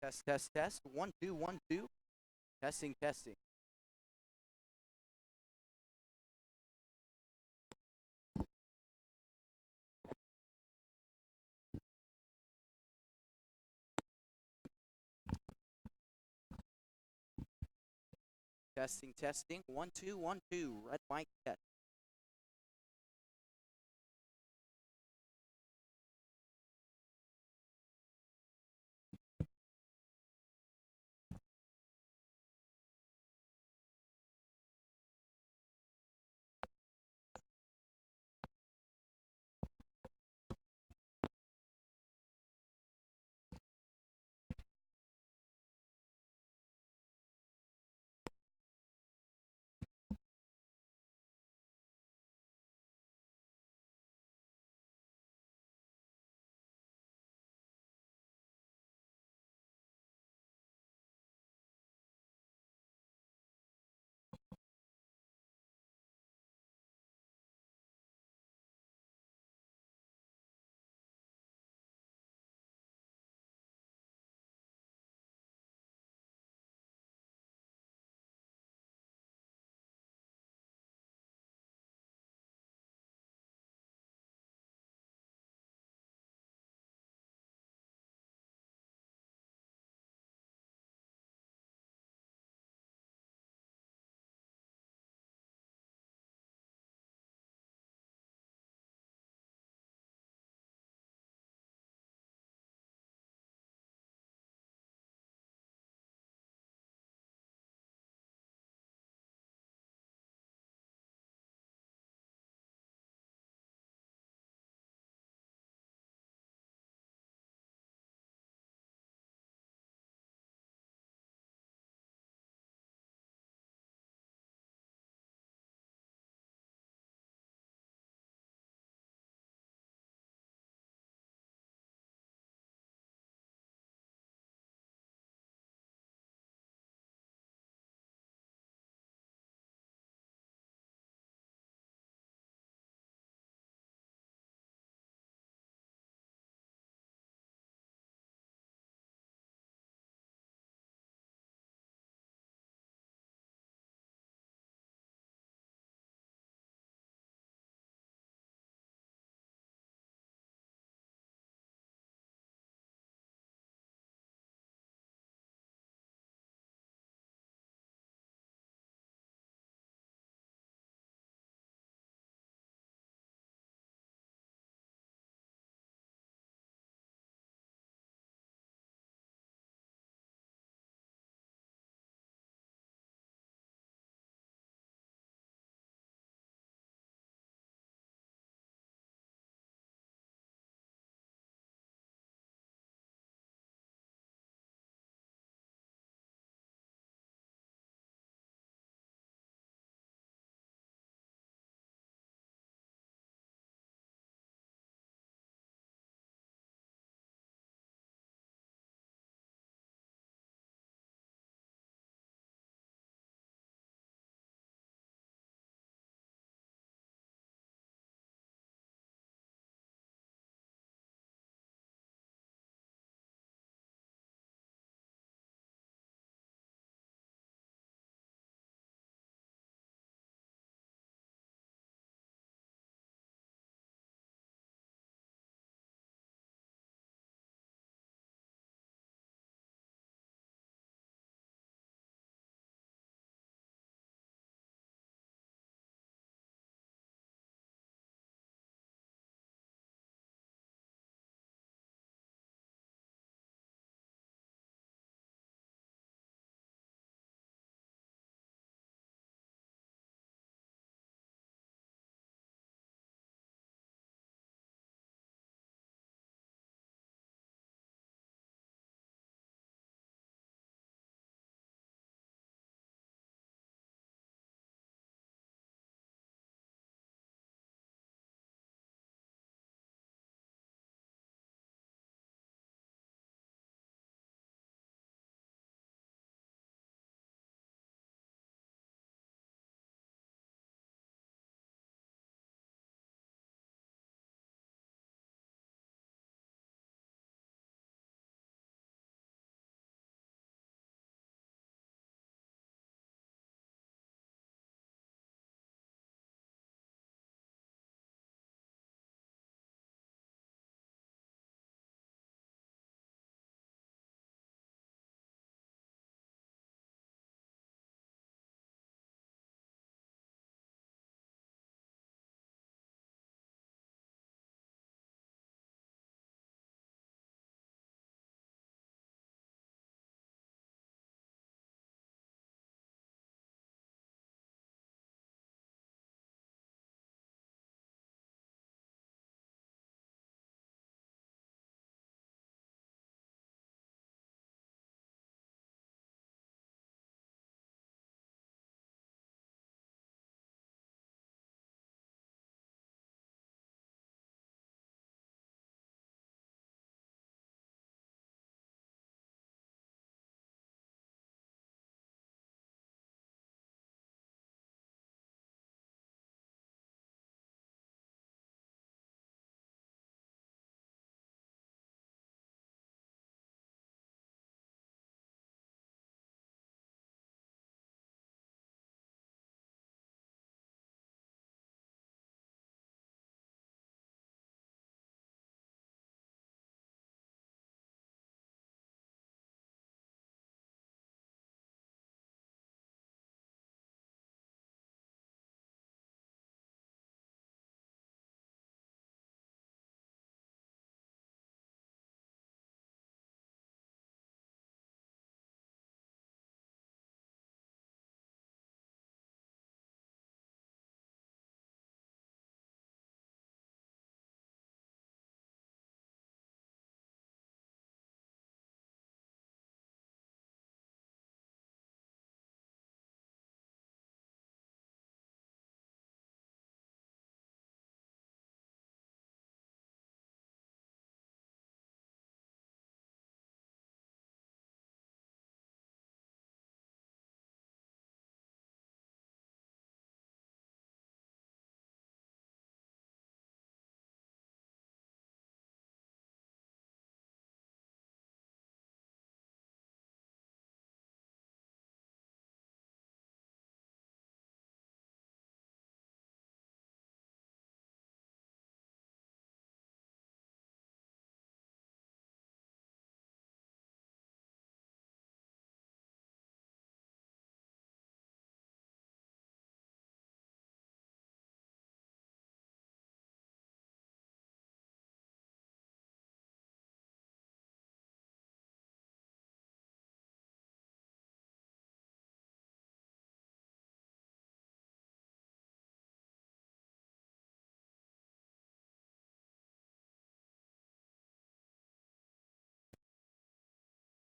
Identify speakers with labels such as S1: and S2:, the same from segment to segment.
S1: Test, test, test. 1, 2, 1, 2. Testing, testing. Testing, testing. 1, 2, 1, 2. Red mic test.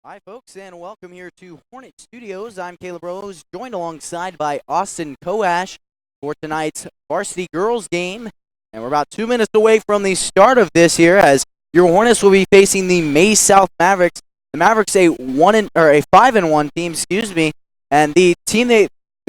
S1: Hi, folks, and welcome here to Hornet Studios. I'm Caleb Rose, joined alongside by Austin Koash for tonight's varsity girls game. And we're about 2 minutes away from the start of this here, as your Hornets will be facing the Maize South Mavericks. The Mavericks a 5-1 team, and the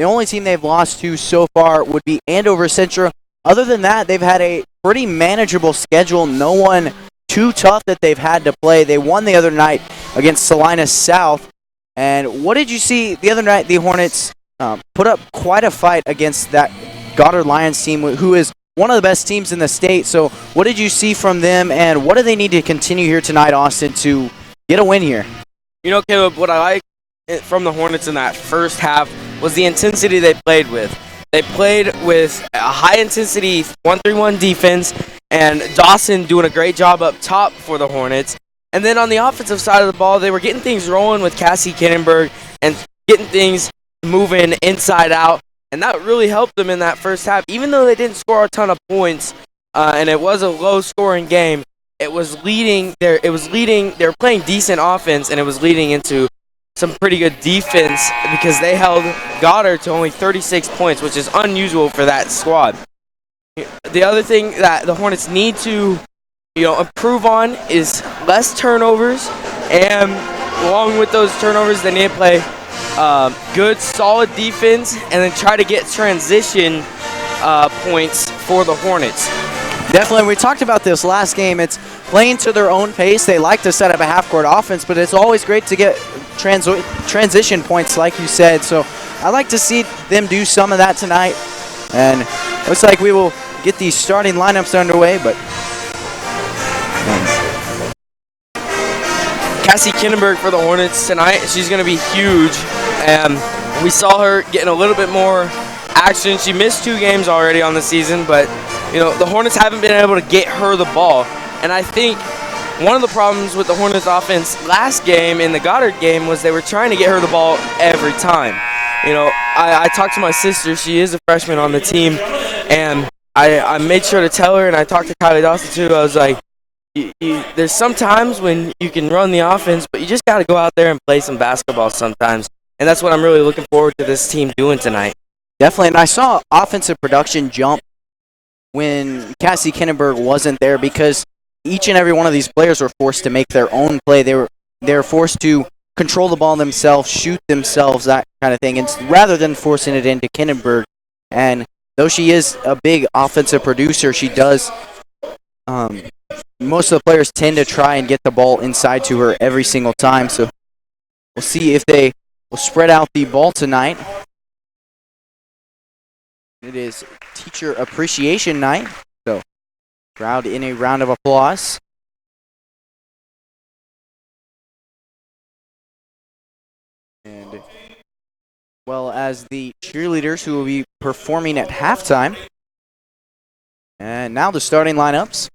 S1: only team they've lost to so far would be Andover Central. Other than that, they've had a pretty manageable schedule. No one too tough that they've had to play. They won the other night against Salina South. And what did you see the other night? The Hornets put up quite a fight against that Goddard Lions team, who is one of the best teams in the state. So what did you see from them, and what do they need to continue here tonight, Austin, to get a win here?
S2: You know, Caleb, what I like from the Hornets in that first half was the intensity they played with. They played with a high-intensity 1-3-1 defense, and Dawson doing a great job up top for the Hornets. And then on the offensive side of the ball, they were getting things rolling with Cassie Kinnenberg and getting things moving inside out. And that really helped them in that first half. Even though they didn't score a ton of points, and it was a low-scoring game, they were playing decent offense, and it was leading into some pretty good defense because they held Goddard to only 36 points, which is unusual for that squad. The other thing that the Hornets need to improve on is less turnovers, and along with those turnovers, they need to play good, solid defense, and then try to get transition points for the Hornets.
S1: Definitely. We talked about this last game. It's playing to their own pace. They like to set up a half-court offense, but it's always great to get transition points, like you said. So I'd like to see them do some of that tonight. And looks like we will get these starting lineups underway, but
S2: Cassie Kinnenberg for the Hornets tonight. She's going to be huge. We saw her getting a little bit more action. She missed 2 games already on the season, but the Hornets haven't been able to get her the ball. And I think one of the problems with the Hornets offense last game in the Goddard game was they were trying to get her the ball every time. I talked to my sister. She is a freshman on the team, and I made sure to tell her, and I talked to Kylie Dawson too. I was like, there's some times when you can run the offense, but you just got to go out there and play some basketball sometimes. And that's what I'm really looking forward to this team doing tonight.
S1: Definitely. And I saw offensive production jump when Cassie Kinnenberg wasn't there, because each and every one of these players were forced to make their own play. They were forced to control the ball themselves, shoot themselves, that kind of thing, and rather than forcing it into Kinnenberg. And though she is a big offensive producer, she does most of the players tend to try and get the ball inside to her every single time. So we'll see if they will spread out the ball tonight. It is Teacher Appreciation Night, so crowd in a round of applause. And well as the cheerleaders who will be performing at halftime. And now the starting lineups.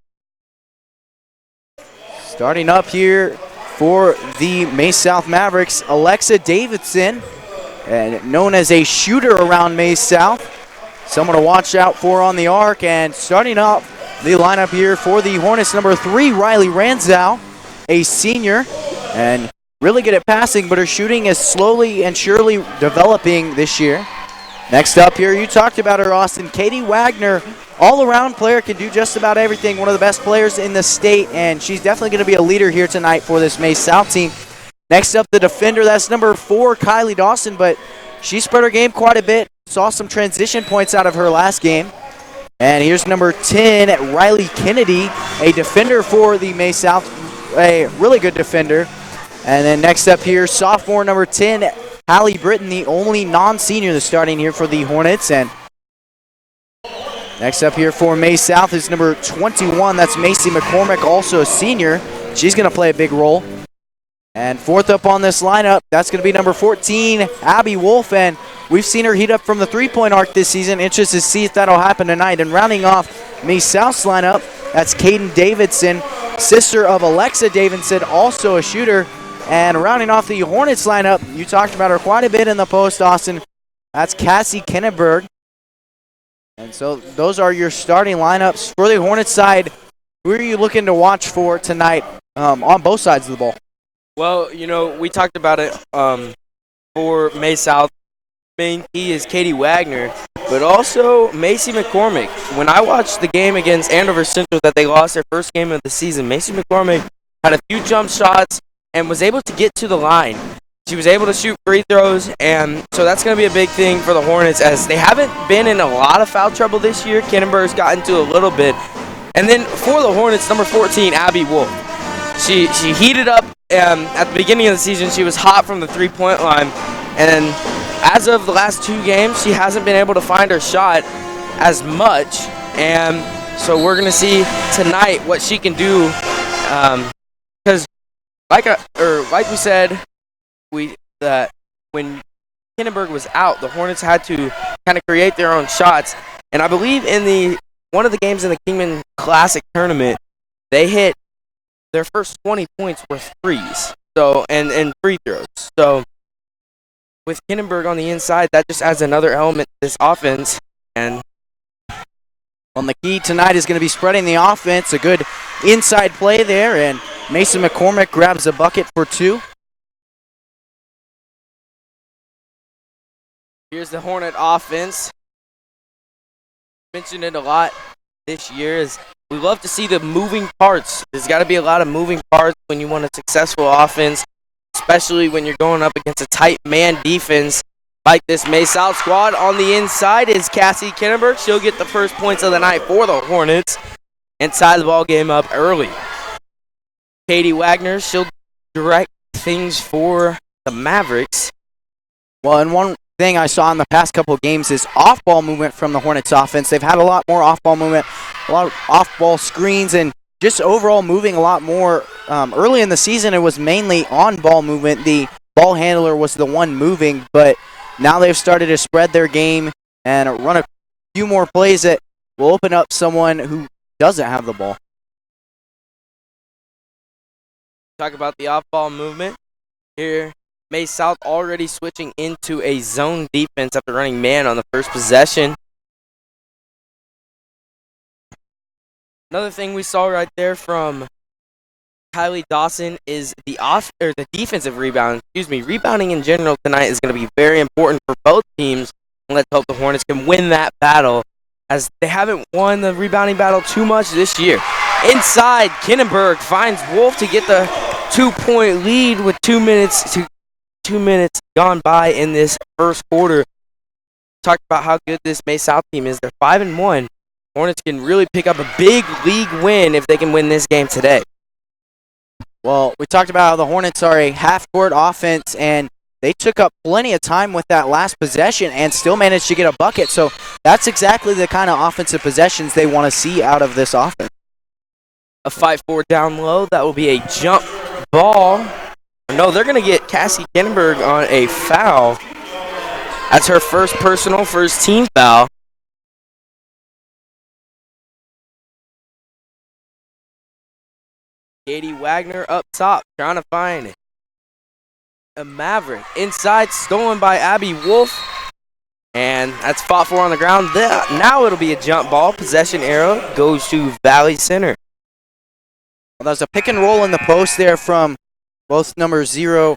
S1: Starting up here for the Maize South Mavericks, Alexa Davidson, and known as a shooter around Maize South. Someone to watch out for on the arc. And starting up the lineup here for the Hornets, number 3, Riley Ranzow, a senior, and really good at passing, but her shooting is slowly and surely developing this year. Next up here, you talked about her, Austin, Katie Wagner, all-around player, can do just about everything, one of the best players in the state, and she's definitely going to be a leader here tonight for this Maize South team. Next up, the defender, that's number 4, Kylie Dawson, but she spread her game quite a bit. Saw some transition points out of her last game. And here's number 10, Riley Kennedy, a defender for the Maize South, a really good defender. And then next up here, sophomore number 10, Hallie Britton, the only non-senior that's starting here for the Hornets. And next up here for Maize South is number 21, that's Macy McCormick, also a senior. She's going to play a big role. And fourth up on this lineup, that's going to be number 14, Abby Wolf, and we've seen her heat up from the three-point arc this season. Interested to see if that'll happen tonight. And rounding off Maize South's lineup, that's Caden Davidson, sister of Alexa Davidson, also a shooter. And rounding off the Hornets lineup, you talked about her quite a bit in the post, Austin. That's Cassie Kinnenberg. And so those are your starting lineups. For the Hornets side, who are you looking to watch for tonight on both sides of the ball?
S2: Well, we talked about it for May South. Main key is Katie Wagner, but also Macy McCormick. When I watched the game against Andover Central that they lost their first game of the season, Macy McCormick had a few jump shots and was able to get to the line. She was able to shoot free throws, and so that's going to be a big thing for the Hornets as they haven't been in a lot of foul trouble this year. Kennenberg's gotten to a little bit. And then for the Hornets, number 14, Abby Wolf. She heated up at the beginning of the season. She was hot from the three-point line, and as of the last two games, she hasn't been able to find her shot as much, and so we're going to see tonight what she can do. Because, like we said, that when Kennenberg was out, the Hornets had to kind of create their own shots, and I believe in one of the games in the Kingman Classic tournament, they hit their first 20 points were threes, and free throws. So with Kennenberg on the inside, that just adds another element to this offense. And
S1: the key tonight is going to be spreading the offense. A good inside play there, and Mason McCormick grabs a bucket for two.
S2: Here's the Hornet offense. Mentioned it a lot this year is we love to see the moving parts. There's got to be a lot of moving parts when you want a successful offense, especially when you're going up against a tight man defense like this May South squad. On the inside is Cassie Kennenberg. She'll get the first points of the night for the Hornets and tie the ball game up early. Katie Wagner, she'll direct things for the Mavericks.
S1: Well, and one thing I saw in the past couple of games is off-ball movement from the Hornets offense. They've had a lot more off-ball movement, a lot of off-ball screens, and just overall moving a lot more. Early in the season, it was mainly on-ball movement. The ball handler was the one moving, but now they've started to spread their game and run a few more plays that will open up someone who doesn't have the ball.
S2: Talk about the off-ball movement here. May South already switching into a zone defense after running man on the first possession. Another thing we saw right there from Kylie Dawson is the defensive rebound. Rebounding in general tonight is going to be very important for both teams. And let's hope the Hornets can win that battle, as they haven't won the rebounding battle too much this year. Inside, Kennenberg finds Wolf to get the 2-point lead with 2 minutes gone by in this first quarter. Talked about how good this May South team is. They're 5-1. Hornets can really pick up a big league win if they can win this game today.
S1: Well, we talked about how the Hornets are a half-court offense, and they took up plenty of time with that last possession and still managed to get a bucket. So that's exactly the kind of offensive possessions they want to see out of this offense.
S2: A 5-4 down low. That will be a jump ball. No, they're going to get Cassie Kennenberg on a foul. That's her first team foul. Katie Wagner up top, trying to find a Maverick. Inside, stolen by Abby Wolf. And that's fought for on the ground. Now it'll be a jump ball. Possession arrow goes to Valley Center.
S1: Well, there's a pick and roll in the post there from both number 0.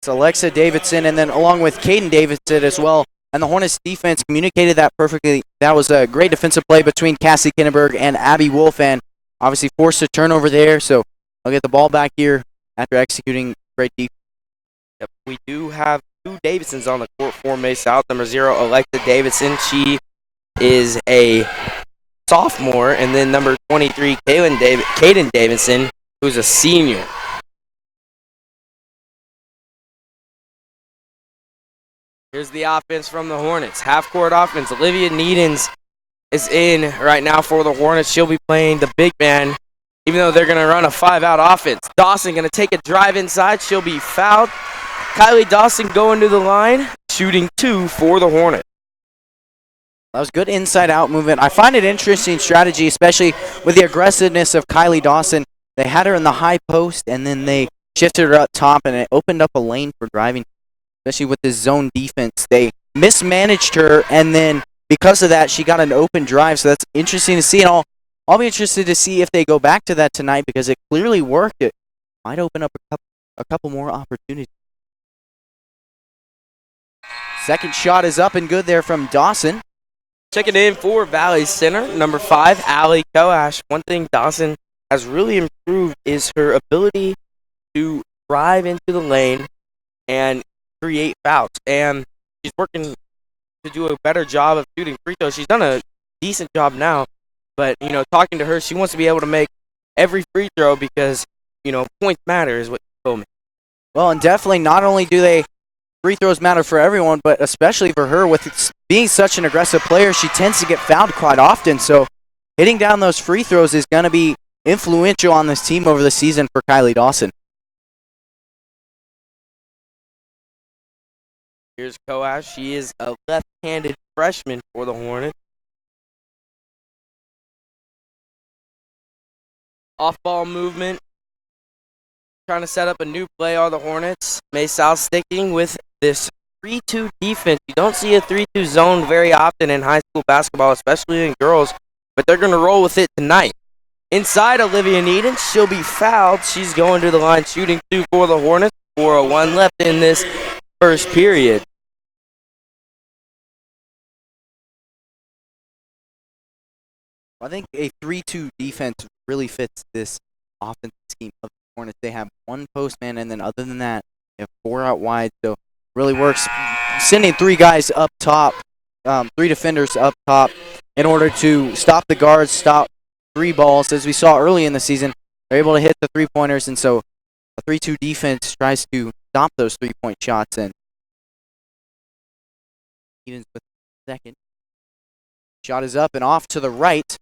S1: It's Alexa Davidson, and then along with Caden Davidson as well. And the Hornets defense communicated that perfectly. That was a great defensive play between Cassie Kennenberg and Abby Wolf, and obviously forced a turnover there. So I'll get the ball back here after executing great defense.
S2: Yep, we do have 2 Davidsons on the court for May South. Number 0, Alexa Davidson. She is a sophomore. And then number 23, Caden Davidson, who's a senior. Here's the offense from the Hornets. Half-court offense. Olivia Needens is in right now for the Hornets. She'll be playing the big man, even though they're going to run a 5-out offense. Dawson going to take a drive inside. She'll be fouled. Kylie Dawson going to the line, shooting 2 for the Hornets.
S1: That was good inside-out movement. I find it interesting strategy, especially with the aggressiveness of Kylie Dawson. They had her in the high post, and then they shifted her up top, and it opened up a lane for driving, especially with this zone defense. They mismanaged her, and then because of that, she got an open drive. So that's interesting to see, and I'll be interested to see if they go back to that tonight because it clearly worked. It might open up a couple more opportunities. Second shot is up and good there from Dawson.
S2: Checking in for Valley Center, number 5, Allie Koash. One thing Dawson has really improved is her ability to drive into the lane and create fouls. And she's working to do a better job of shooting free throws. She's done a decent job now, but, talking to her, she wants to be able to make every free throw because, points matter is what she told me.
S1: Well, and definitely not only do free throws matter for everyone, but especially for her with being such an aggressive player, she tends to get fouled quite often. So hitting down those free throws is going to be influential on this team over the season for Kylie Dawson.
S2: Here's Koash. She is a left-handed freshman for the Hornets. Off-ball movement. Trying to set up a new play on the Hornets. Maize South sticking with this 3-2 defense. You don't see a 3-2 zone very often in high school basketball, especially in girls, but they're going to roll with it tonight. Inside, Olivia Needham, she'll be fouled. She's going to the line shooting 2 for the Hornets. 4:01 left in this first period.
S1: I think a 3-2 defense really fits this offensive scheme of the Hornets. They have one postman, and then other than that, they have 4 out wide. So really works sending 3 guys up top, 3 defenders up top in order to stop the guards, stop 3 balls. As we saw early in the season, they're able to hit the 3-pointers, and so a 3-2 defense tries to stop those 3-point shots. And evens with the second. Shot is up and off to the right.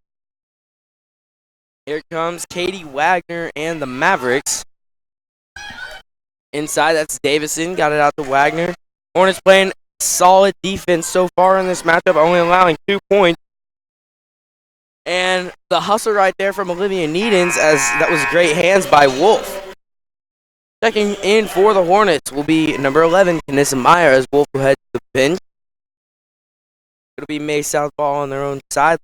S2: Here comes Katie Wagner and the Mavericks. Inside, that's Davison. Got it out to Wagner. Hornets playing solid defense so far in this matchup, only allowing 2 points. And the hustle right there from Olivia Needens, as that was great hands by Wolf. Checking in for the Hornets will be number 11, Kanissa Meyer, as Wolf will head to the bench. It'll be Maize South ball on their own side.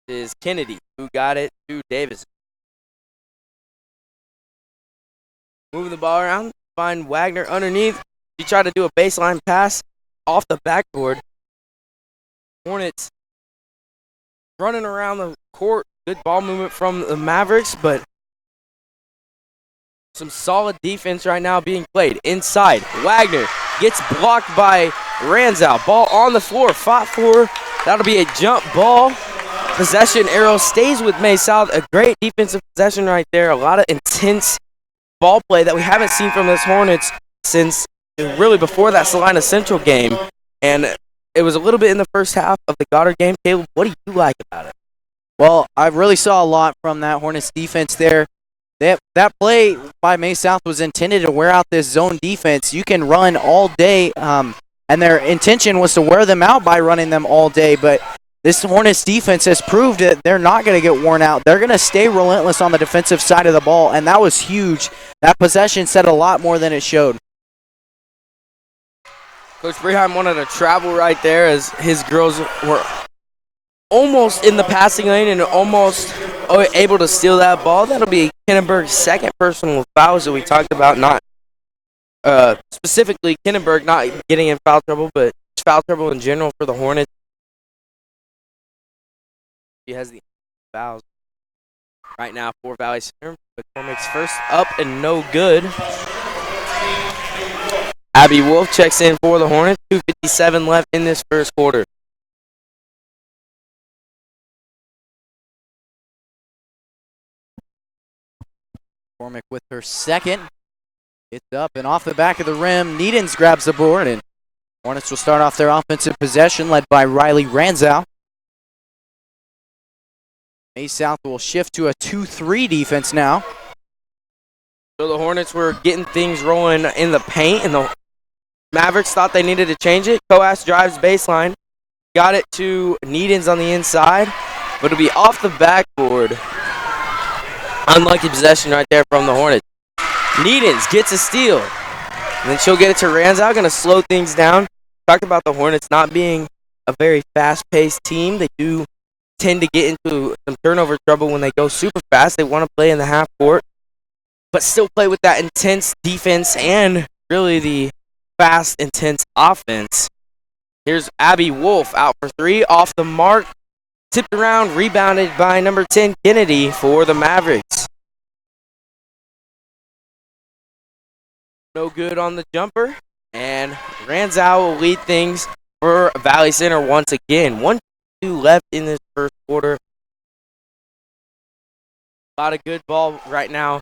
S2: Is Kennedy, who got it to Davis. Moving the ball around, find Wagner underneath. She tried to do a baseline pass off the backboard. Hornets running around the court. Good ball movement from the Mavericks, but some solid defense right now being played. Inside, Wagner gets blocked by Ranzow. Ball on the floor, fought for. That'll be a jump ball. Possession arrow stays with Maize South. A great defensive possession right there. A lot of intense ball play that we haven't seen from this Hornets since really before that Salina Central game. And it was a little bit in the first half of the Goddard game. Caleb, what do you like about it?
S1: Well, I really saw a lot from that Hornets defense there. That play by Maize South was intended to wear out this zone defense. You can run all day, and their intention was to wear them out by running them all day, but this Hornets defense has proved that they're not going to get worn out. They're going to stay relentless on the defensive side of the ball, and that was huge. That possession said a lot more than it showed.
S2: Coach Breheim wanted to travel right there as his girls were almost in the passing lane and almost able to steal that ball. That'll be Kinnenberg's second personal fouls that we talked about, not specifically Kinnenberg not getting in foul trouble, but foul trouble in general for the Hornets. She has the fouls right now for Valley Center. McCormick's first up and no good. Abby Wolf checks in for the Hornets. 2:57 left in this first quarter.
S1: McCormick with her second. It's up and off the back of the rim. Needens grabs the board, and Hornets will start off their offensive possession led by Riley Ranzow. Maize South will shift to a 2-3 defense now.
S2: So the Hornets were getting things rolling in the paint, and the Mavericks thought they needed to change it. Coas drives baseline. Got it to Needens on the inside, but it'll be off the backboard. Unlucky possession right there from the Hornets. Needens gets a steal, and then she'll get it to Ranzow. Going to slow things down. Talked about the Hornets not being a very fast-paced team. They do tend to get into some turnover trouble when they go super fast. They want to play in the half court, but still play with that intense defense and really the fast, intense offense. Here's Abby Wolf out for three, off the mark, tipped around, rebounded by number 10, Kennedy, for the Mavericks. No good on the jumper, and Ranzow will lead things for Valley Center once again. 1-2 left in this first quarter. A lot of good ball right now.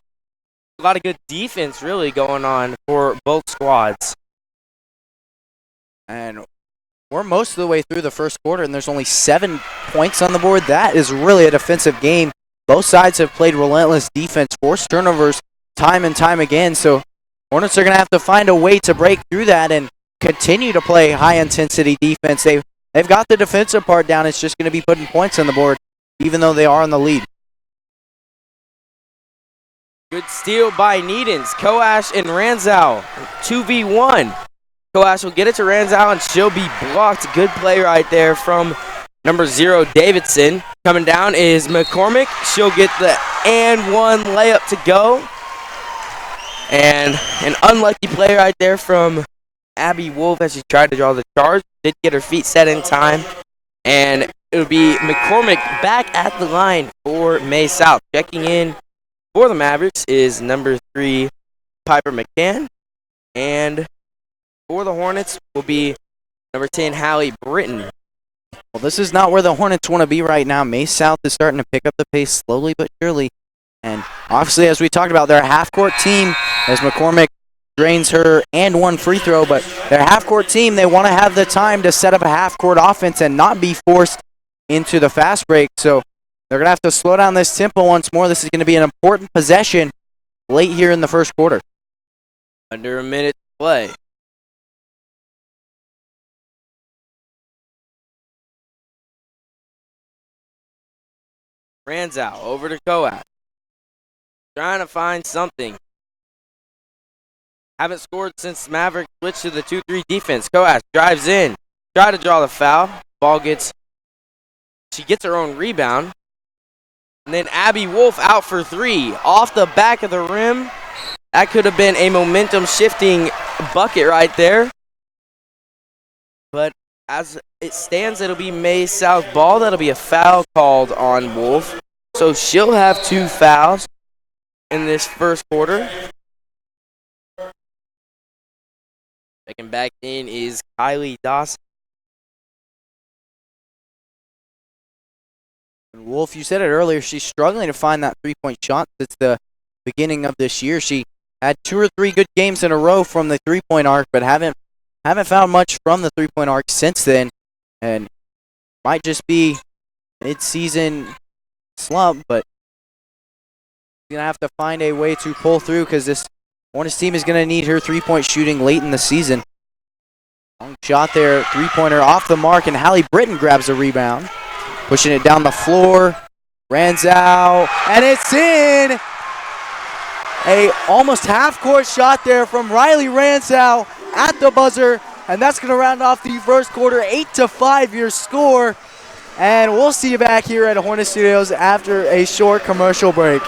S2: A lot of good defense really going on for both squads.
S1: And we're most of the way through the first quarter, and there's only 7 points on the board. That is really a defensive game. Both sides have played relentless defense, forced turnovers time and time again. So Hornets are going to have to find a way to break through that and continue to play high-intensity defense. They've got the defensive part down. It's just going to be putting points on the board, even though they are in the lead.
S2: Good steal by Needens. Koash and Ranzow, 2v1. Koash will get it to Ranzow, and she'll be blocked. Good play right there from number 0, Davidson. Coming down is McCormick. She'll get the and one layup to go. And an unlucky play right there from Abby Wolf as she tried to draw the charge. Did get her feet set in time. And it'll be McCormick back at the line for Maize South. Checking in for the Mavericks is number 3, Piper McCann. And for the Hornets will be number 10, Hallie Britton.
S1: Well, this is not where the Hornets want to be right now. Maize South is starting to pick up the pace slowly but surely. And obviously, as we talked about, they're a half-court team as McCormick drains her and one free throw. But they're a half-court team. They want to have the time to set up a half-court offense and not be forced into the fast break. So they're going to have to slow down this tempo once more. This is going to be an important possession late here in the first quarter.
S2: Under a minute to play. Ranzow over to Koash. Trying to find something. Haven't scored since Maverick switched to the 2-3 defense. Koash drives in. Try to draw the foul. She gets her own rebound. And then Abby Wolf out for 3. Off the back of the rim. That could have been a momentum shifting bucket right there. But as it stands, it'll be Maize South ball. That'll be a foul called on Wolf. So she'll have 2 fouls in this first quarter. Checking back in is Kylie Dawson.
S1: Wolf, you said it earlier, she's struggling to find that three-point shot since the beginning of this year. She had 2 or 3 good games in a row from the three-point arc, but haven't found much from the three-point arc since then. And might just be mid-season slump, but she's going to have to find a way to pull through because this Hornets team is going to need her three-point shooting late in the season. Long shot there, three-pointer off the mark, and Hallie Britton grabs a rebound. Pushing it down the floor, Ranzow, and it's in! A almost half-court shot there from Riley Ranzow at the buzzer, and that's going to round off the first quarter, 8-5 your score. And we'll see you back here at Hornet Studios after a short commercial break.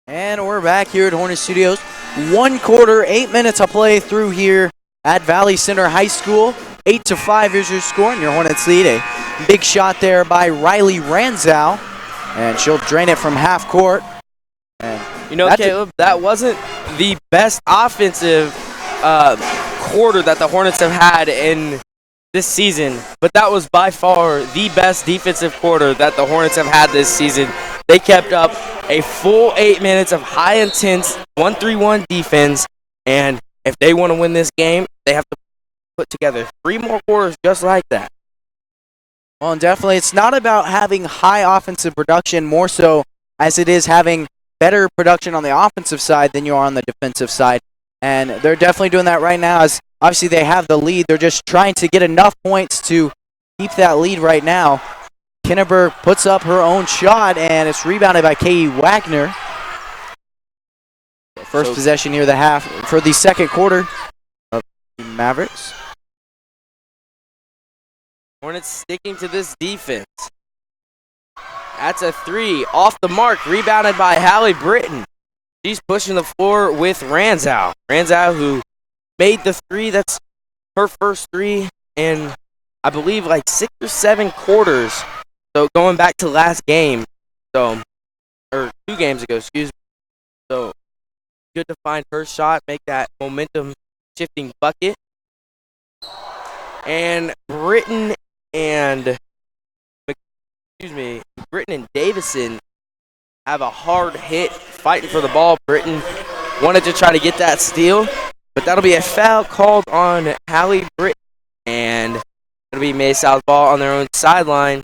S1: And we're back here at Hornet Studios. 1 quarter, 8 minutes to play through here at Valley Center High School. 8-5 is your score, and your Hornets lead. A big shot there by Riley Ranzow, and she'll drain it from half court. And
S2: you know, Caleb, that wasn't the best offensive quarter that the Hornets have had in this season, but that was by far the best defensive quarter that the Hornets have had this season. They kept up a full 8 minutes of high intense 1-3-1 defense, and if they want to win this game, they have to put together 3 more quarters just like that.
S1: Well, and definitely, it's not about having high offensive production more so as it is having better production on the offensive side than you are on the defensive side. And they're definitely doing that right now, as obviously they have the lead. They're just trying to get enough points to keep that lead right now. Kinneberg puts up her own shot, and it's rebounded by Katie Wagner. First possession here of the half for the second quarter of the Mavericks.
S2: Hornets sticking to this defense. That's a 3 off the mark, rebounded by Hallie Britton. She's pushing the floor with Ranzow. Ranzow, who made the 3. That's her first 3 in, I believe, like 6 or 7 quarters. So going back to last game, or 2 games ago, excuse me. So good to find her shot, make that momentum shifting bucket. And Britton and Davison have a hard hit fighting for the ball. Britton wanted to try to get that steal, but that'll be a foul called on Hallie Britton, and it'll be Maize South ball on their own sideline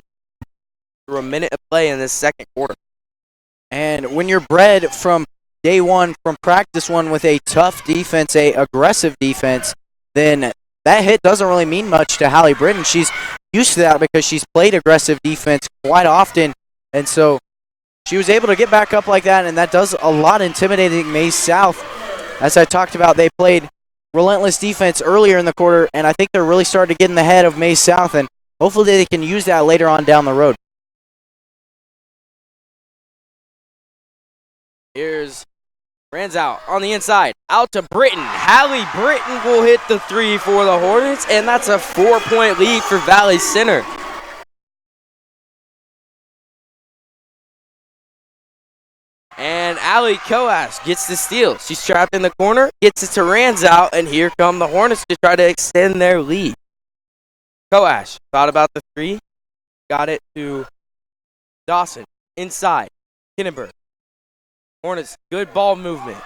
S2: through a minute of play in this second quarter.
S1: And when you're bred from day one, from practice one, with a tough defense, a aggressive defense, then that hit doesn't really mean much to Hallie Britton. She's used to that because she's played aggressive defense quite often, and so she was able to get back up like that, and that does a lot intimidating Maize South. As I talked about, they played relentless defense earlier in the quarter, and I think they're really starting to get in the head of Maize South, and hopefully they can use that later on down the road.
S2: Here's Ranzow on the inside, out to Britton. Hallie Britton will hit the 3 for the Hornets, and that's a 4-point lead for Valley Center. And Allie Coash gets the steal. She's trapped in the corner, gets it to Ranzow, and here come the Hornets to try to extend their lead. Coash thought about the 3, got it to Dawson, inside, Kinneberg. Hornets, good ball movement.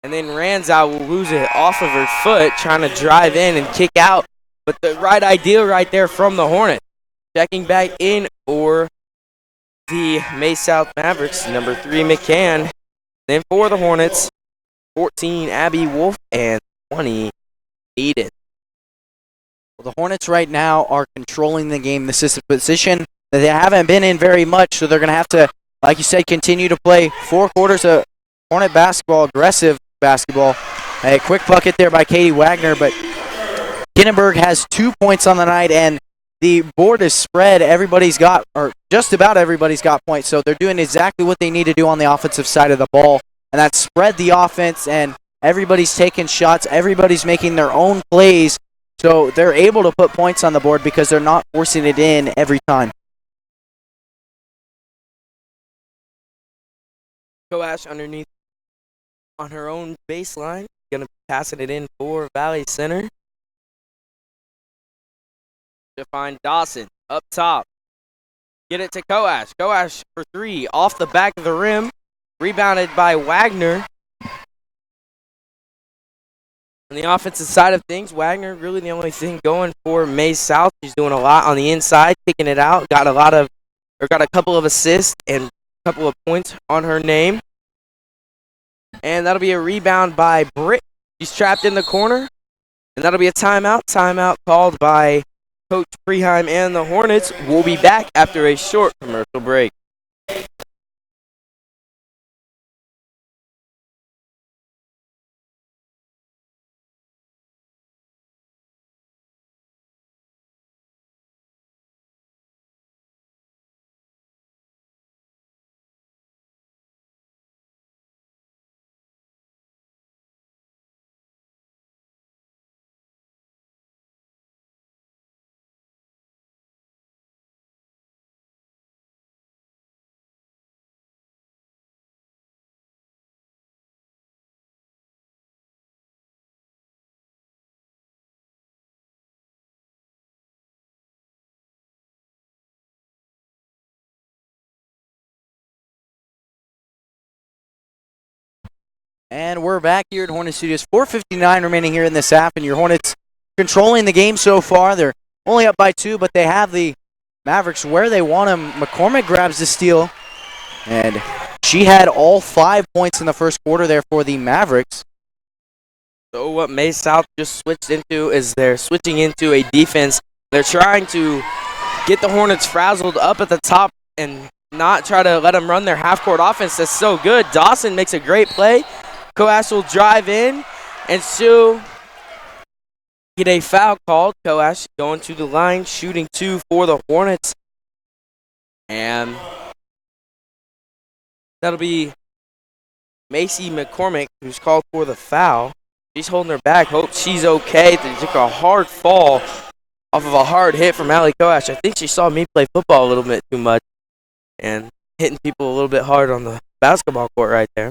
S2: And then Ranzow will lose it off of her foot, trying to drive in and kick out. But the right idea right there from the Hornets. Checking back in for the Maize South Mavericks, number 3, McCann. Then for the Hornets, 14, Abby Wolf, and 20, Eden.
S1: Well, the Hornets right now are controlling the game. This is a position that they haven't been in very much, so they're going to have to, like you said, continue to play 4 quarters of Hornet basketball, aggressive basketball. A quick bucket there by Katie Wagner, but Kinneberg has 2 points on the night, and the board is spread. Everybody's got, or just about everybody's got points, so they're doing exactly what they need to do on the offensive side of the ball, and that's spread the offense, and everybody's taking shots. Everybody's making their own plays, so they're able to put points on the board because they're not forcing it in every time.
S2: Coash underneath on her own baseline. Going to be passing it in for Valley Center. To find Dawson up top. Get it to Coash. Coash for 3 off the back of the rim. Rebounded by Wagner. On the offensive side of things, Wagner really the only thing going for Maize South. She's doing a lot on the inside, kicking it out. Got a couple of assists and a couple of points on her name. And that'll be a rebound by Britt. She's trapped in the corner. And that'll be a timeout. Timeout called by Coach Preheim and the Hornets. We'll be back after a short commercial break.
S1: And we're back here at Hornet Studios. 4:59 remaining here in this half, and your Hornets controlling the game so far. They're only up by 2, but they have the Mavericks where they want them. McCormick grabs the steal, and she had all 5 points in the first quarter there for the Mavericks.
S2: So what Maize South just switched into is they're switching into a defense. They're trying to get the Hornets frazzled up at the top and not try to let them run their half-court offense. That's so good. Dawson makes a great play. Coash will drive in, and she'll get a foul called. Coash going to the line, shooting 2 for the Hornets. And that'll be Macy McCormick, who's called for the foul. She's holding her back. Hope she's okay. They took a hard fall off of a hard hit from Allie Coash. I think she saw me play football a little bit too much and hitting people a little bit hard on the basketball court right there.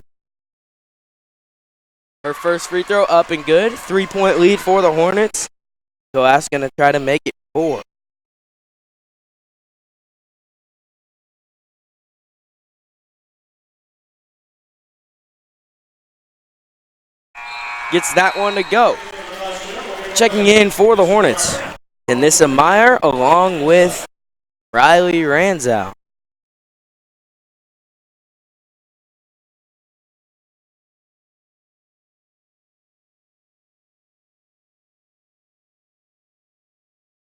S2: Her first free throw up and good. 3-point lead for the Hornets. Coash going to try to make it 4. Gets that one to go. Checking in for the Hornets, Anissa Meyer along with Riley Ranzow.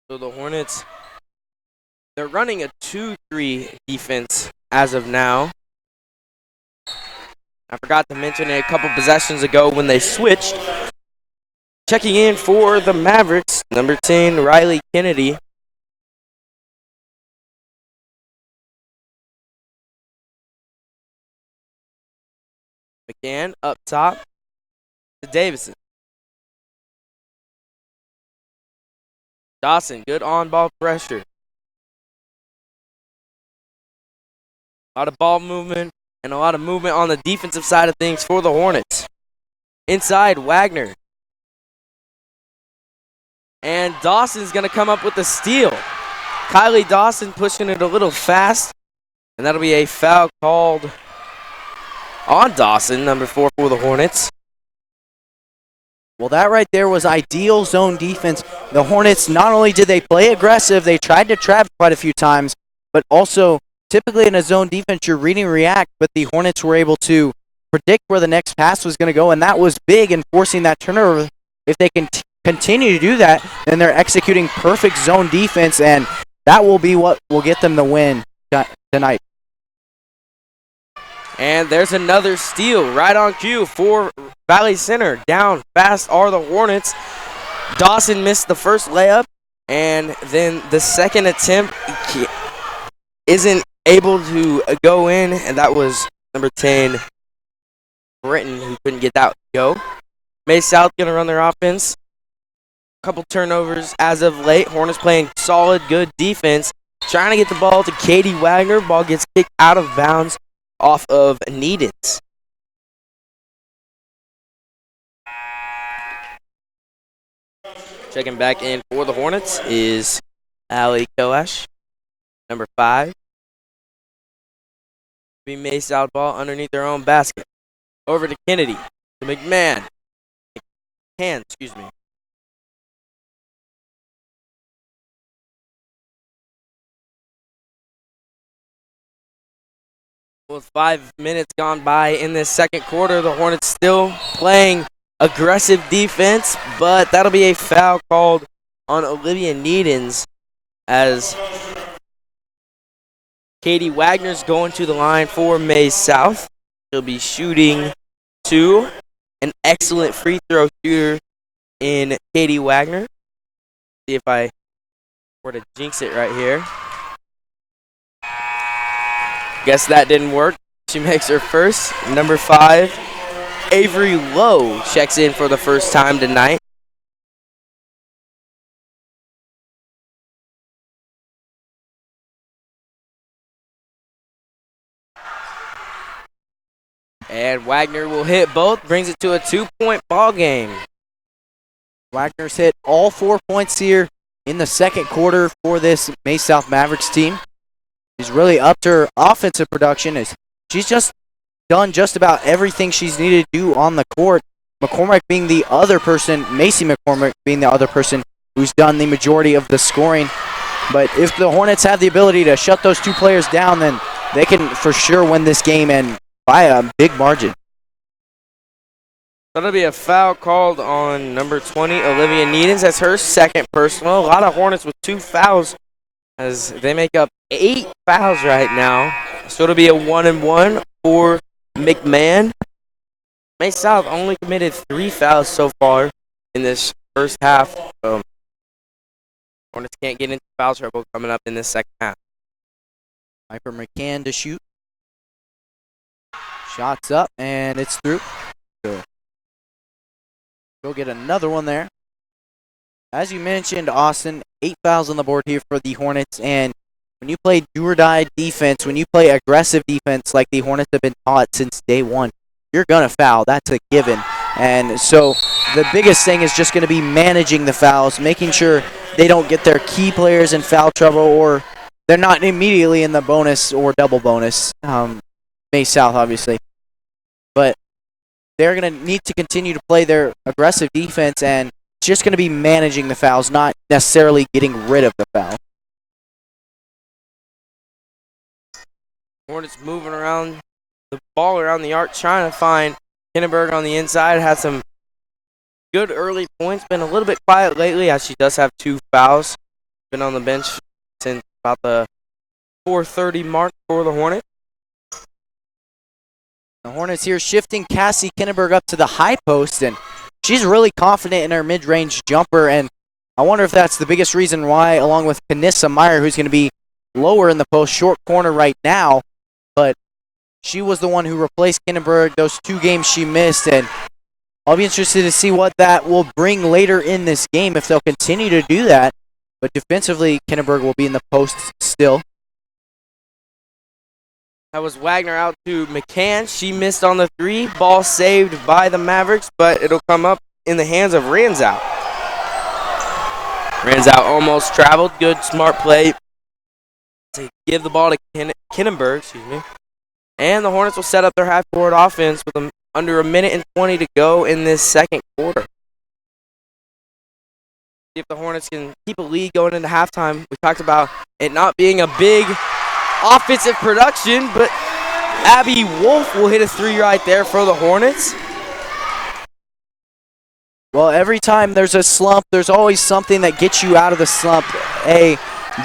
S2: So the Hornets, they're running a 2-3 defense as of now. I forgot to mention it a couple possessions ago when they switched. Checking in for the Mavericks, number 10, Riley Kennedy. McCann up top to Davison. Dawson, good on-ball pressure. A lot of ball movement and a lot of movement on the defensive side of things for the Hornets. Inside, Wagner. And Dawson's going to come up with the steal. Kylie Dawson pushing it a little fast. And that'll be a foul called on Dawson, number 4 for the Hornets.
S1: Well, that right there was ideal zone defense. The Hornets, not only did they play aggressive, they tried to trap quite a few times, but also typically in a zone defense, you're reading react, but the Hornets were able to predict where the next pass was going to go, and that was big in forcing that turnover. If they can continue to do that, then they're executing perfect zone defense, and that will be what will get them the win tonight.
S2: And there's another steal right on cue for Valley Center. Down fast are the Hornets. Dawson missed the first layup, and then the second attempt isn't able to go in, and that was number 10, Britton, who couldn't get that to go. Maize South going to run their offense. Couple turnovers as of late. Hornets playing solid, good defense. Trying to get the ball to Katie Wagner. Ball gets kicked out of bounds off of Needens. Checking back in for the Hornets is Allie Coash, number 5. Be Maize South ball underneath their own basket. Over to Kennedy, to McMahon. Excuse me. With 5 minutes gone by in this second quarter, the Hornets still playing aggressive defense, but that'll be a foul called on Olivia Needens as Katie Wagner's going to the line for Maize South. She'll be shooting 2. An excellent free throw shooter in Katie Wagner. See if I were to jinx it right here. Guess that didn't work. She makes her first. Number 5, Avery Lowe checks in for the first time tonight. And Wagner will hit both, brings it to a 2-point ball game.
S1: Wagner's hit all 4 points here in the second quarter for this Maize South Mavericks team. She's really upped her offensive production. She's just done just about everything she's needed to do on the court. McCormick being the other person, Macy McCormick being the other person who's done the majority of the scoring. But if the Hornets have the ability to shut those two players down, then they can for sure win this game, and by a big margin.
S2: That'll be a foul called on number 20, Olivia Needens. That's her second personal. A lot of Hornets with 2 fouls as they make up 8 fouls right now. So it'll be a 1-and-1 for McMahon. Maize South only committed 3 fouls so far in this first half. So Hornets can't get into foul trouble coming up in this second half.
S1: Piper McCann to shoot. Shots up, and it's through. So go get another one there. As you mentioned, Austin, 8 fouls on the board here for the Hornets. And when you play do-or-die defense, when you play aggressive defense like the Hornets have been taught since day one, you're going to foul. That's a given. And so the biggest thing is just going to be managing the fouls, making sure they don't get their key players in foul trouble or they're not immediately in the bonus or double bonus. Maize South, obviously. But they're going to need to continue to play their aggressive defense, and it's just going to be managing the fouls, not necessarily getting rid of the foul.
S2: Hornets moving around the ball around the arc, trying to find Kinneberg on the inside. Had some good early points. Been a little bit quiet lately as she does have 2 fouls. Been on the bench since about the 4:30 mark for the Hornets.
S1: The Hornets here shifting Cassie Kinneberg up to the high post, and she's really confident in her mid-range jumper, and I wonder if that's the biggest reason why, along with Kanissa Meyer, who's going to be lower in the post, short corner right now, but she was the one who replaced Kinneberg those 2 games she missed, and I'll be interested to see what that will bring later in this game if they'll continue to do that. But defensively, Kinneberg will be in the post still.
S2: That was Wagner out to McCann. She missed on the 3. Ball saved by the Mavericks, but it'll come up in the hands of Ranzout. Ranzout almost traveled. Good, smart play to give the ball to Kinneberg. And the Hornets will set up their half-court offense with under 1:20 to go in this second quarter. See if the Hornets can keep a lead going into halftime. We talked about it not being a big offensive production, but Abby Wolf will hit a 3 right there for the Hornets.
S1: Well, every time there's a slump, there's always something that gets you out of the slump. A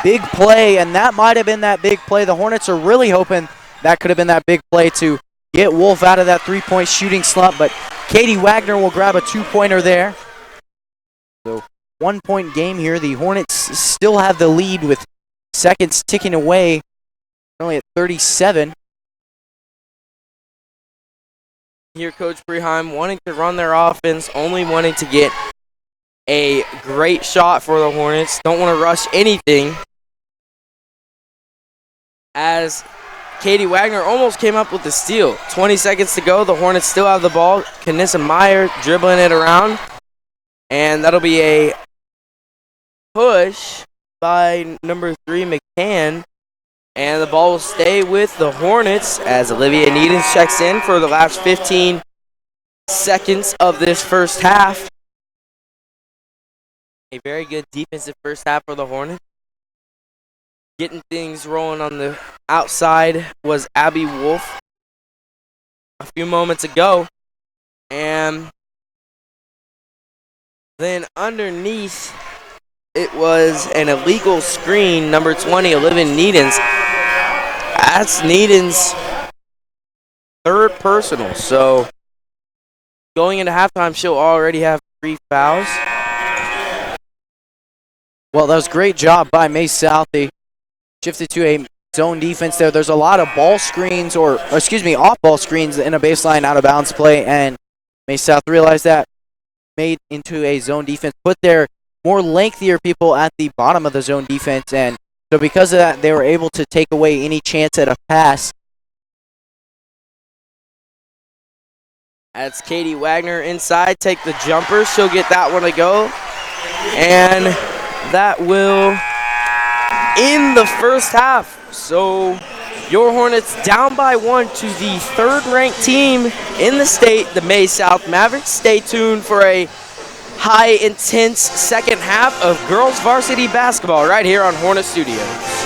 S1: big play, and that might have been that big play. The Hornets are really hoping that could have been that big play to get Wolf out of that 3-point shooting slump, but Katie Wagner will grab a 2-pointer there. So 1-point game here. The Hornets still have the lead with seconds ticking away, only at 37.
S2: Here, Coach Preheim wanting to run their offense, only wanting to get a great shot for the Hornets. Don't want to rush anything. As Katie Wagner almost came up with the steal. 20 seconds to go. The Hornets still have the ball. Kanissa Meyer dribbling it around. And that'll be a push by number 3, McCann. And the ball will stay with the Hornets as Olivia Needens checks in for the last 15 seconds of this first half. A very good defensive first half for the Hornets. Getting things rolling on the outside was Abby Wolf a few moments ago. And then underneath, it was an illegal screen, number 20, Olivia Needens. That's Needens' 3rd personal. So going into halftime, she'll already have 3 fouls.
S1: Well, that was a great job by Maize South. They shifted to a zone defense there. There's a lot of ball screens, off-ball screens in a baseline out-of-bounds play, and Maize South realized that, made into a zone defense, put their more lengthier people at the bottom of the zone defense, and so because of that, they were able to take away any chance at a pass.
S2: That's Katie Wagner inside, take the jumper. She'll get that one to go. And that will end the first half. So Your Hornets down by 1 to the third-ranked team in the state, the Maize South Mavericks. Stay tuned for a high, intense second half of girls varsity basketball right here on Hornet Studios.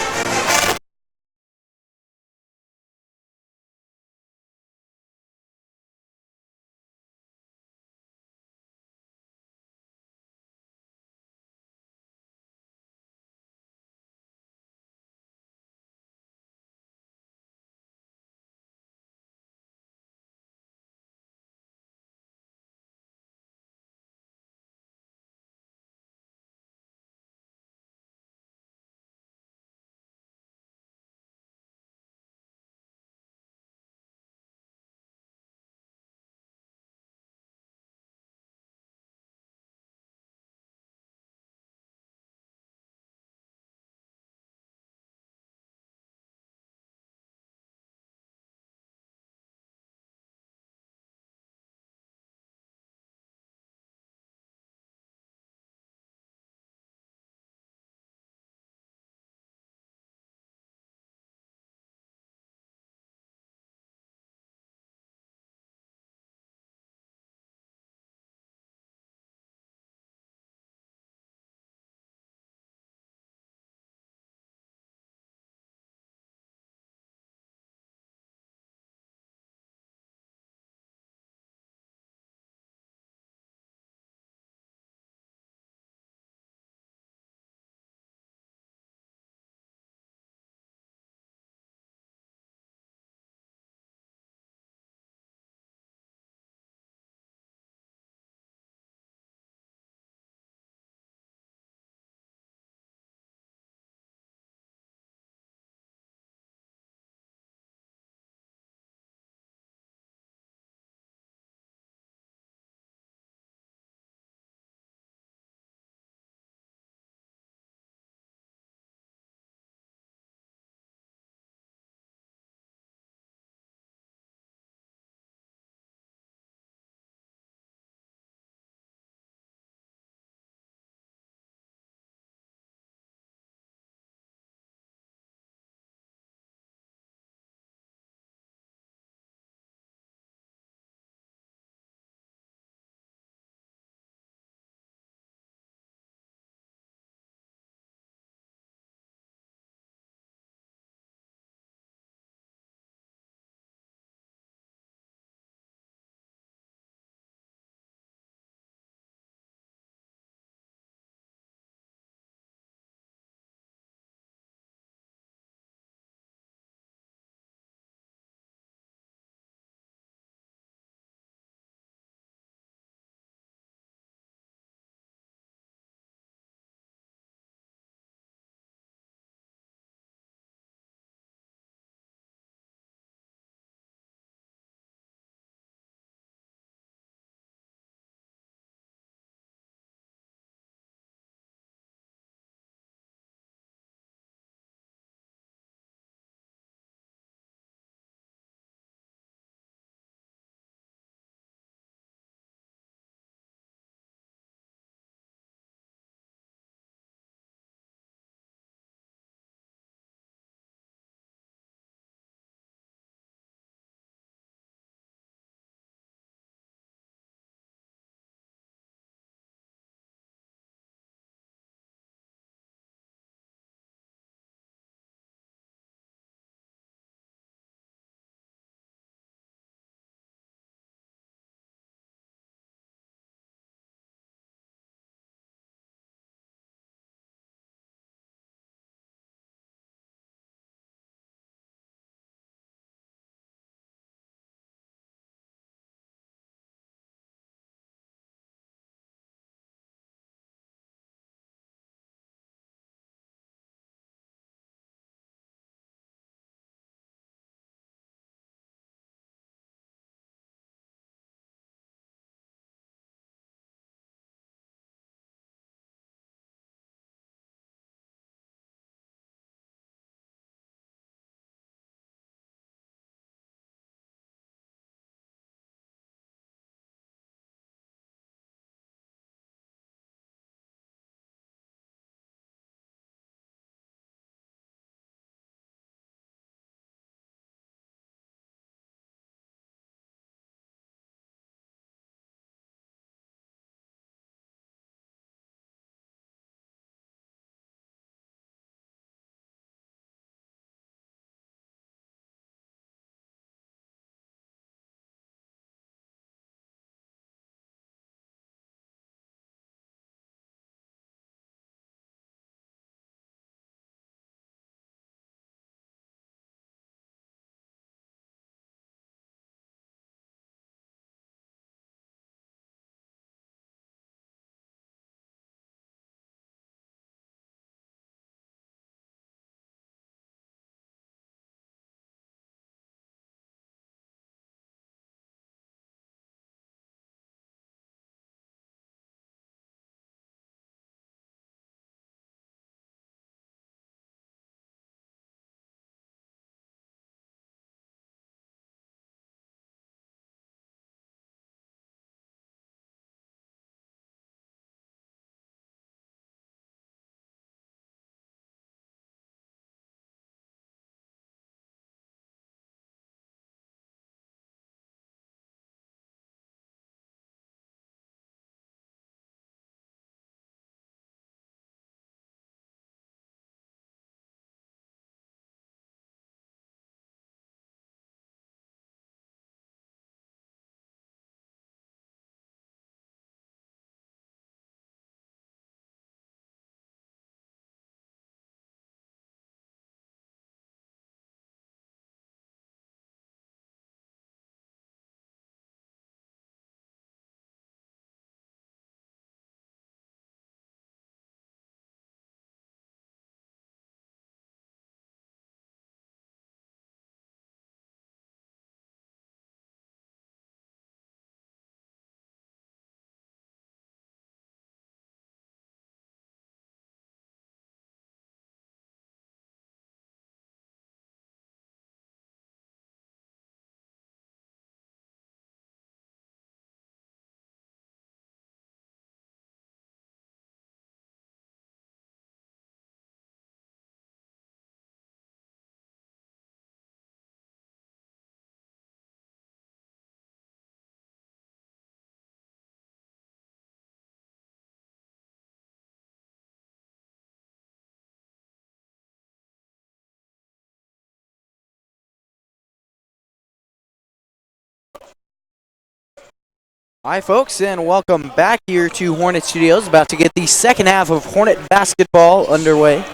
S1: Hi, folks, and welcome back here to Hornet Studios. About to get the second half of Hornet basketball underway.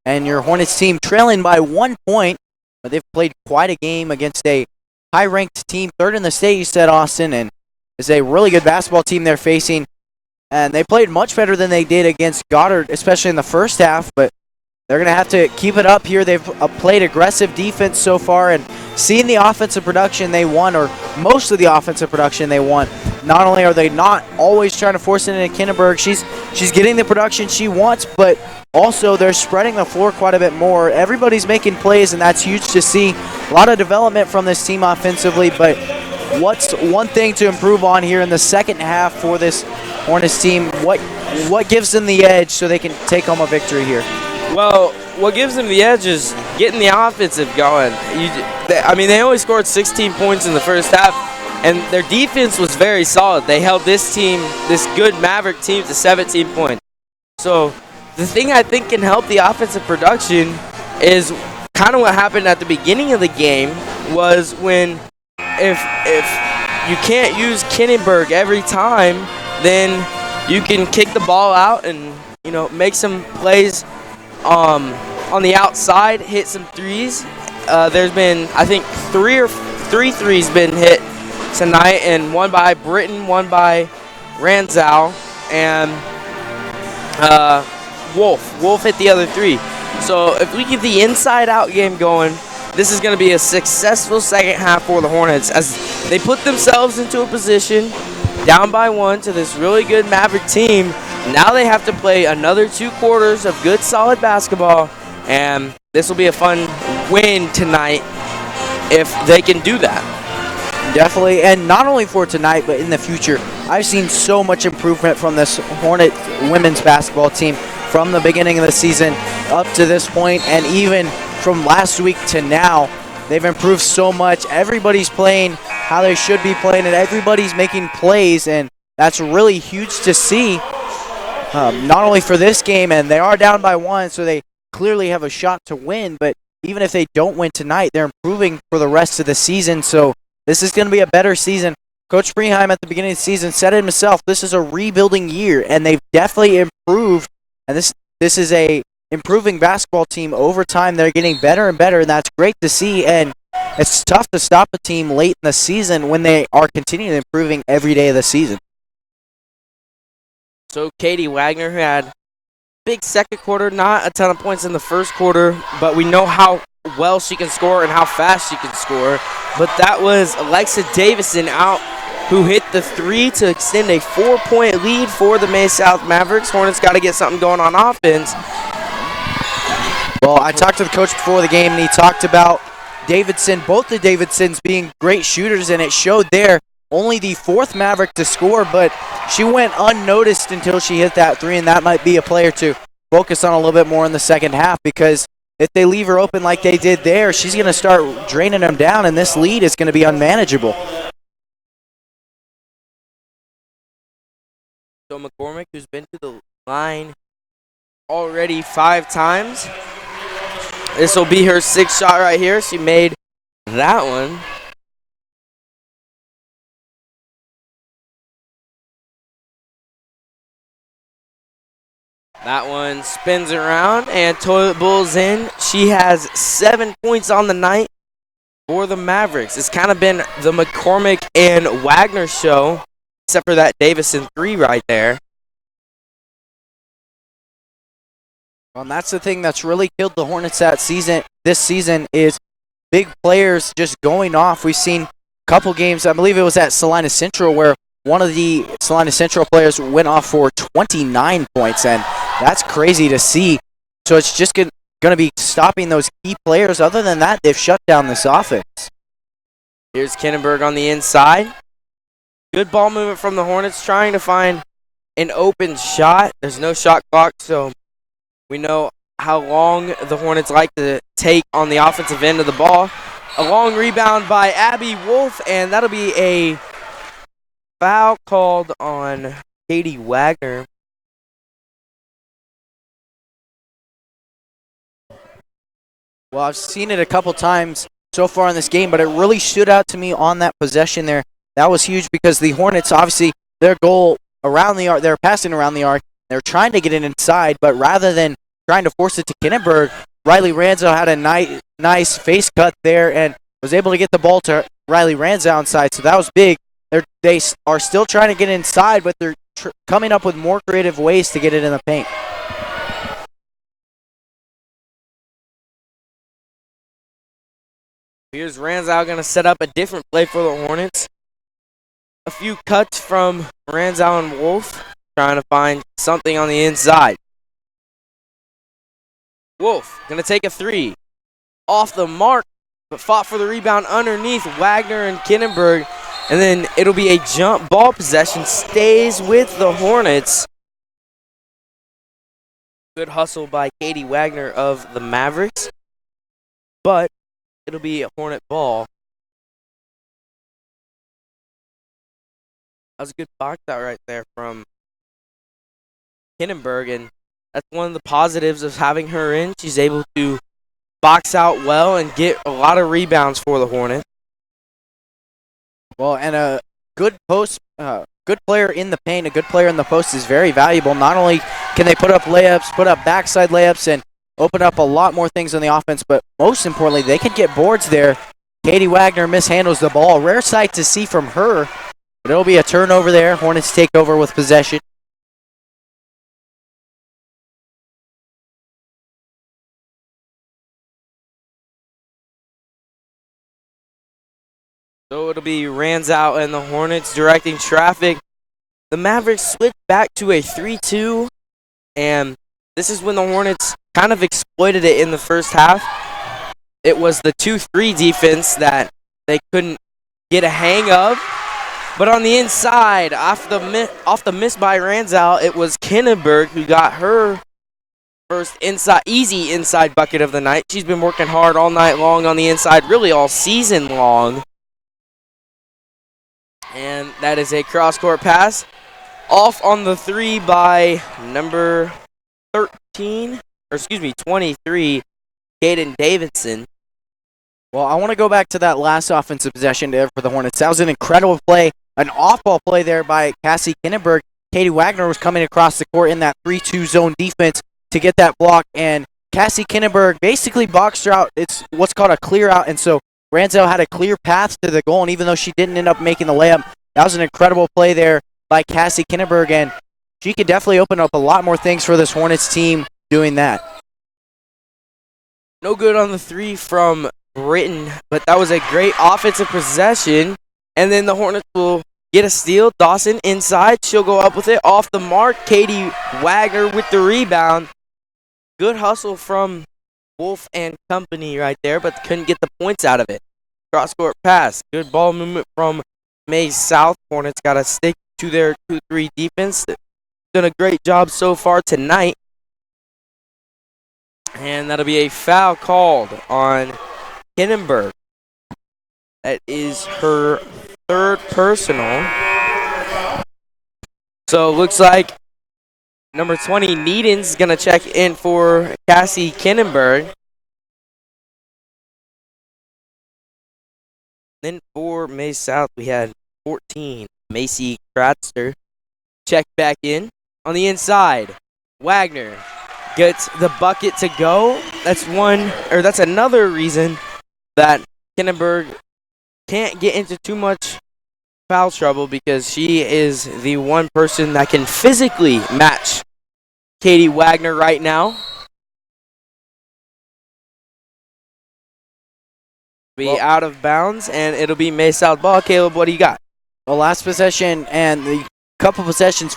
S1: And your Hornets team trailing by 1 point. But they've played quite a game against a high-ranked team, third in the state, you said, Austin, and it's a really good basketball team they're facing. And they played much better than they did against Goddard, especially in the first half, but they're going to have to keep it up here. They've played aggressive defense so far, and seeing the offensive production they won, or most of the offensive production they won, not only are they not always trying to force it into Kinneberg, she's getting the production she wants, but also they're spreading the floor quite a bit more. Everybody's making plays, and that's huge to see. A lot of development from this team offensively, but what's one thing to improve on here in the second half for this Hornets team? What gives them the edge so they can take home a victory here?
S2: Well, what gives them the edge is getting the offensive going. They only scored 16 points in the first half, and their defense was very solid. They held this team, this good Maverick team, to 17 points. So the thing I think can help the offensive production is kind of what happened at the beginning of the game was when if you can't use Kinneberg every time, then you can kick the ball out and make some plays on the outside, hit some threes. There's been, I think, three threes been hit tonight, and one by Britton, one by Ranzow, and Wolf. Wolf hit the other three. So if we get the inside-out game going, this is going to be a successful second half for the Hornets as they put themselves into a position down by 1 to this really good Maverick team. Now they have to play another 2 quarters of good, solid basketball, and this will be a fun win tonight if they can do that.
S1: Definitely, and not only for tonight, but in the future. I've seen so much improvement from this Hornet women's basketball team from the beginning of the season up to this point, and even from last week to now. They've improved so much. Everybody's playing how they should be playing, and everybody's making plays, and that's really huge to see. Not only for this game, and they are down by 1, so they clearly have a shot to win, but even if they don't win tonight, they're improving for the rest of the season, so this is going to be a better season. Coach Freeheim at the beginning of the season said it himself, this is a rebuilding year, and they've definitely improved, and this is a improving basketball team over time. They're getting better and better, and that's great to see, and it's tough to stop a team late in the season when they are continuing improving every day of the season.
S2: So Katie Wagner, who had big second quarter, not a ton of points in the first quarter, but we know how well she can score and how fast she can score. But that was Alexa Davison out, who hit the 3 to extend a 4-point lead for the Maize South Mavericks. Hornets got to get something going on offense.
S1: Well, I talked to the coach before the game, and he talked about Davidson, both the Davidsons being great shooters, and it showed there. Only the 4th Maverick to score, but she went unnoticed until she hit that 3, and that might be a player to focus on a little bit more in the second half, because if they leave her open like they did there, she's going to start draining them down, and this lead is going to be unmanageable.
S2: So McCormick, who's been to the line already 5 times, this will be her 6th shot right here. She made that one. That one spins around and toilet bowls in. She has 7 points on the night for the Mavericks. It's kind of been the McCormick and Wagner show, except for that Davison 3 right there.
S1: Well, and that's the thing that's really killed the Hornets this season is big players just going off. We've seen a couple games, I believe it was at Salina Central, where one of the Salina Central players went off for 29 points, and that's crazy to see. So it's just going to be stopping those key players. Other than that, they've shut down this offense.
S2: Here's Kinneberg on the inside. Good ball movement from the Hornets, trying to find an open shot. There's no shot clock, so we know how long the Hornets like to take on the offensive end of the ball. A long rebound by Abby Wolf, and that'll be a foul called on Katie Wagner.
S1: Well, I've seen it a couple times so far in this game, but it really stood out to me on that possession there. That was huge because the Hornets obviously their goal around the arc. They're passing around the arc. They're trying to get it inside, but rather than trying to force it to Kinnenberg, Riley Ranzo had a nice face cut there and was able to get the ball to Riley Ranzo inside, so that was big. They are still trying to get inside, but they're coming up with more creative ways to get it in the paint.
S2: Here's Ranzow going to set up a different play for the Hornets. A few cuts from Ranzow and Wolf, trying to find something on the inside. Wolf going to take a three. Off the mark, but fought for the rebound underneath Wagner and Kinnenberg. And then it'll be a jump ball possession. Stays with the Hornets. Good hustle by Katie Wagner of the Mavericks. But it'll be a Hornet ball. That was a good box out right there from Kinnenberg. And that's one of the positives of having her in. She's able to box out well and get a lot of rebounds for the Hornets.
S1: Well, and a good good player in the paint, a good player in the post is very valuable. Not only can they put up layups, put up backside layups, and open up a lot more things on the offense, but most importantly, they can get boards there. Katie Wagner mishandles the ball. Rare sight to see from her, but it'll be a turnover there. Hornets take over with possession.
S2: So it'll be Ranzow and the Hornets directing traffic. The Mavericks switch back to a 3-2, and this is when the Hornets kind of exploited it in the first half. It was the 2-3 defense that they couldn't get a hang of. But on the inside, off the miss by Ranzow, it was Kinnenberg who got her first easy inside bucket of the night. She's been working hard all night long on the inside, really all season long. And that is a cross-court pass. Off on the three by number 23, Caden Davidson.
S1: Well, I want to go back to that last offensive possession there for the Hornets. That was an incredible play, an off-ball play there by Cassie Kinnenberg. Katie Wagner was coming across the court in that 3-2 zone defense to get that block, and Cassie Kinnenberg basically boxed her out. It's what's called a clear out, and so Ranzo had a clear path to the goal, and even though she didn't end up making the layup, that was an incredible play there by Cassie Kinnenberg, and she could definitely open up a lot more things for this Hornets team doing that.
S2: No good on the three from Britton, but that was a great offensive possession, and then the Hornets will get a steal. Dawson inside. She'll go up with it. Off the mark, Katie Wagner with the rebound. Good hustle from Wolf and company right there, but couldn't get the points out of it. Cross-court pass. Good ball movement from Maize South. Hornets got to stick to their 2-3 defense. Done a great job so far tonight. And that'll be a foul called on Kinnenberg. That is her third personal. So it looks like number 20, Needens, is going to check in for Cassie Kinnenberg. Then for Maize South, we had 14, Macy Kratzer. Check back in. On the inside, Wagner gets the bucket to go. That's another reason that Kinnenberg can't get into too much foul trouble, because she is the one person that can physically match Katie Wagner right now. Be out of bounds, and it'll be Maize South ball. Caleb, what do you got?
S1: The last possession and the couple possessions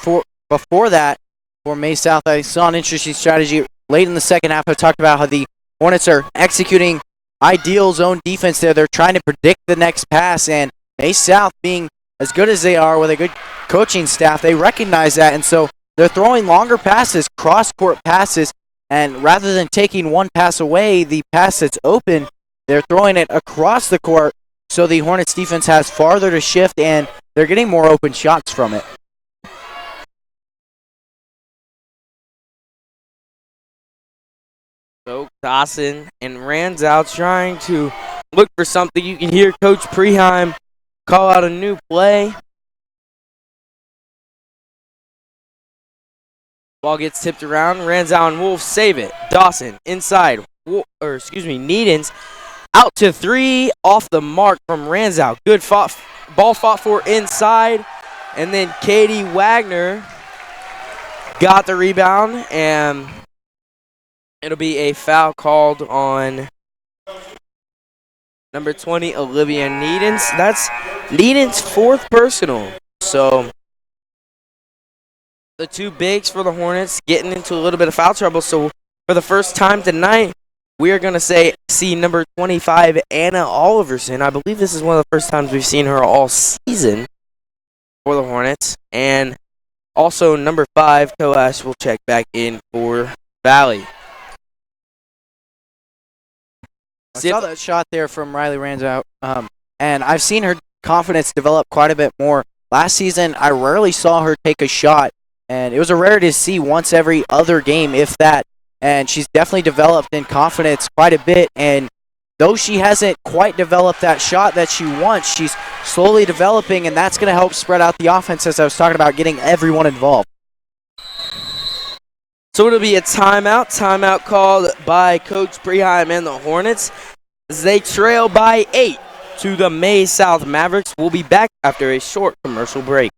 S1: before that for Maize South, I saw an interesting strategy late in the second half. I talked about how the Hornets are executing ideal zone defense there. They're trying to predict the next pass, and Maize South, being as good as they are with a good coaching staff, they recognize that, and so they're throwing longer passes, cross-court passes, and rather than taking one pass away, the pass that's open, they're throwing it across the court, so the Hornets defense has farther to shift, and they're getting more open shots from it.
S2: So Dawson and Ranzow trying to look for something. You can hear Coach Preheim call out a new play. Ball gets tipped around. Ranzow and Wolf save it. Dawson inside. Needens out to 3, off the mark from Ranzow. Good ball fought for inside. And then Katie Wagner got the rebound, and it'll be a foul called on number 20, Olivia Needens. That's Needens' 4th personal. So the two bigs for the Hornets getting into a little bit of foul trouble. So for the first time tonight, we are going to see number 25, Anna Oliverson. I believe this is one of the first times we've seen her all season for the Hornets. And also number 5, Coash, will check back in for Valley.
S1: I saw that shot there from Riley Ranzow, and I've seen her confidence develop quite a bit more. Last season, I rarely saw her take a shot, and it was a rarity to see once every other game, if that. And she's definitely developed in confidence quite a bit, and though she hasn't quite developed that shot that she wants, she's slowly developing, and that's going to help spread out the offense, as I was talking about, getting everyone involved.
S2: So it'll be a timeout called by Coach Preheim and the Hornets as they trail by 8 to the Maize South Mavericks. We'll be back after a short commercial break.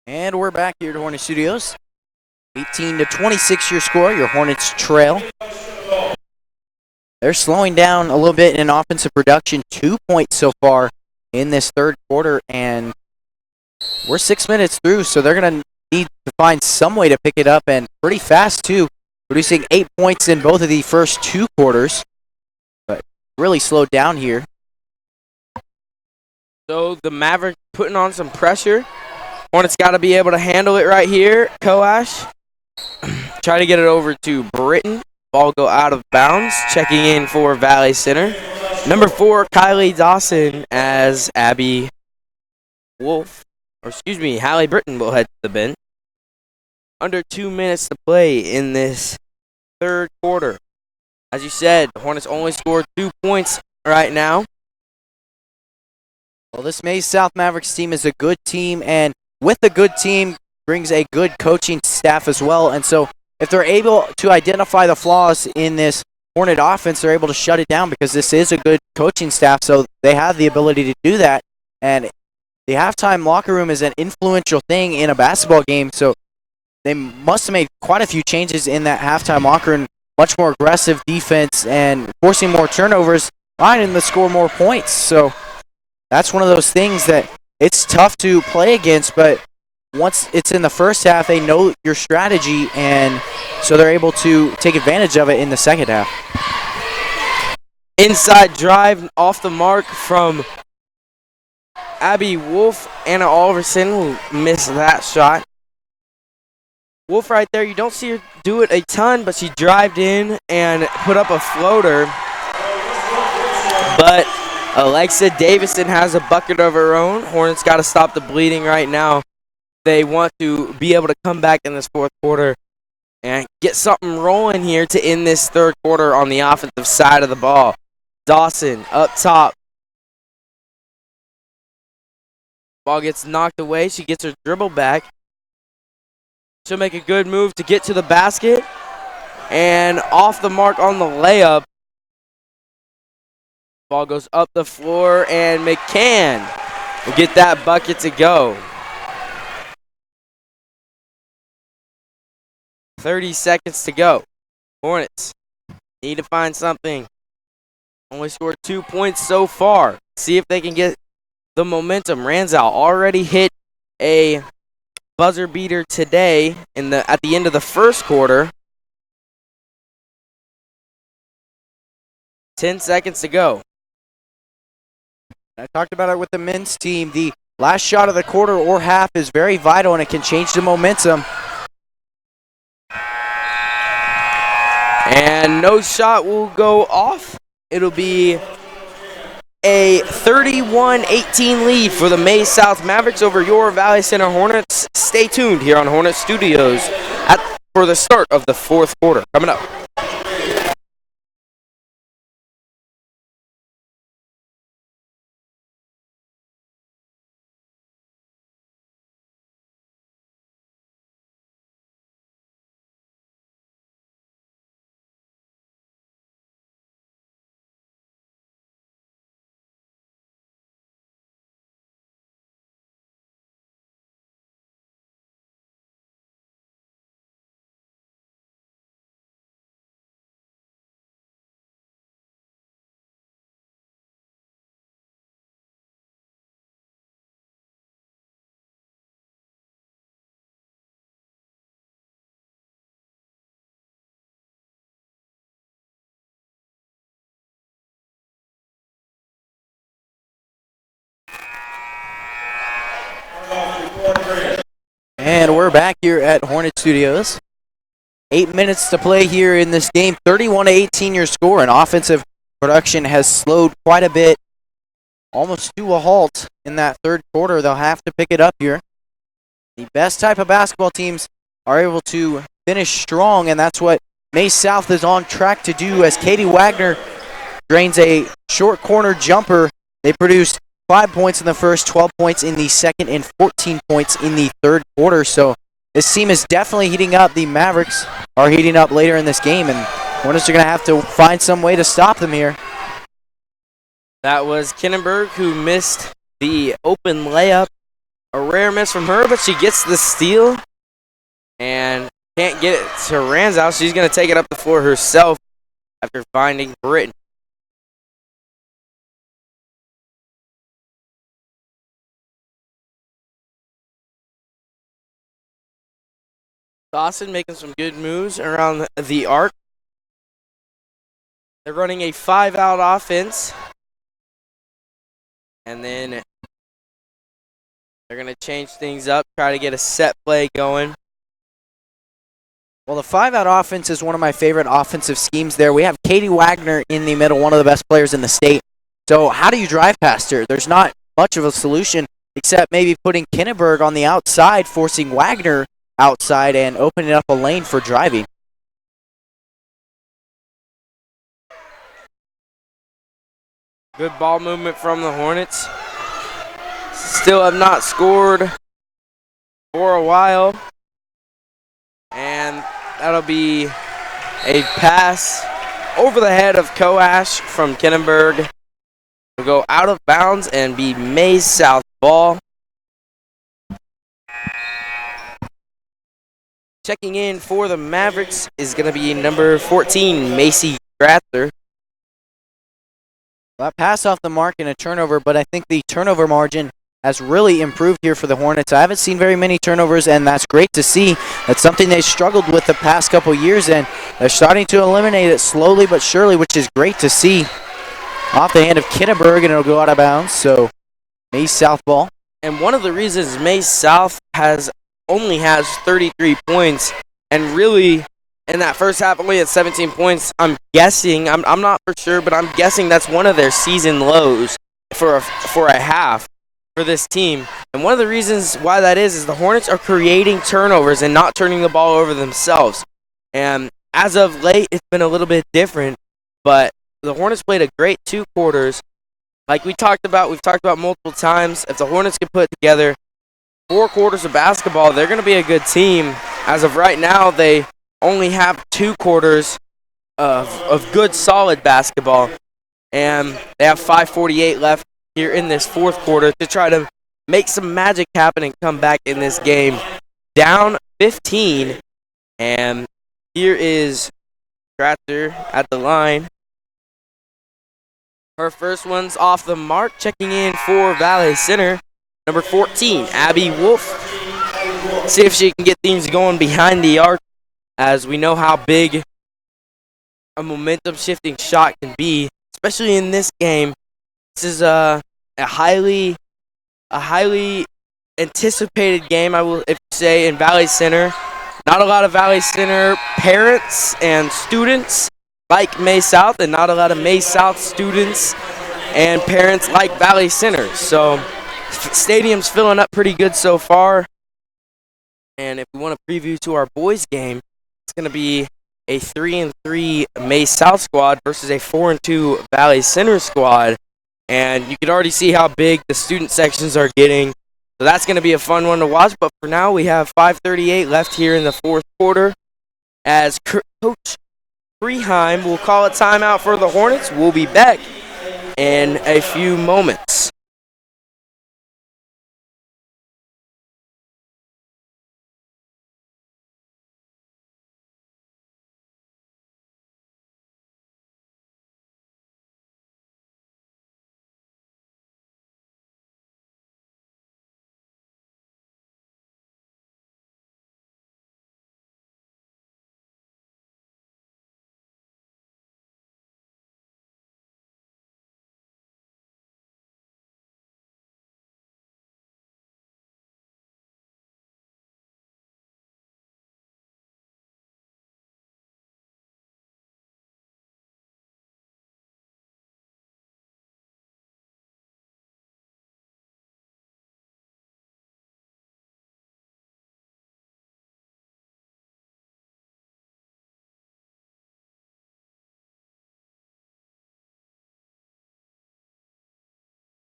S1: And we're back here at Hornet Studios. 18-26 your score. Your Hornets trail. They're slowing down a little bit in offensive production. 2 points so far in this third quarter, and we're 6 minutes through, so they're going to need to find some way to pick it up, and pretty fast too, producing 8 points in both of the first 2 quarters, but really slowed down here.
S2: So the Mavericks putting on some pressure. Hornets got to be able to handle it right here. Coash try to get it over to Britton. Ball go out of bounds. Checking in for Valley Center. Number 4, Kylie Dawson, as Hallie Britton will head to the bench. Under 2 minutes to play in this third quarter. As you said, the Hornets only scored 2 points right now.
S1: Well, this Maize South Mavericks team is a good team, and with a good team brings a good coaching staff as well. And so if they're able to identify the flaws in this Hornet offense, they're able to shut it down, because this is a good coaching staff, so they have the ability to do that. And the halftime locker room is an influential thing in a basketball game, so they must have made quite a few changes in that halftime locker room. Much more aggressive defense and forcing more turnovers, trying to score more points. So that's one of those things that it's tough to play against, but once it's in the first half, they know your strategy, and so they're able to take advantage of it in the second half.
S2: Inside drive off the mark from Abby Wolf. Anna Oliverson will miss that shot. Wolf right there, you don't see her do it a ton, but she drived in and put up a floater. But Alexa Davison has a bucket of her own. Hornets got to stop the bleeding right now. They want to be able to come back in this fourth quarter and get something rolling here to end this third quarter on the offensive side of the ball. Dawson up top. Ball gets knocked away. She gets her dribble back. She'll make a good move to get to the basket. And off the mark on the layup. Ball goes up the floor, and McCann will get that bucket to go. 30 seconds to go. Hornets need to find something. Only scored 2 points so far. See if they can get the momentum. Ranzow already hit a buzzer beater today at the end of the first quarter. 10 seconds to go.
S1: I talked about it with the men's team. The last shot of the quarter or half is very vital, and it can change the momentum.
S2: And no shot will go off. It'll be a 31-18 lead for the Maize South Mavericks over your Valley Center Hornets. Stay tuned here on Hornet Studios for the start of the fourth quarter. Coming up.
S1: And we're back here at Hornet Studios. 8 minutes to play here in this game. 31-18 your score, and offensive production has slowed quite a bit, almost to a halt in that third quarter. They'll have to pick it up here. The best type of basketball teams are able to finish strong, and that's what Maize South is on track to do as Katie Wagner drains a short corner jumper. They produced 5 points in the first, 12 points in the second, and 14 points in the third quarter. So this team is definitely heating up. The Mavericks are heating up later in this game, and Hornets are going to have to find some way to stop them here.
S2: That was Kinnenberg who missed the open layup. A rare miss from her, but she gets the steal and can't get it to Ranzow. She's going to take it up the floor herself after finding Britton. Dawson making some good moves around the arc. They're running a 5-out offense. And then they're going to change things up, try to get a set play going.
S1: Well, the 5-out offense is one of my favorite offensive schemes there. We have Katie Wagner in the middle, one of the best players in the state. So how do you drive past her? There's not much of a solution except maybe putting Kinnenberg on the outside, forcing Wagner outside and opening up a lane for driving.
S2: Good ball movement from the Hornets. Still have not scored for a while. And that'll be a pass over the head of Coash from Kinnenberg. Will go out of bounds and be Maize South ball. Checking in for the Mavericks is going to be number 14, Macy Grather.
S1: That pass off the mark and a turnover, but I think the turnover margin has really improved here for the Hornets. I haven't seen very many turnovers, and that's great to see. That's something they struggled with the past couple years, and they're starting to eliminate it slowly but surely, which is great to see. Off the hand of Kinnenberg, and it'll go out of bounds, so Maize South ball.
S2: And one of the reasons Maize South only has 33 points, and really in that first half only had 17 points. I'm guessing, I'm not for sure, but I'm guessing that's one of their season lows for a half for this team. And one of the reasons why that is the Hornets are creating turnovers and not turning the ball over themselves. And as of late, it's been a little bit different, but the Hornets played a great 2 quarters. Like we've talked about multiple times, if the Hornets can put together 4 quarters of basketball, they're going to be a good team. As of right now, they only have 2 quarters of good, solid basketball. And they have 5:48 left here in this fourth quarter to try to make some magic happen and come back in this game. Down 15, and Here is Stratzer at the line. Her first one's off the mark, checking in for Valley Center. Number 14, Abby Wolf. See if she can get things going behind the arc, as we know how big a momentum shifting shot can be, especially in this game. This is a highly anticipated game, I will say, in Valley Center. Not a lot of Valley Center parents and students like Maize South, and not a lot of Maize South students and parents like Valley Center. So stadium's filling up pretty good so far. And if we want to preview to our boys game, it's going to be a 3-3 Maize South squad versus a 4-2 Valley Center squad. And you can already see how big the student sections are getting. So that's going to be a fun one to watch. But for now, we have 5:38 left here in the fourth quarter, as Coach Freeheim will call a timeout for the Hornets. We'll be back in a few moments.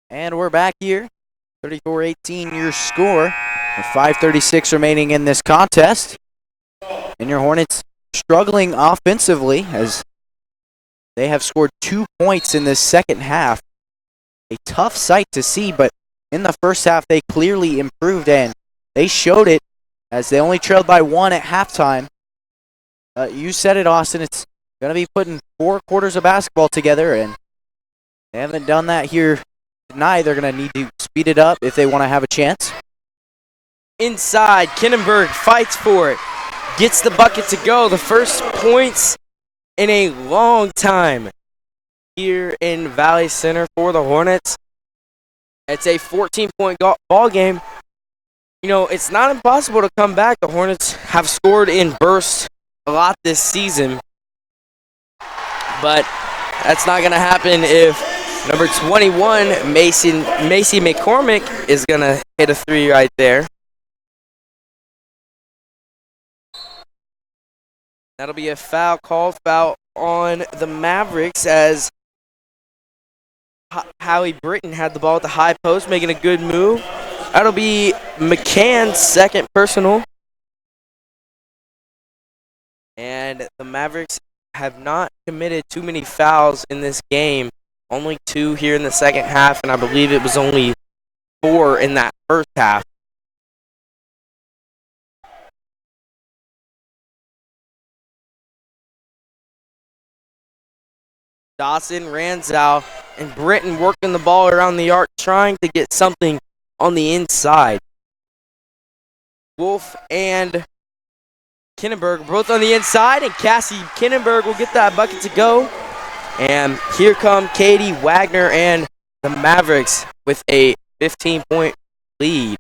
S1: And we're back here. 34-18 your score. With 5:36 remaining in this contest. And your Hornets struggling offensively as they have scored 2 points in this second half. A tough sight to see, but in the first half they clearly improved, and they showed it as they only trailed by 1 at halftime. You said it, Austin. It's going to be putting 4 quarters of basketball together, and they haven't done that here tonight. They're going to need to speed it up if they want to have a chance.
S2: Inside, Kinnenberg fights for it. Gets the bucket to go. The first points in a long time here in Valley Center for the Hornets. It's a 14-point ball game. You know, it's not impossible to come back. The Hornets have scored in bursts a lot this season. But that's not going to happen if number 21, Macy McCormick, is going to hit a three right there. That'll be a foul on the Mavericks, as Howie Britton had the ball at the high post, making a good move. That'll be McCann's second personal. And the Mavericks have not committed too many fouls in this game. Only 2 here in the second half, and I believe it was only 4 in that first half. Dawson, Ranzow, and Britton working the ball around the arc, trying to get something on the inside. Wolf and Kinnenberg both on the inside, and Cassie Kinnenberg will get that bucket to go. And here come Katie Wagner and the Mavericks with a 15-point lead.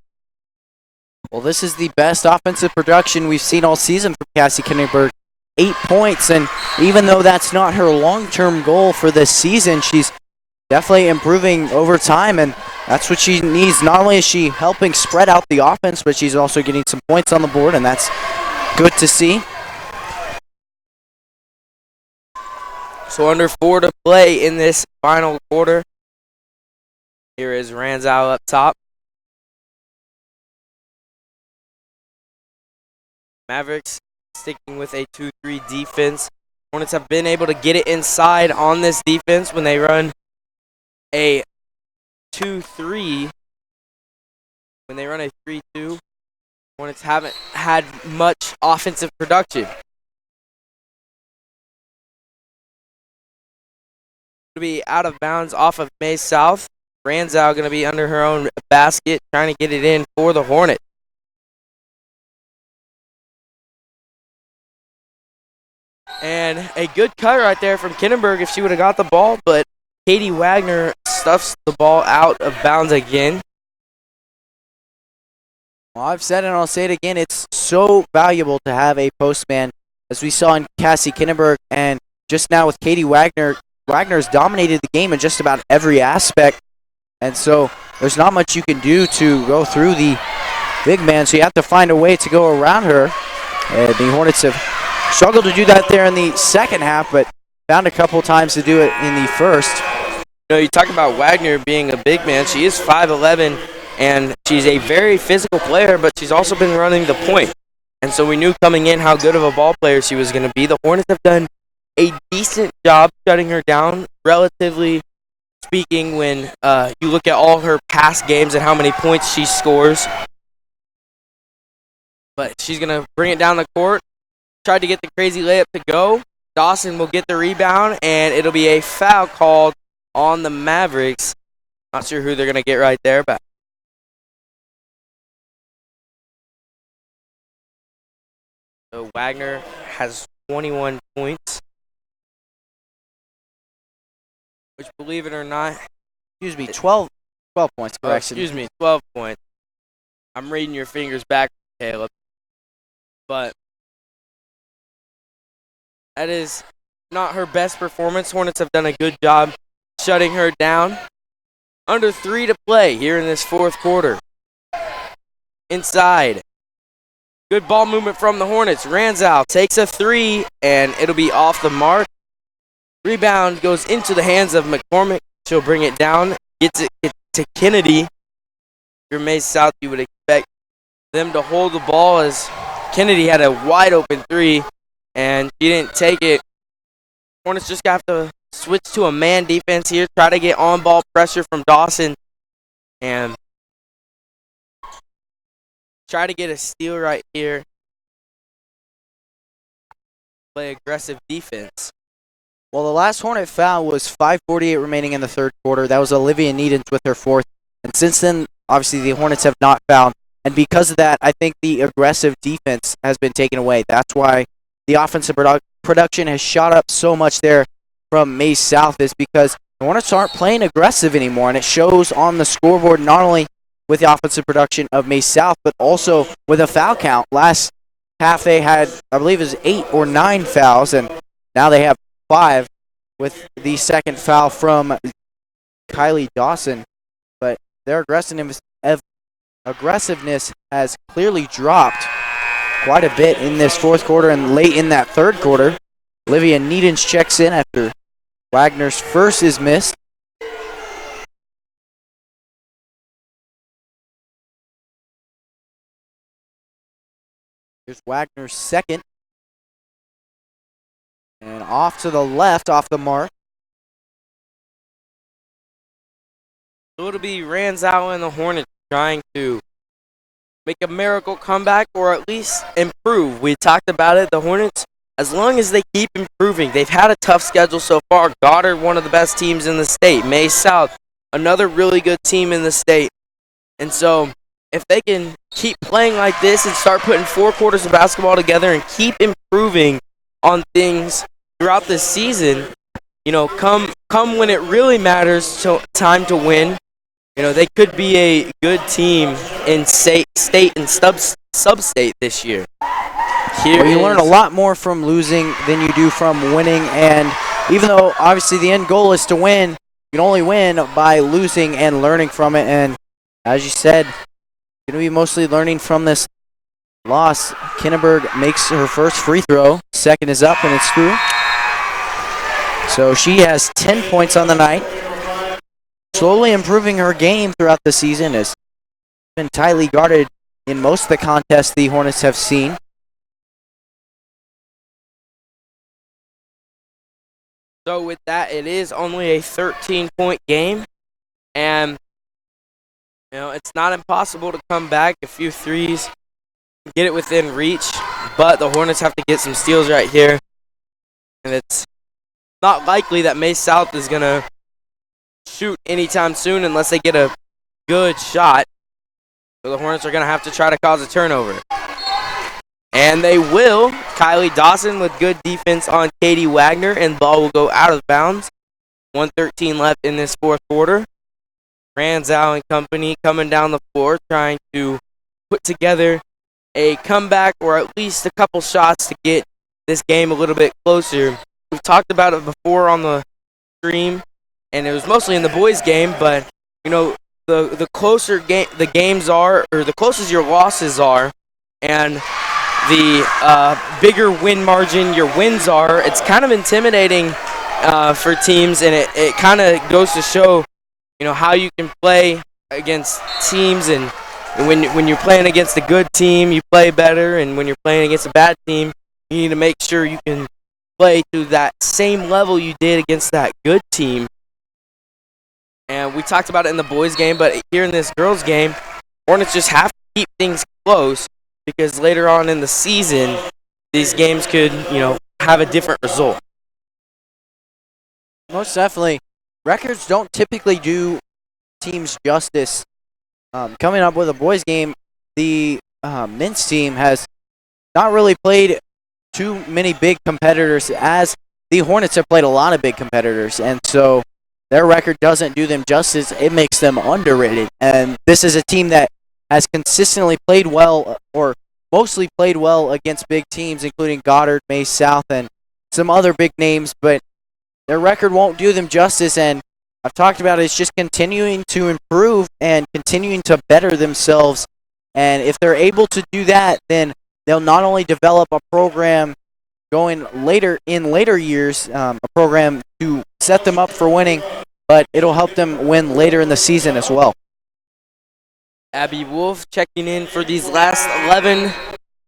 S1: Well, this is the best offensive production we've seen all season from Cassie Kinnenberg. 8 points, and even though that's not her long-term goal for this season, she's definitely improving over time, and that's what she needs. Not only is she helping spread out the offense, but she's also getting some points on the board, and that's good to see.
S2: So under 4 to play in this final quarter. Here is Ranzow up top. Mavericks sticking with a 2-3 defense. Hornets have been able to get it inside on this defense when they run a 2-3. When they run a 3-2, Hornets haven't had much offensive production. to be out of bounds off of Maize South. Ranzow going to be under her own basket, trying to get it in for the Hornet. And a good cut right there from Kindenberg if she would have got the ball, but Katie Wagner stuffs the ball out of bounds again.
S1: Well, I've said it and I'll say it again. It's so valuable to have a postman, as we saw in Cassie Kindenberg, and just now with Katie Wagner. Wagner's dominated the game in just about every aspect, and so there's not much you can do to go through the big man, so you have to find a way to go around her. And the Hornets have struggled to do that there in the second half, but found a couple times to do it in the first.
S2: You know, you talk about Wagner being a big man. She is 5'11", and she's a very physical player, but she's also been running the point. And so we knew coming in how good of a ball player she was going to be. The Hornets have done a decent job shutting her down, relatively speaking, when you look at all her past games and how many points she scores. But she's going to bring it down the court. Tried to get the crazy layup to go. Dawson will get the rebound, and it'll be a foul called on the Mavericks. Not sure who they're going to get right there, but so Wagner has 21 points, which, believe it or not,
S1: Excuse me, 12 points, correction.
S2: 12 points. I'm reading your fingers back, Caleb. But that is not her best performance. Hornets have done a good job shutting her down. Under 3 to play here in this fourth quarter. Inside. Good ball movement from the Hornets. Ranzow takes a 3, and it'll be off the mark. Rebound goes into the hands of McCormick. She'll bring it down. Gets it to Kennedy. If you're Maize South, you would expect them to hold the ball, as Kennedy had a wide open 3, and she didn't take it. Hornets just got to switch to a man defense here, try to get on-ball pressure from Dawson, and try to get a steal right here. Play aggressive defense.
S1: Well, the last Hornet foul was 5:48 remaining in the third quarter. That was Olivia Needens with her fourth. And since then, obviously, the Hornets have not fouled. And because of that, I think the aggressive defense has been taken away. That's why the offensive production has shot up so much there from Maize South, is because the Hornets aren't playing aggressive anymore. And it shows on the scoreboard, not only with the offensive production of Maize South, but also with a foul count. Last half they had, I believe it was 8 or 9 fouls, and now they have 5 with the second foul from Kylie Dawson. But their aggressiveness has clearly dropped quite a bit in this fourth quarter and late in that third quarter. Olivia Needens checks in after Wagner's first is missed. Here's Wagner's second. And off to the left, off the mark.
S2: So it'll be Ranzow and the Hornets trying to make a miracle comeback, or at least improve. We talked about it. The Hornets, as long as they keep improving, they've had a tough schedule so far. Goddard, one of the best teams in the state. Maize South, another really good team in the state. And so if they can keep playing like this and start putting 4 quarters of basketball together and keep improving on things throughout the season, you know, come when it really matters, so time to win, you know, they could be a good team in state and sub-state this year.
S1: Well, you learn a lot more from losing than you do from winning, and even though obviously the end goal is to win, you can only win by losing and learning from it. And as you said, going to be mostly learning from this loss. Kindenberg makes her first free throw. Second is up, and it's through. So she has 10 points on the night. Slowly improving her game throughout the season, has been tightly guarded in most of the contests the Hornets have seen.
S2: So with that, it is only a 13-point game, and you know, it's not impossible to come back. A few threes, get it within reach, but the Hornets have to get some steals right here, and it's not likely that Maize South is going to shoot anytime soon unless they get a good shot. So the Hornets are going to have to try to cause a turnover. And they will. Kylie Dawson with good defense on Katie Wagner, and ball will go out of bounds. 1:13 left in this fourth quarter. Ranzow and company coming down the floor trying to put together a comeback or at least a couple shots to get this game a little bit closer. We've talked about it before on the stream, and it was mostly in the boys' game, but you know, the closer the games are, or the closer your losses are, and the bigger win margin your wins are, it's kind of intimidating for teams, and it kind of goes to show, you know, how you can play against teams, and when you're playing against a good team, you play better, and when you're playing against a bad team, you need to make sure you can play to that same level you did against that good team. And we talked about it in the boys' game, but here in this girls' game, Hornets just have to keep things close, because later on in the season, these games could, you know, have a different result.
S1: Most definitely. Records don't typically do teams justice. Coming up with a boys' game, the men's team has not really played too many big competitors, as the Hornets have played a lot of big competitors, and so their record doesn't do them justice. It makes them underrated, and this is a team that has consistently played well, or mostly played well, against big teams, including Goddard, Maize South, and some other big names, but their record won't do them justice, and I've talked about it. It's just continuing to improve and continuing to better themselves, and if they're able to do that, then they'll not only develop a program going later in later years, a program to set them up for winning, but it'll help them win later in the season as well.
S2: Abby Wolf checking in for these last 11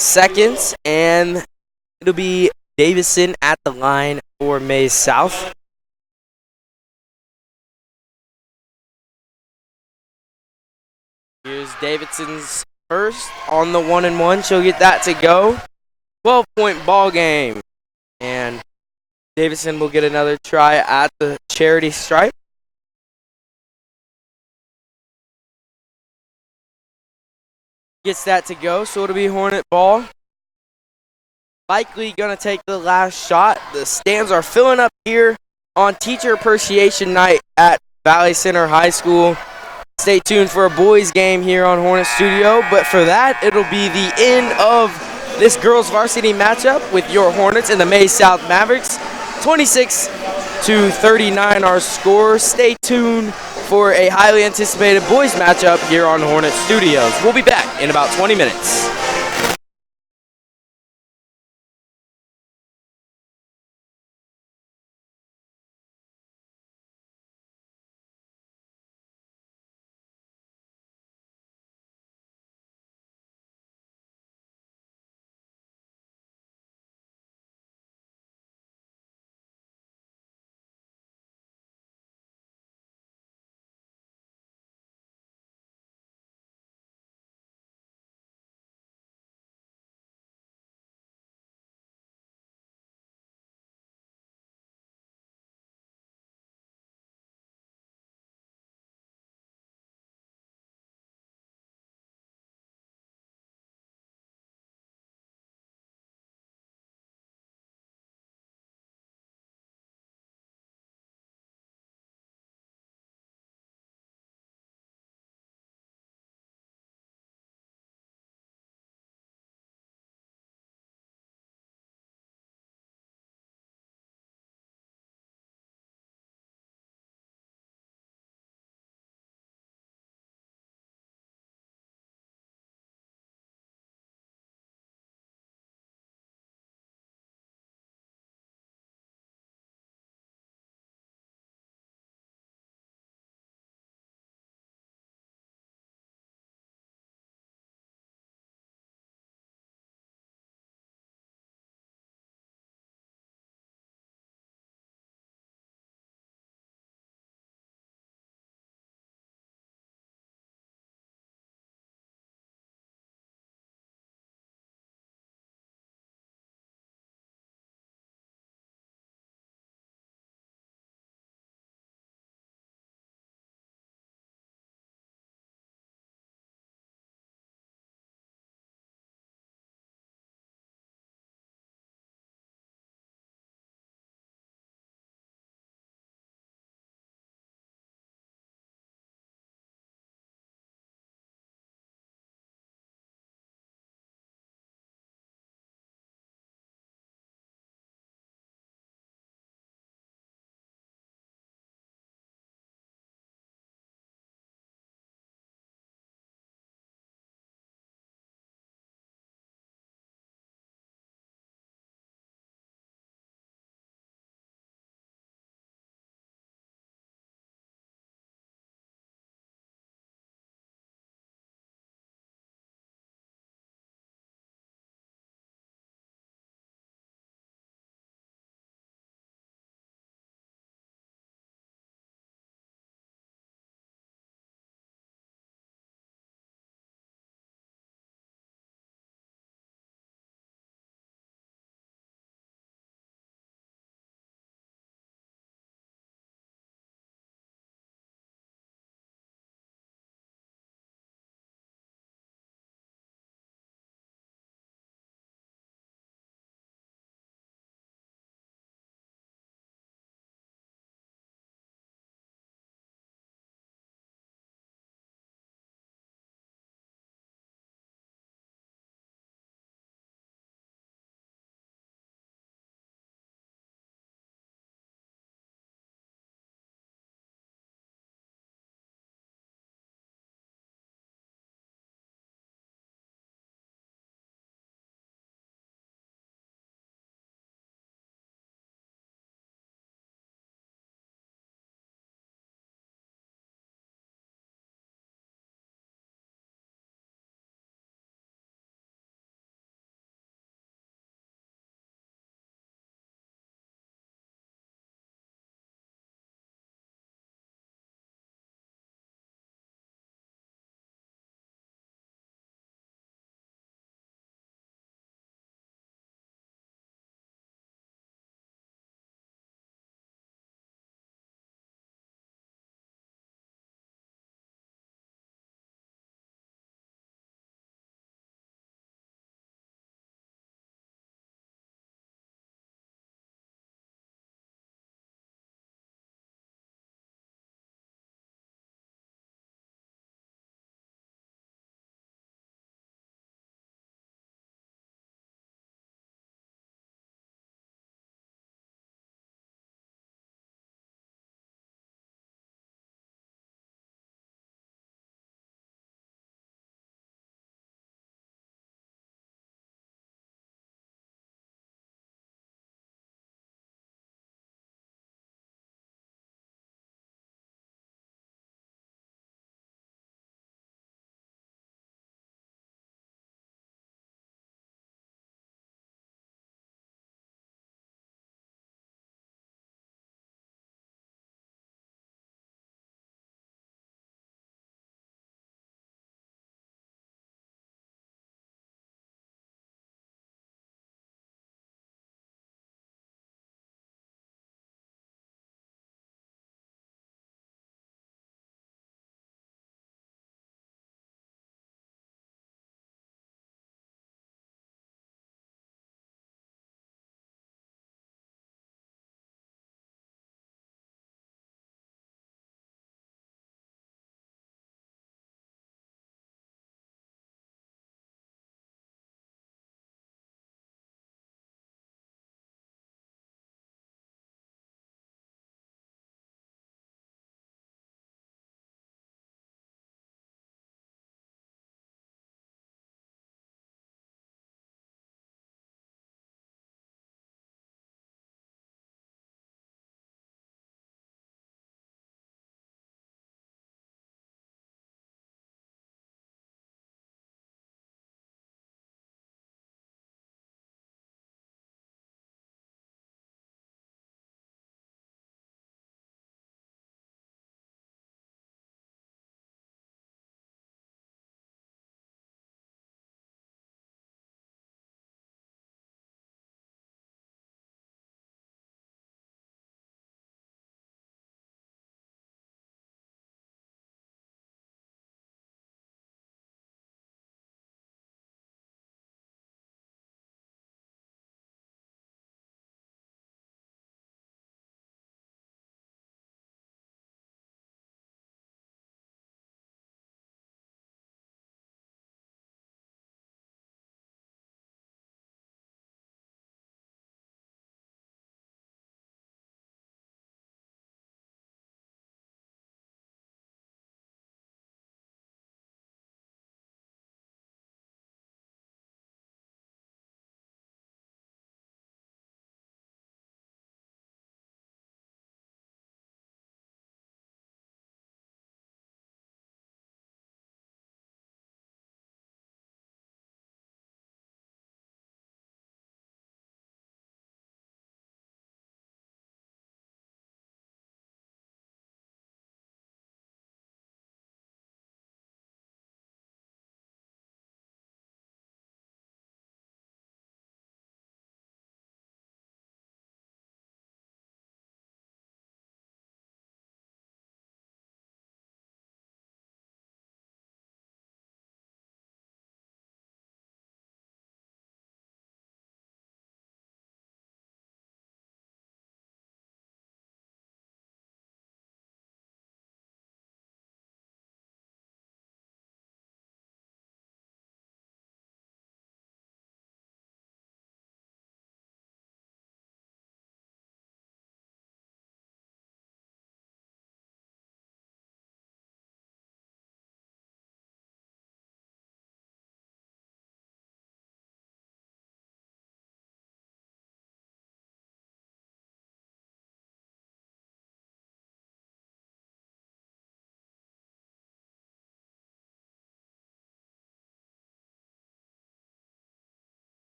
S2: seconds, and it'll be Davison at the line for Maize South. Here's Davidson's first on the 1-and-1. She'll get that to go. 12-point ball game. And Davison will get another try at the charity stripe. Gets that to go, so it'll be Hornet ball. Likely going to take the last shot. The stands are filling up here on Teacher Appreciation Night at Valley Center High School. Stay tuned for a boys game here on Hornet Studio, but for that, it'll be the end of this girls varsity matchup with your Hornets and the Maize South Mavericks. 26-39 our score. Stay tuned for a highly anticipated boys matchup here on Hornet Studios. We'll be back in about 20 minutes.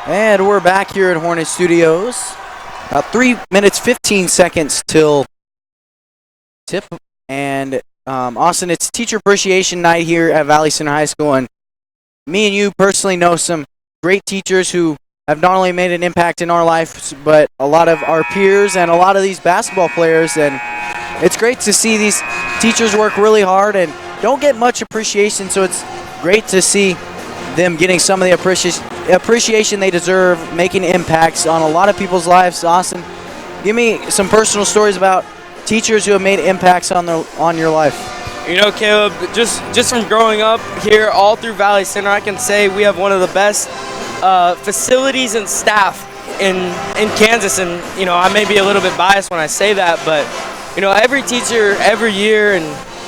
S1: And we're back here at Hornet Studios. About 3 minutes, 15 seconds till tip. And Austin, it's Teacher Appreciation Night here at Valley Center High School. And me and you personally know some great teachers who have not only made an impact in our lives, but a lot of our peers and a lot of these basketball players. And it's great to see these teachers work really hard and don't get much appreciation. So it's great to see them getting some of the appreciation they deserve, making impacts on a lot of people's lives. Austin, give me some personal stories about teachers who have made impacts on your life.
S2: You know, Caleb, just from growing up here all through Valley Center, I can say we have one of the best facilities and staff in Kansas. And, you know, I may be a little bit biased when I say that, but, you know, every teacher, every year, and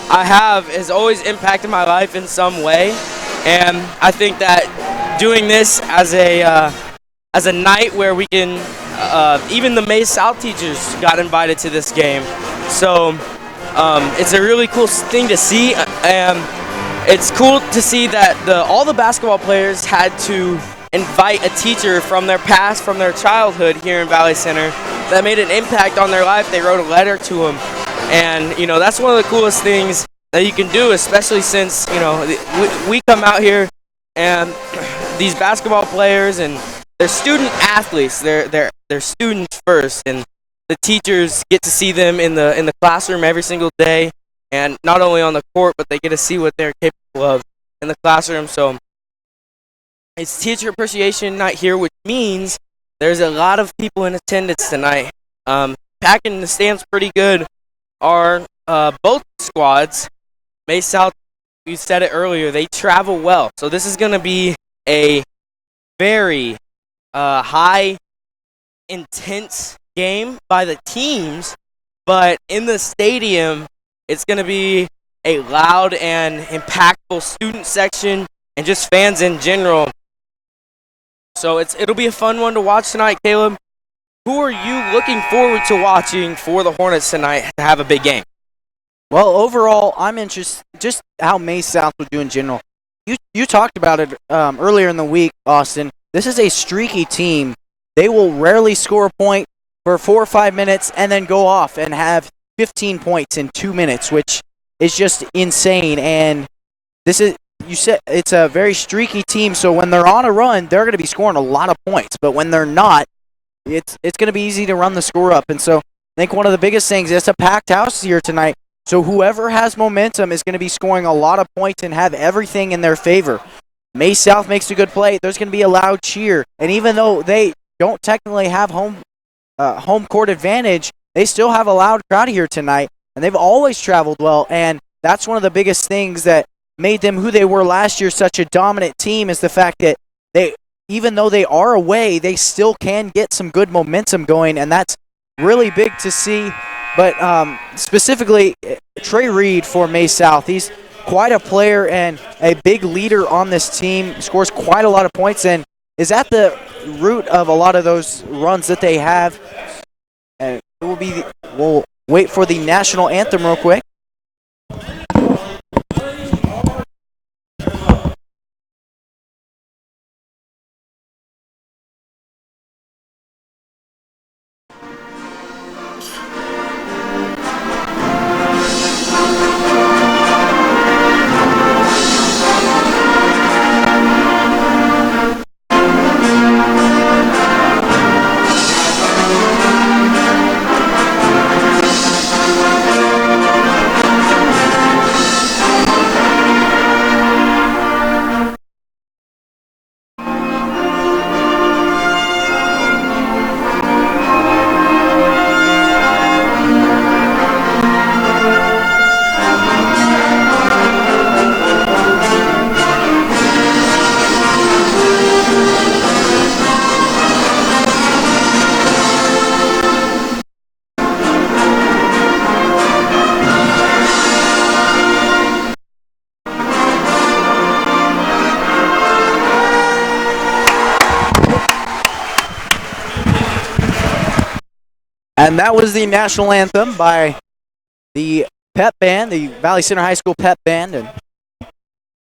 S2: has always impacted my life in some way. And I think that doing this as a night where we can, even the Maize South teachers got invited to this game. So it's a really cool thing to see. And it's cool to see that all the basketball players had to invite a teacher from their past, from their childhood here in Valley Center that made an impact on their life. They wrote a letter to them. And, you know, that's one of the coolest things that you can do, especially since, you know, we come out here and these basketball players and they're student athletes. They're students first, and the teachers get to see them in the classroom every single day, and not only on the court, but they get to see what they're capable of in the classroom. So it's Teacher Appreciation Night here, which means there's a lot of people in attendance tonight. Packing the stands pretty good are both squads. Maize South, you said it earlier, they travel well. So this is going to be a very high, intense game by the teams. But in the stadium, it's going to be a loud and impactful student section and just fans in general. So it'll be a fun one to watch tonight, Caleb. Who are you looking forward to watching for the Hornets tonight to have a big game?
S1: Well, overall, I'm interested just how Maize South will do in general. You talked about it earlier in the week, Austin. This is a streaky team. They will rarely score a point for 4 or 5 minutes and then go off and have 15 points in 2 minutes, which is just insane. And you said it's a very streaky team, so when they're on a run, they're going to be scoring a lot of points. But when they're not, it's going to be easy to run the score up. And so I think one of the biggest things is it's a packed house here tonight. So whoever has momentum is going to be scoring a lot of points and have everything in their favor. Maize South makes a good play. There's going to be a loud cheer. And even though they don't technically have home court advantage, they still have a loud crowd here tonight. And they've always traveled well. And that's one of the biggest things that made them who they were last year, such a dominant team, is the fact that even though they are away, they still can get some good momentum going. And that's really big to see. But specifically, Trey Reed for Maize South. He's quite a player and a big leader on this team. Scores quite a lot of points and is at the root of a lot of those runs that they have. And we'll wait for the national anthem real quick. And that was the national anthem by the pep band, the Valley Center High School pep band. And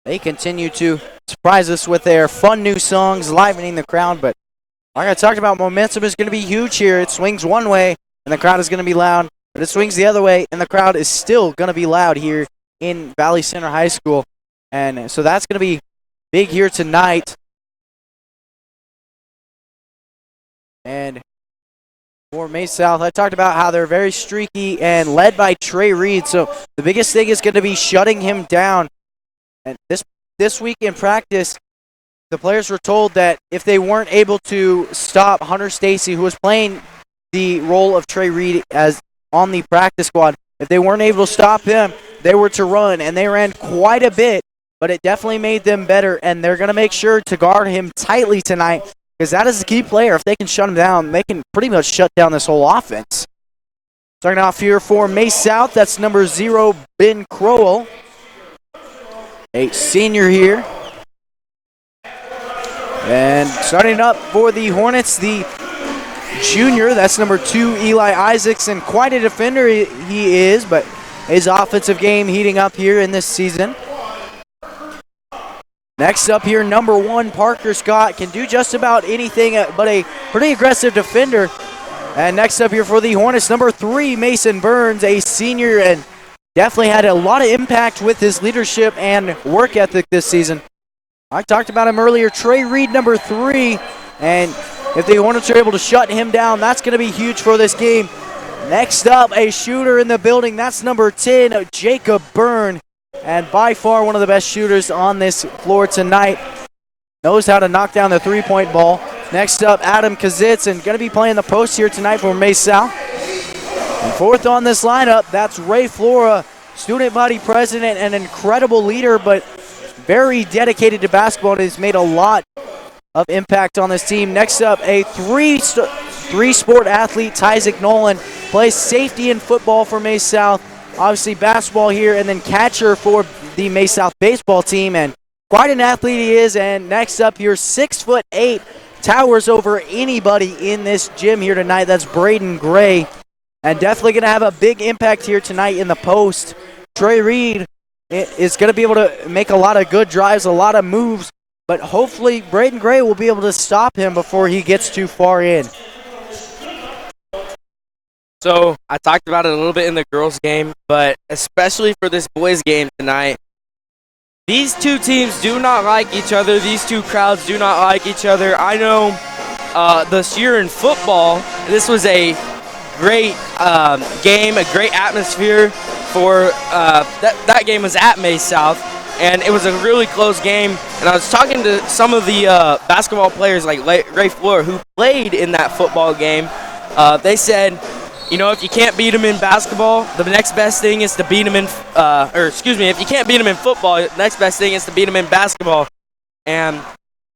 S1: they continue to surprise us with their fun new songs, livening the crowd. But Like I talked about, momentum is going to be huge here. It swings one way, and the crowd is going to be loud. But it swings the other way, and the crowd is still going to be loud here in Valley Center High School. And so that's going to be big here tonight. And for Maize South, I talked about how they're very streaky and led by Trey Reed. So the biggest thing is going to be shutting him down. And this week in practice, the players were told that if they weren't able to stop Hunter Stacy, who was playing the role of Trey Reed as on the practice squad, if they weren't able to stop him, they were to run, and they ran quite a bit, but it definitely made them better, and they're going to make sure to guard him tightly tonight, because that is the key player. If they can shut him down, they can pretty much shut down this whole offense. Starting off here for Maize South, that's number 0, Ben Crowell, a senior here. And starting up for the Hornets, the junior, that's number 2, Eli Isaacson. Quite a defender he is, but his offensive game heating up here in this season. Next up here, number 1, Parker Scott, can do just about anything but a pretty aggressive defender. And next up here for the Hornets, number 3, Mason Burns, a senior, and definitely had a lot of impact with his leadership and work ethic this season. I talked about him earlier, Trey Reed, number 3, and if the Hornets are able to shut him down, that's going to be huge for this game. Next up, a shooter in the building, that's number 10, Jacob Byrne, and by far one of the best shooters on this floor tonight. Knows how to knock down the three-point ball. Next up, Adam Kazitz, going to be playing the post here tonight for Maize South. And fourth on this lineup, that's Ray Flora, student body president, an incredible leader, but very dedicated to basketball and has made a lot of impact on this team. Next up, a three-sport athlete, Tyzik Nolan, plays safety in football for Maize South. Obviously basketball here, and then catcher for the Maize South baseball team, and quite an athlete he is. And next up here, 6'8", towers over anybody in this gym here tonight. That's Braden Gray, and definitely going to have a big impact here tonight in the post. Trey Reed is going to be able to make a lot of good drives, a lot of moves, but hopefully Braden Gray will be able to stop him before he gets too far in.
S2: So I talked about it a little bit in the girls' game, but especially for this boys' game tonight, these two teams do not like each other. These two crowds do not like each other. I know this year in football, this was a great game, a great atmosphere for that game was at Maize South, and it was a really close game. And I was talking to some of the basketball players like Ray Fleur who played in that football game. They said, you know, if you can't beat them in basketball, the next best thing is to beat them in, if you can't beat them in football, the next best thing is to beat them in basketball. And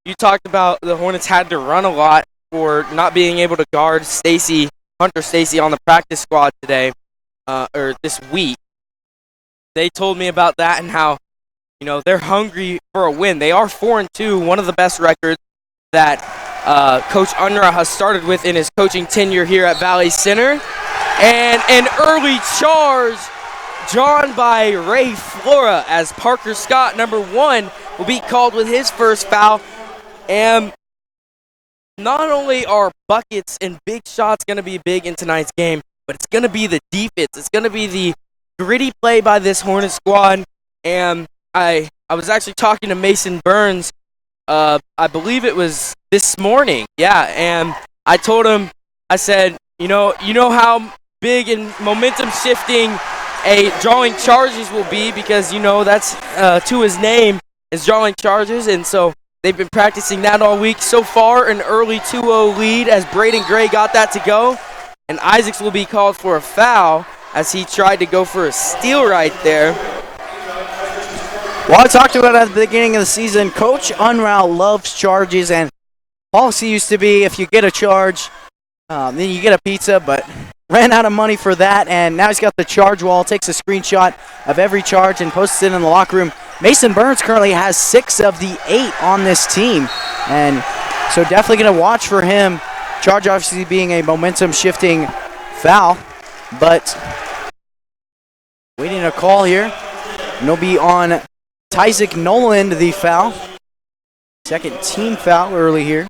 S2: you talked about the Hornets had to run a lot for not being able to guard Hunter Stacy on the practice squad today, or this week. They told me about that and how, you know, they're hungry for a win. They are 4-2, one of the best records that Coach Unruh has started with in his coaching tenure here at Valley Center. And an early charge drawn by Ray Flora as Parker Scott, number 1, will be called with his first foul. And not only are buckets and big shots going to be big in tonight's game, but it's going to be the defense. It's going to be the gritty play by this Hornet squad. And I was actually talking to Mason Burns, I believe it was this morning. Yeah, and I told him, I said, you know how big and momentum shifting a drawing charges will be, because, you know, that's to his name is drawing charges. And so they've been practicing that all week. So far, an early 2-0 lead as Braden Gray got that to go. And Isaacs will be called for a foul as he tried to go for a steal right there.
S1: Well, I talked about at the beginning of the season, Coach Unruh loves charges, and policy used to be if you get a charge, then you get a pizza, but ran out of money for that, and now he's got the charge wall, takes a screenshot of every charge and posts it in the locker room. Mason Burns currently has 6 of the 8 on this team, and so definitely going to watch for him. Charge obviously being a momentum-shifting foul, but waiting a call here, and it'll be on Tyzik Noland, the foul. Second team foul early here.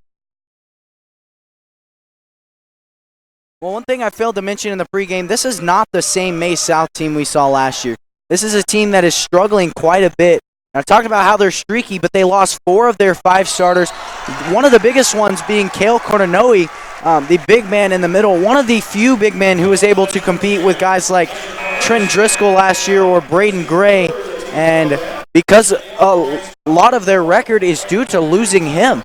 S1: Well, one thing I failed to mention in the pregame, this is not the same Maize South team we saw last year. This is a team that is struggling quite a bit. I talked about how they're streaky, but they lost 4 of their 5 starters. One of the biggest ones being Cale Cordanoe, the big man in the middle. One of the few big men who was able to compete with guys like Trent Driscoll last year or Braden Gray. And because a lot of their record is due to losing him.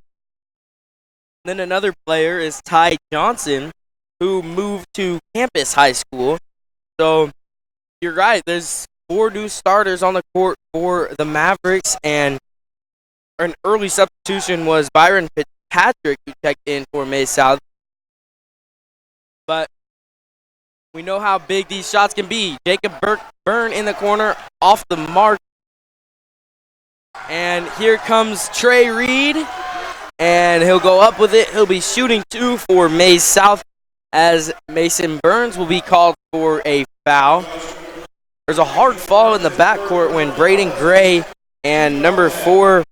S2: Then another player is Ty Johnson, who moved to Campus High School. So you're right, there's 4 new starters on the court for the Mavericks, and an early substitution was Byron Fitzpatrick, who checked in for Maize South. But we know how big these shots can be. Jacob Byrne in the corner, off the mark. And here comes Trey Reed, and he'll go up with it. He'll be shooting 2 for Maize South, as Mason Burns will be called for a foul. There's a hard fall in the backcourt when Braden Gray and number 4,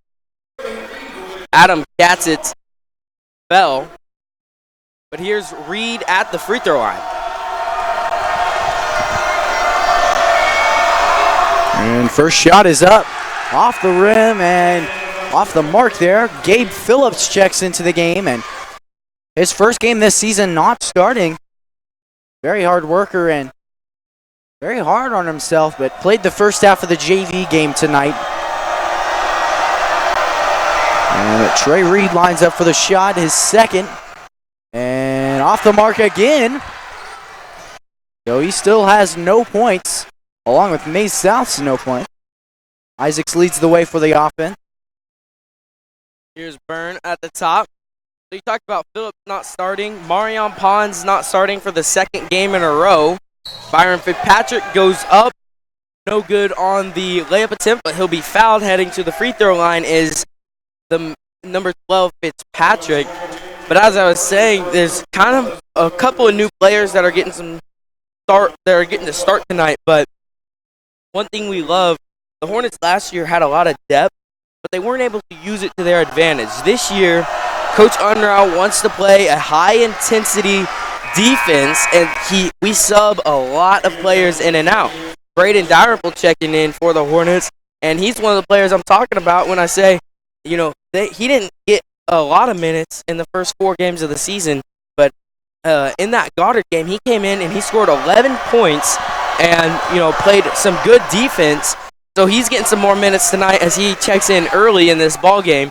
S2: Adam Katzitz, fell. But here's Reed at the free throw line.
S1: And first shot is up, off the rim and off the mark there. Gabe Phillips checks into the game, and his first game this season not starting. Very hard worker and very hard on himself, but played the first half of the JV game tonight. And Trey Reed lines up for the shot, his second. And off the mark again. So he still has no points, along with Maize South's no points. Isaacs leads the way for the offense.
S2: Here's Byrne at the top. So you talked about Phillips not starting. Marion Pons not starting for the second game in a row. Byron Fitzpatrick goes up. No good on the layup attempt, but he'll be fouled. Heading to the free throw line is the number 12, Fitzpatrick. But as I was saying, there's kind of a couple of new players that are getting to start tonight. But one thing we love, the Hornets last year had a lot of depth, but they weren't able to use it to their advantage. This year, Coach Unruh wants to play a high-intensity defense, and we sub a lot of players in and out. Braden Dalrymple checking in for the Hornets, and he's one of the players I'm talking about when I say, he didn't get a lot of minutes in the first 4 games of the season, but in that Goddard game, he came in and he scored 11 points and, played some good defense. So he's getting some more minutes tonight as he checks in early in this ball game.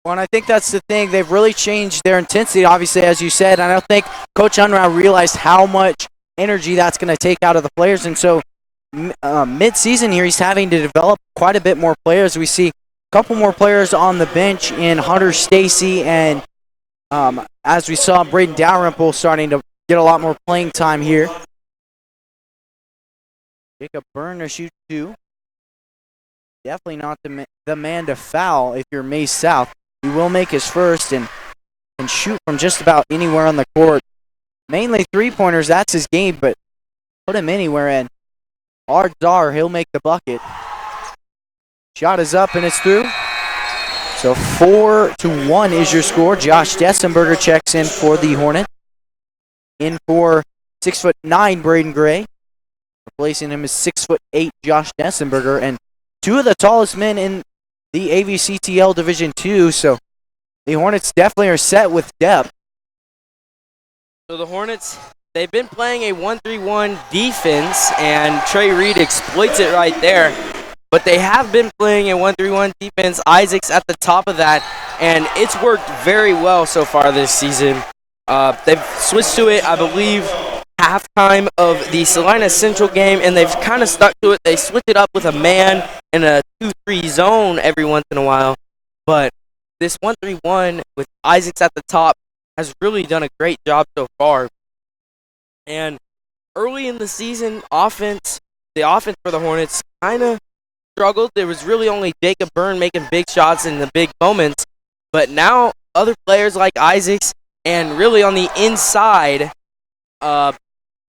S1: Well, and I think that's the thing. They've really changed their intensity, obviously, as you said. I don't think Coach Unruh realized how much energy that's going to take out of the players. And so mid-season here, he's having to develop quite a bit more players. We see a couple more players on the bench in Hunter Stacy, and as we saw, Braden Dalrymple starting to get a lot more playing time here. Jacob Byrne to shoot 2. Definitely not the man to foul if you're Maize South. He will make his first and can shoot from just about anywhere on the court. Mainly three-pointers, that's his game, but put him anywhere, and odds are he'll make the bucket. Shot is up and it's through. So 4-1 is your score. Josh Dessenberger checks in for the Hornets. In for 6'9" Braden Gray. Replacing him is 6'8" Josh Dessenberger, and 2 of the tallest men in the AVCTL Division II. So the Hornets definitely are set with depth.
S2: So the Hornets, they've been playing a 1-3-1 defense, and Trey Reed exploits it right there. But they have been playing a 1-3-1 defense. Isaac's at the top of that, and it's worked very well so far this season. They've switched to it, I believe, halftime of the Salina Central game, and they've kind of stuck to it. They switch it up with a man and a 2-3 zone every once in a while. But this 1-3-1 with Isaacs at the top has really done a great job so far. And early in the season, the offense for the Hornets kind of struggled. There was really only Jacob Byrne making big shots in the big moments. But now other players like Isaacs, and really on the inside,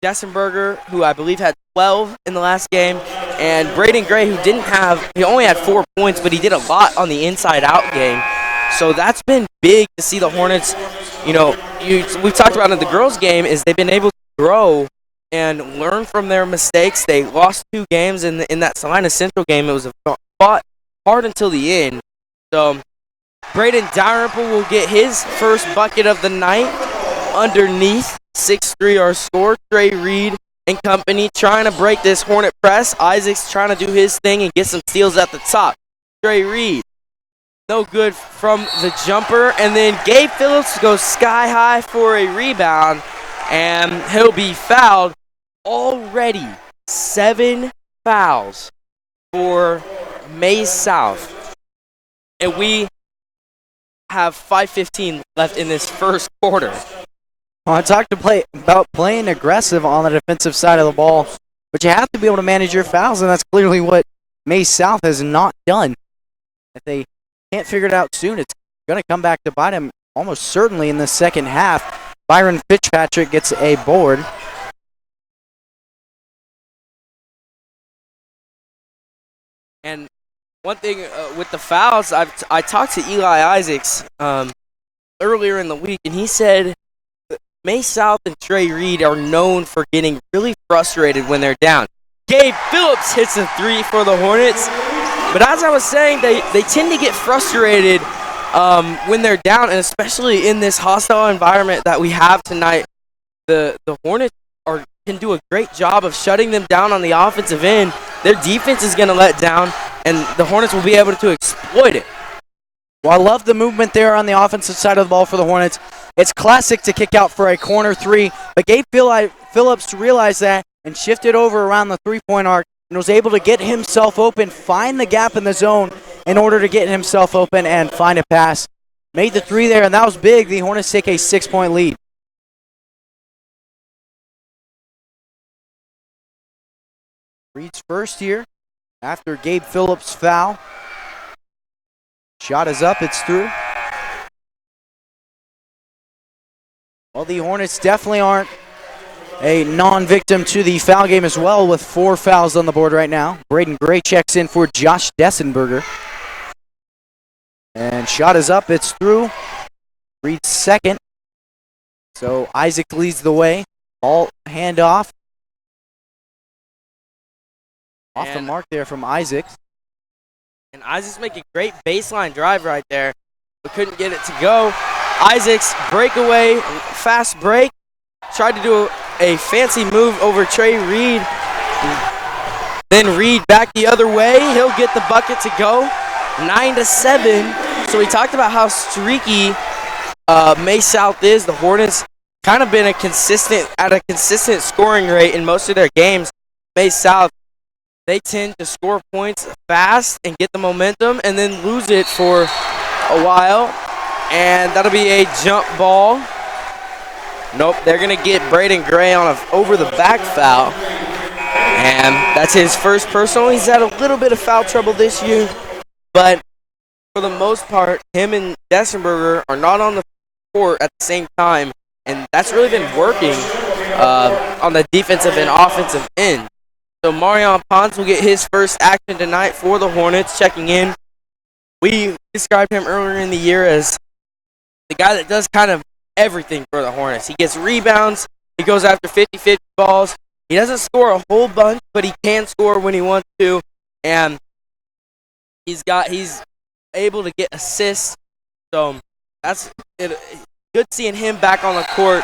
S2: Dessenberger, who I believe had 12 in the last game, and Braden Gray, who he only had 4 points, but he did a lot on the inside-out game. So that's been big to see the Hornets you know, we've talked about in the girls' game is they've been able to grow and learn from their mistakes. They lost 2 games in that Salina Central game. It was fought hard until the end. So Braden Dalrymple will get his first bucket of the night underneath 6-3 our score. Trey Reed and company trying to break this Hornet press. Isaac's trying to do his thing and get some steals at the top. Trey Reed, no good from the jumper. And then Gabe Phillips goes sky high for a rebound, and he'll be fouled. Already 7 fouls for Maize South. And we have 5:15 left in this first quarter.
S1: Well, I talked about playing aggressive on the defensive side of the ball, but you have to be able to manage your fouls, and that's clearly what Maize South has not done. If they can't figure it out soon, it's going to come back to bite them almost certainly in the second half. Byron Fitzpatrick gets a board.
S2: And one thing with the fouls, I talked to Eli Isaacs earlier in the week, and he said Maize South and Trey Reed are known for getting really frustrated when they're down. Gabe Phillips hits a 3 for the Hornets. But as I was saying, they tend to get frustrated when they're down, and especially in this hostile environment that we have tonight. The Hornets can do a great job of shutting them down on the offensive end. Their defense is going to let down, and the Hornets will be able to exploit it.
S1: Well, I love the movement there on the offensive side of the ball for the Hornets. It's classic to kick out for a corner 3, but Gabe Phillips realized that and shifted over around the 3-point arc and was able to get himself open, find the gap in the zone in order to get himself open and find a pass. Made the 3 there, and that was big. The Hornets take a 6-point lead. Reed's first here after Gabe Phillips' foul. Shot is up, it's through. Well, the Hornets definitely aren't a non-victim to the foul game as well, with 4 fouls on the board right now. Braden Gray checks in for Josh Dessenberger. And shot is up, it's through. Reed's second. So Isaac leads the way. Ball handoff. Off the mark there from Isaac.
S2: And Isaac's making a great baseline drive right there, but couldn't get it to go. Isaac's breakaway, fast break. Tried to do a fancy move over Trey Reed. Then Reed back the other way. He'll get the bucket to go. 9-7. So we talked about how streaky Maize South is. The Hornets kind of been at a consistent scoring rate in most of their games. Maize South, they tend to score points fast and get the momentum and then lose it for a while. And that'll be a jump ball. Nope, they're going to get Braden Gray on a over-the-back foul. And that's his first personal. He's had a little bit of foul trouble this year. But for the most part, him and Dessenberger are not on the court at the same time. And that's really been working on the defensive and offensive end. So Marion Pons will get his first action tonight for the Hornets, checking in. We described him earlier in the year as the guy that does kind of everything for the Hornets. He gets rebounds. He goes after 50-50 balls. He doesn't score a whole bunch, but he can score when he wants to. And he's able to get assists. So that's it. Good seeing him back on the court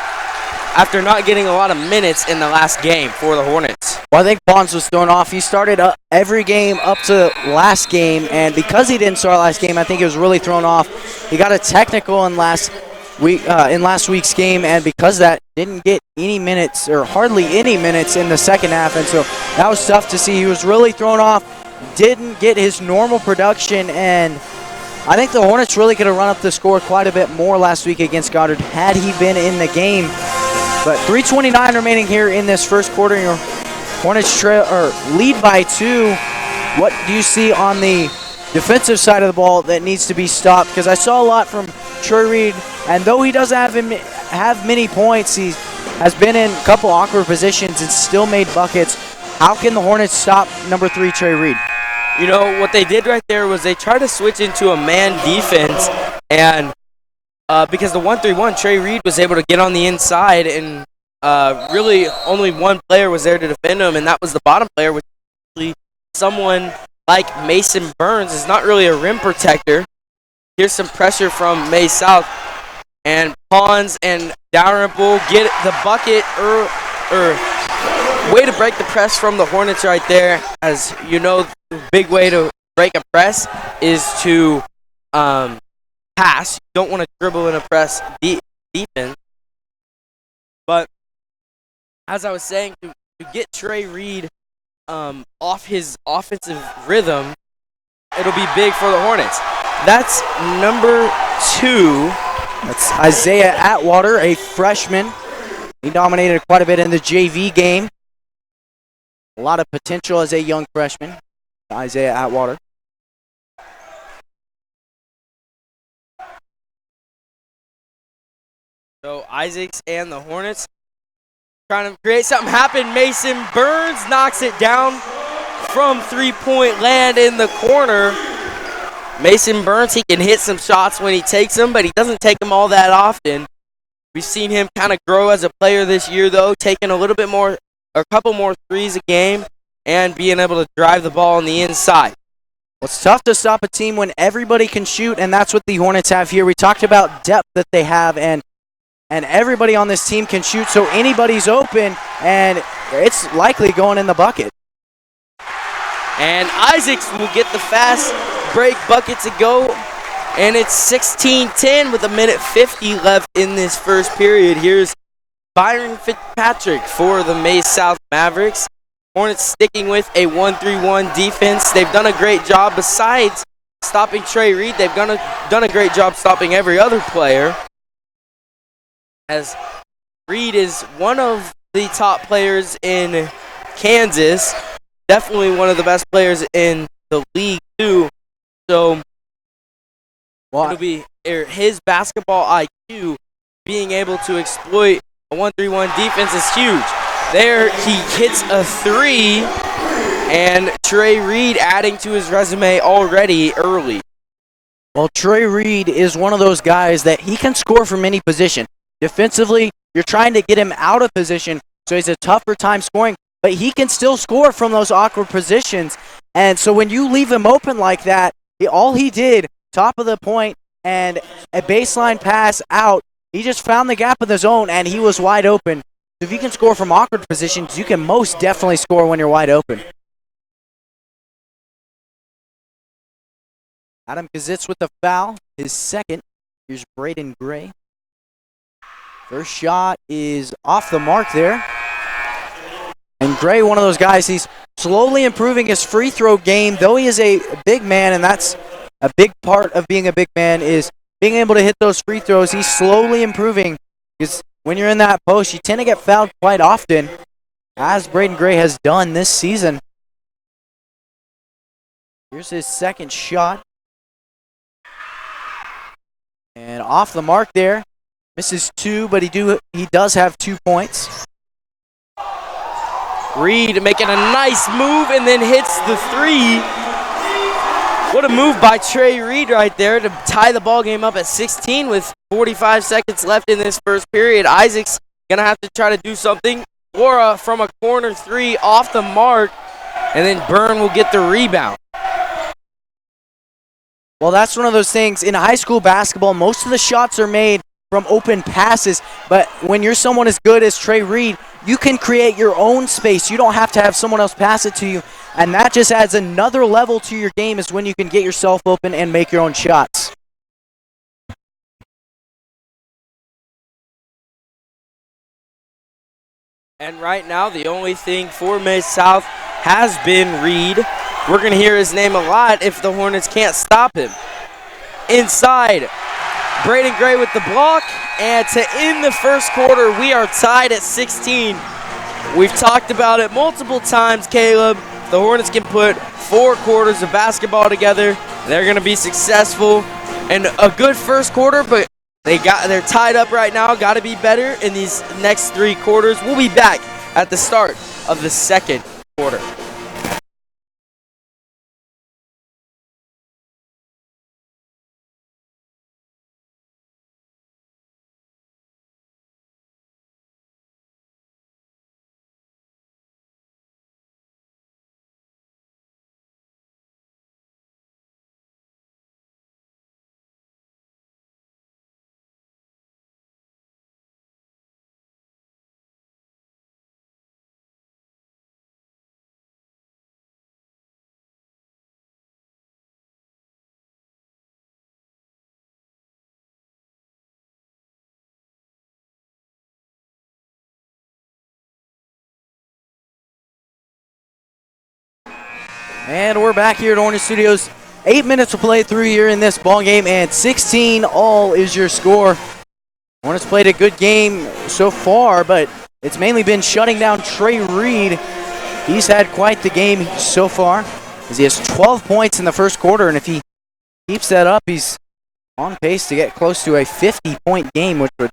S2: after not getting a lot of minutes in the last game for the Hornets.
S1: Well, I think Bonds was thrown off. He started every game up to last game, and because he didn't start last game, I think he was really thrown off. He got a technical in last week's game, and because of that, didn't get any minutes or hardly any minutes in the second half, and so that was tough to see. He was really thrown off, didn't get his normal production, and I think the Hornets really could have run up the score quite a bit more last week against Goddard had he been in the game. But 3:29 remaining here in this first quarter. Your Hornets lead by 2. What do you see on the defensive side of the ball that needs to be stopped? Because I saw a lot from Trey Reed, and though he doesn't have many points, he has been in a couple awkward positions and still made buckets. How can the Hornets stop number 3 Trey Reed?
S2: You know, what they did right there was they tried to switch into a man defense, and because the 1-3-1, Trey Reed was able to get on the inside, and really only one player was there to defend him, and that was the bottom player, which is someone like Mason Burns is not really a rim protector. Here's some pressure from Maize South, and Pons and Dalrymple get the bucket, way to break the press from the Hornets right there. As you know, the big way to break a press is to pass. You don't want to dribble in a press defense. But as I was saying, to get Trey Reed off his offensive rhythm, it'll be big for the Hornets. That's number 2.
S1: That's Isaiah Atwater, a freshman. He dominated quite a bit in the JV game. A lot of potential as a young freshman, Isaiah Atwater.
S2: So Isaacs and the Hornets trying to create something happen. Mason Burns knocks it down from three-point land in the corner. Mason Burns, he can hit some shots when he takes them, but he doesn't take them all that often. We've seen him kind of grow as a player this year, though, taking a little bit more, a couple more threes a game, and being able to drive the ball on the inside.
S1: Well, it's tough to stop a team when everybody can shoot, and that's what the Hornets have here. We talked about depth that they have, and everybody on this team can shoot, so anybody's open, and it's likely going in the bucket.
S2: And Isaacs will get the fast break bucket to go, and it's 16-10 with 1:50 left in this first period. Here's Byron Fitzpatrick for the Maize South Mavericks. Hornets sticking with a 1-3-1 defense. They've done a great job. Besides stopping Trey Reed, they've done a great job stopping every other player, as Reed is one of the top players in Kansas, definitely one of the best players in the league too. So it'll be his basketball IQ being able to exploit a 1-3-1 defense is huge. There he hits a 3, and Trey Reed adding to his resume already early.
S1: Well, Trey Reed is one of those guys that he can score from any position. Defensively, you're trying to get him out of position, so he's a tougher time scoring, but he can still score from those awkward positions. And so when you leave him open like that, all he did, top of the point and a baseline pass out, he just found the gap in the zone, and he was wide open. So if you can score from awkward positions, you can most definitely score when you're wide open. Adam Kazitz with the foul, his second. Here's Braden Gray. First shot is off the mark there. And Gray, one of those guys, he's slowly improving his free throw game, though he is a big man, and that's a big part of being a big man is being able to hit those free throws. He's slowly improving because when you're in that post, you tend to get fouled quite often, as Braden Gray has done this season. Here's his second shot. And off the mark there. Misses 2, but he does have 2 points.
S2: Reed making a nice move and then hits the 3. What a move by Trey Reed right there to tie the ball game up at 16 with 45 seconds left in this first period. Isaac's going to have to try to do something. Laura from a corner 3 off the mark, and then Byrne will get the rebound.
S1: Well, that's one of those things. In high school basketball, most of the shots are made from open passes, but when you're someone as good as Trey Reed, you can create your own space. You don't have to have someone else pass it to you, and that just adds another level to your game is when you can get yourself open and make your own shots.
S2: And right now, the only thing for Maize South has been Reed. We're going to hear his name a lot if the Hornets can't stop him. Inside, Braden Gray with the block, and to end the first quarter, we are tied at 16. We've talked about it multiple times, Caleb. The Hornets can put 4 quarters of basketball together. They're going to be successful. And a good first quarter, but they're tied up right now. Got to be better in these next 3 quarters. We'll be back at the start of the second quarter.
S1: And we're back here at Orange Studios. 8 minutes to play through here in this ball game, and 16-all is your score. Hornets played a good game so far, but it's mainly been shutting down Trey Reed. He's had quite the game so far, as he has 12 points in the first quarter, and if he keeps that up, he's on pace to get close to a 50-point game, which would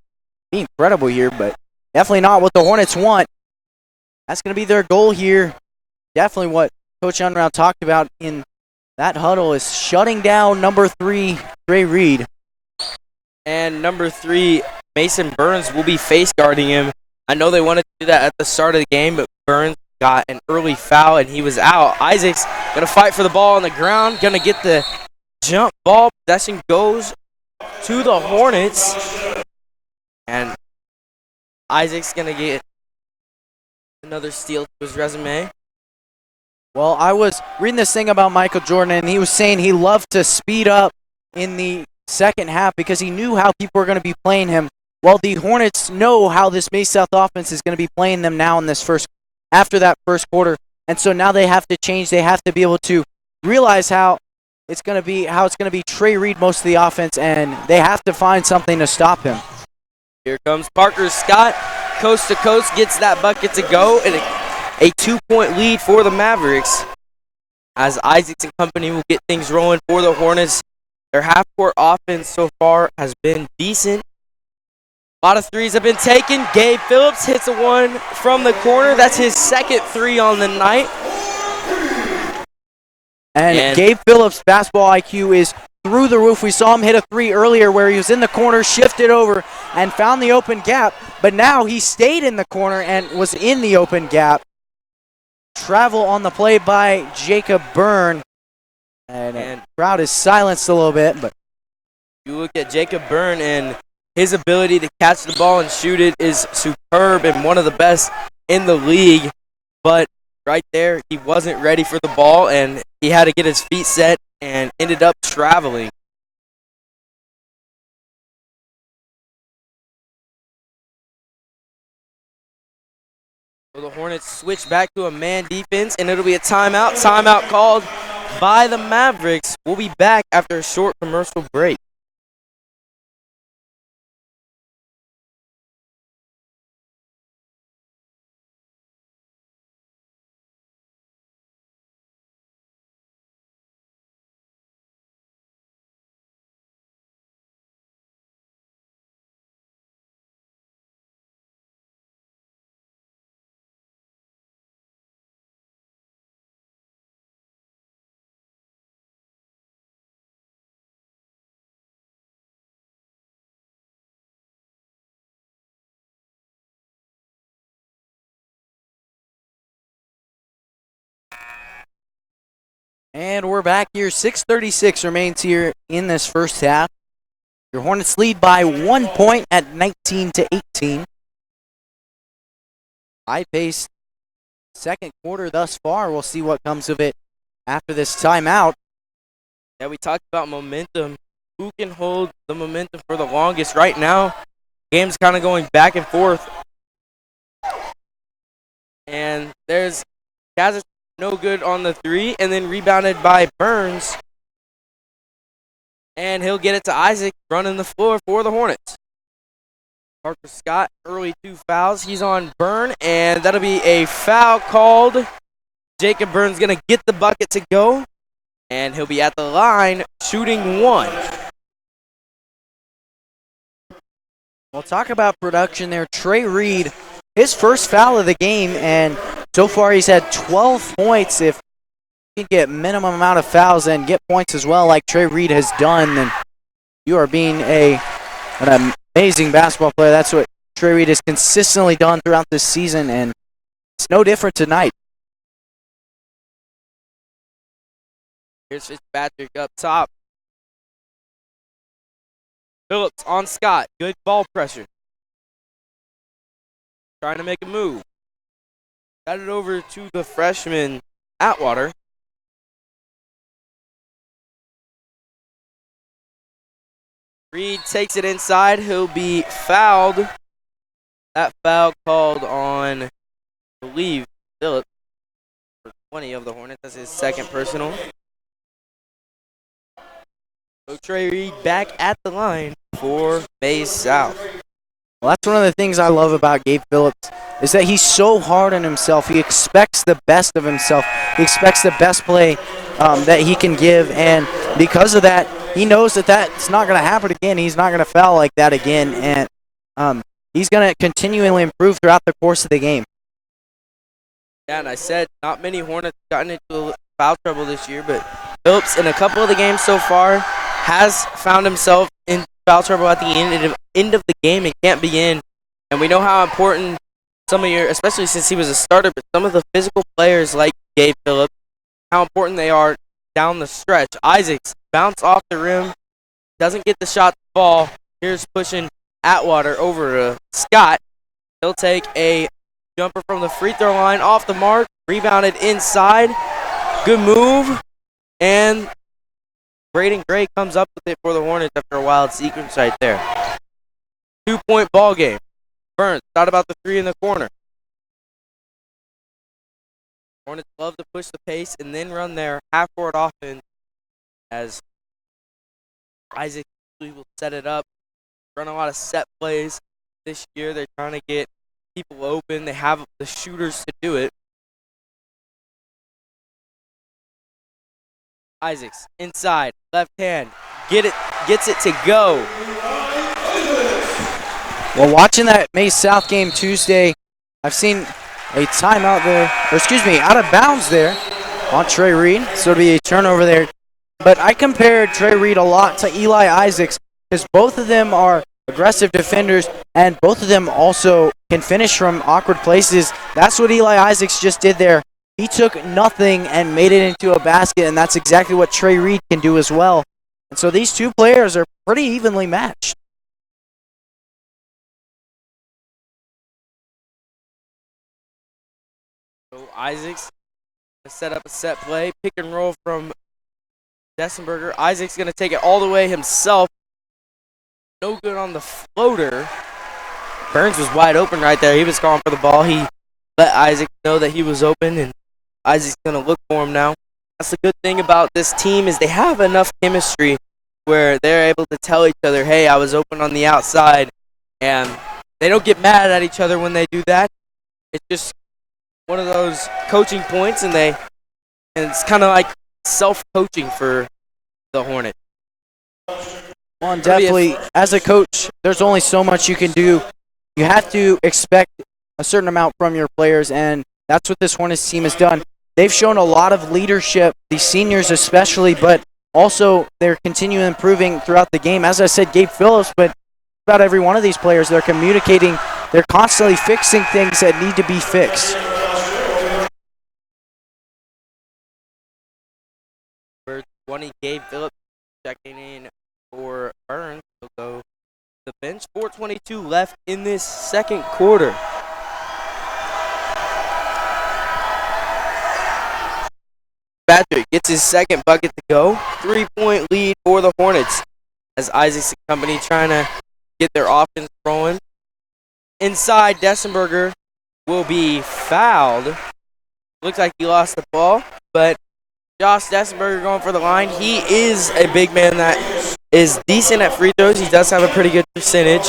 S1: be incredible here, but definitely not what the Hornets want. That's going to be their goal here. Definitely what Coach Unround talked about in that huddle is shutting down number 3, Trey Reed.
S2: And number 3, Mason Burns, will be face guarding him. I know they wanted to do that at the start of the game, but Burns got an early foul and he was out. Isaac's going to fight for the ball on the ground, going to get the jump ball. Possession goes to the Hornets. And Isaac's going to get another steal to his resume.
S1: Well, I was reading this thing about Michael Jordan, and he was saying he loved to speed up in the second half because he knew how people were going to be playing him. Well, the Hornets know how this Maize South offense is going to be playing them now in this after that first quarter, and so now they have to change. They have to be able to realize how it's going to be Trey Reed most of the offense, and they have to find something to stop him.
S2: Here comes Parker Scott, coast to coast, gets that bucket to go, and a 2-point lead for the Mavericks, as Isaacs and company will get things rolling for the Hornets. Their half-court offense so far has been decent. A lot of threes have been taken. Gabe Phillips hits a one from the corner. That's his second 3 on the night.
S1: And Gabe Phillips' basketball IQ is through the roof. We saw him hit a 3 earlier where he was in the corner, shifted over, and found the open gap. But now he stayed in the corner and was in the open gap. Travel on the play by Jacob Byrne. And crowd is silenced a little bit. But
S2: you look at Jacob Byrne, and his ability to catch the ball and shoot it is superb and one of the best in the league. But right there, he wasn't ready for the ball, and he had to get his feet set and ended up traveling. So the Hornets switch back to a man defense, and it'll be a timeout. Timeout called by the Mavericks. We'll be back after a short commercial break.
S1: And we're back here. 6:36 remains here in this first half. Your Hornets lead by 1 point at 19-18. High-paced second quarter thus far. We'll see what comes of it after this timeout.
S2: Yeah, we talked about momentum. Who can hold the momentum for the longest? Right now, game's kind of going back and forth. And there's Kazakh no good on the 3, and then rebounded by Burns. And he'll get it to Isaac, running the floor for the Hornets. Parker Scott, early 2 fouls. He's on Byrne, and that'll be a foul called. Jacob Byrne's going to get the bucket to go, and he'll be at the line shooting 1.
S1: We'll talk about production there. Trey Reed, his first foul of the game, and so far he's had 12 points. If he can get minimum amount of fouls and get points as well like Trey Reed has done, then you are being an amazing basketball player. That's what Trey Reed has consistently done throughout this season, and it's no different tonight.
S2: Here's Fitzpatrick up top. Phillips on Scott. Good ball pressure. Trying to make a move. Got it over to the freshman Atwater. Reed takes it inside. He'll be fouled. That foul called on, I believe, Phillips for 20 of the Hornets. That's his second personal. So Trey Reed back at the line for Maize South.
S1: Well, that's one of the things I love about Gabe Phillips is that he's so hard on himself. He expects the best of himself. He expects the best play that he can give, and because of that, he knows that that's not going to happen again. He's not going to foul like that again, and he's going to continually improve throughout the course of the game.
S2: Yeah, and I said not many Hornets gotten into foul trouble this year, but Phillips in a couple of the games so far has found himself in foul trouble at the end of the game and can't be in. And we know how important some of your, especially since he was a starter, but some of the physical players like Gabe Phillips, how important they are down the stretch. Isaacs bounce off the rim, doesn't get the shot to fall. Here's pushing Atwater over to Scott. He'll take a jumper from the free throw line off the mark, rebounded inside. Good move, and Braden Gray comes up with it for the Hornets after a wild sequence right there. 2-point ball game. Burns thought about the three in the corner. Hornets love to push the pace and then run their half-court offense as Isaac will set it up. Run a lot of set plays this year. They're trying to get people open. They have the shooters to do it. Isaacs inside, left hand, gets it to go.
S1: Well, watching that Maize South game Tuesday, I've seen a timeout there, or excuse me, out of bounds there on Trey Reed, so it'll be a turnover there. But I compared Trey Reed a lot to Eli Isaacs because both of them are aggressive defenders, and both of them also can finish from awkward places. That's what Eli Isaacs just did there. He took nothing and made it into a basket, and that's exactly what Trey Reed can do as well. And so these two players are pretty evenly matched.
S2: So Isaacs set up a set play, pick and roll from Dessenberger. Isaacs going to take it all the way himself. No good on the floater. Burns was wide open right there. He was calling for the ball. He let Isaac know that he was open, and Isaac's going to look for him now. That's the good thing about this team is they have enough chemistry where they're able to tell each other, hey, I was open on the outside, and they don't get mad at each other when they do that. It's just one of those coaching points, and it's kind of like self-coaching for the Hornets.
S1: Well, and definitely, as a coach, there's only so much you can do. You have to expect a certain amount from your players, and that's what this Hornets team has done. They've shown a lot of leadership, the seniors especially, but also they're continuing improving throughout the game. As I said, Gabe Phillips, but about every one of these players, they're communicating. They're constantly fixing things that need to be fixed.
S2: For 20, Gabe Phillips checking in for Burns. He'll go to the bench. 4:22 left in this second quarter. Patrick gets his second bucket to go. 3-point lead for the Hornets as Isaacs and company trying to get their offense rolling. Inside, Dessenberger will be fouled. Looks like he lost the ball, but Josh Dessenberger going for the line. He is a big man that is decent at free throws. He does have a pretty good percentage.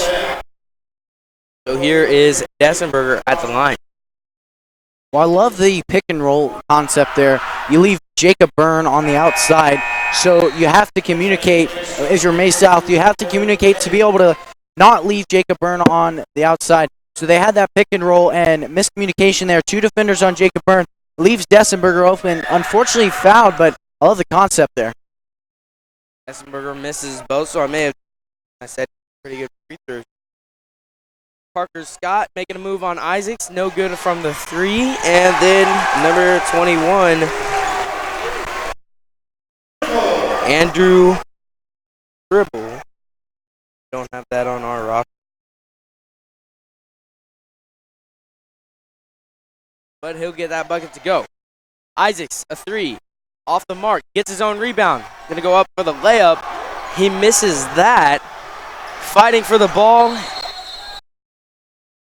S2: So here is Dessenberger at the line.
S1: Well, I love the pick and roll concept there. You leave Jacob Byrne on the outside, so you have to communicate, as your Maize South, you have to communicate to be able to not leave Jacob Byrne on the outside. So they had that pick and roll and miscommunication there. Two defenders on Jacob Byrne. Leaves Dessenberger open. Unfortunately fouled, but I love the concept there.
S2: Dessenberger misses both, so I said pretty good free throws. Parker Scott making a move on Isaacs. No good from the three. And then number 21, Andrew Dribble. Don't have that on our roster. But he'll get that bucket to go. Isaacs, a three. Off the mark. Gets his own rebound. Going to go up for the layup. He misses that. Fighting for the ball.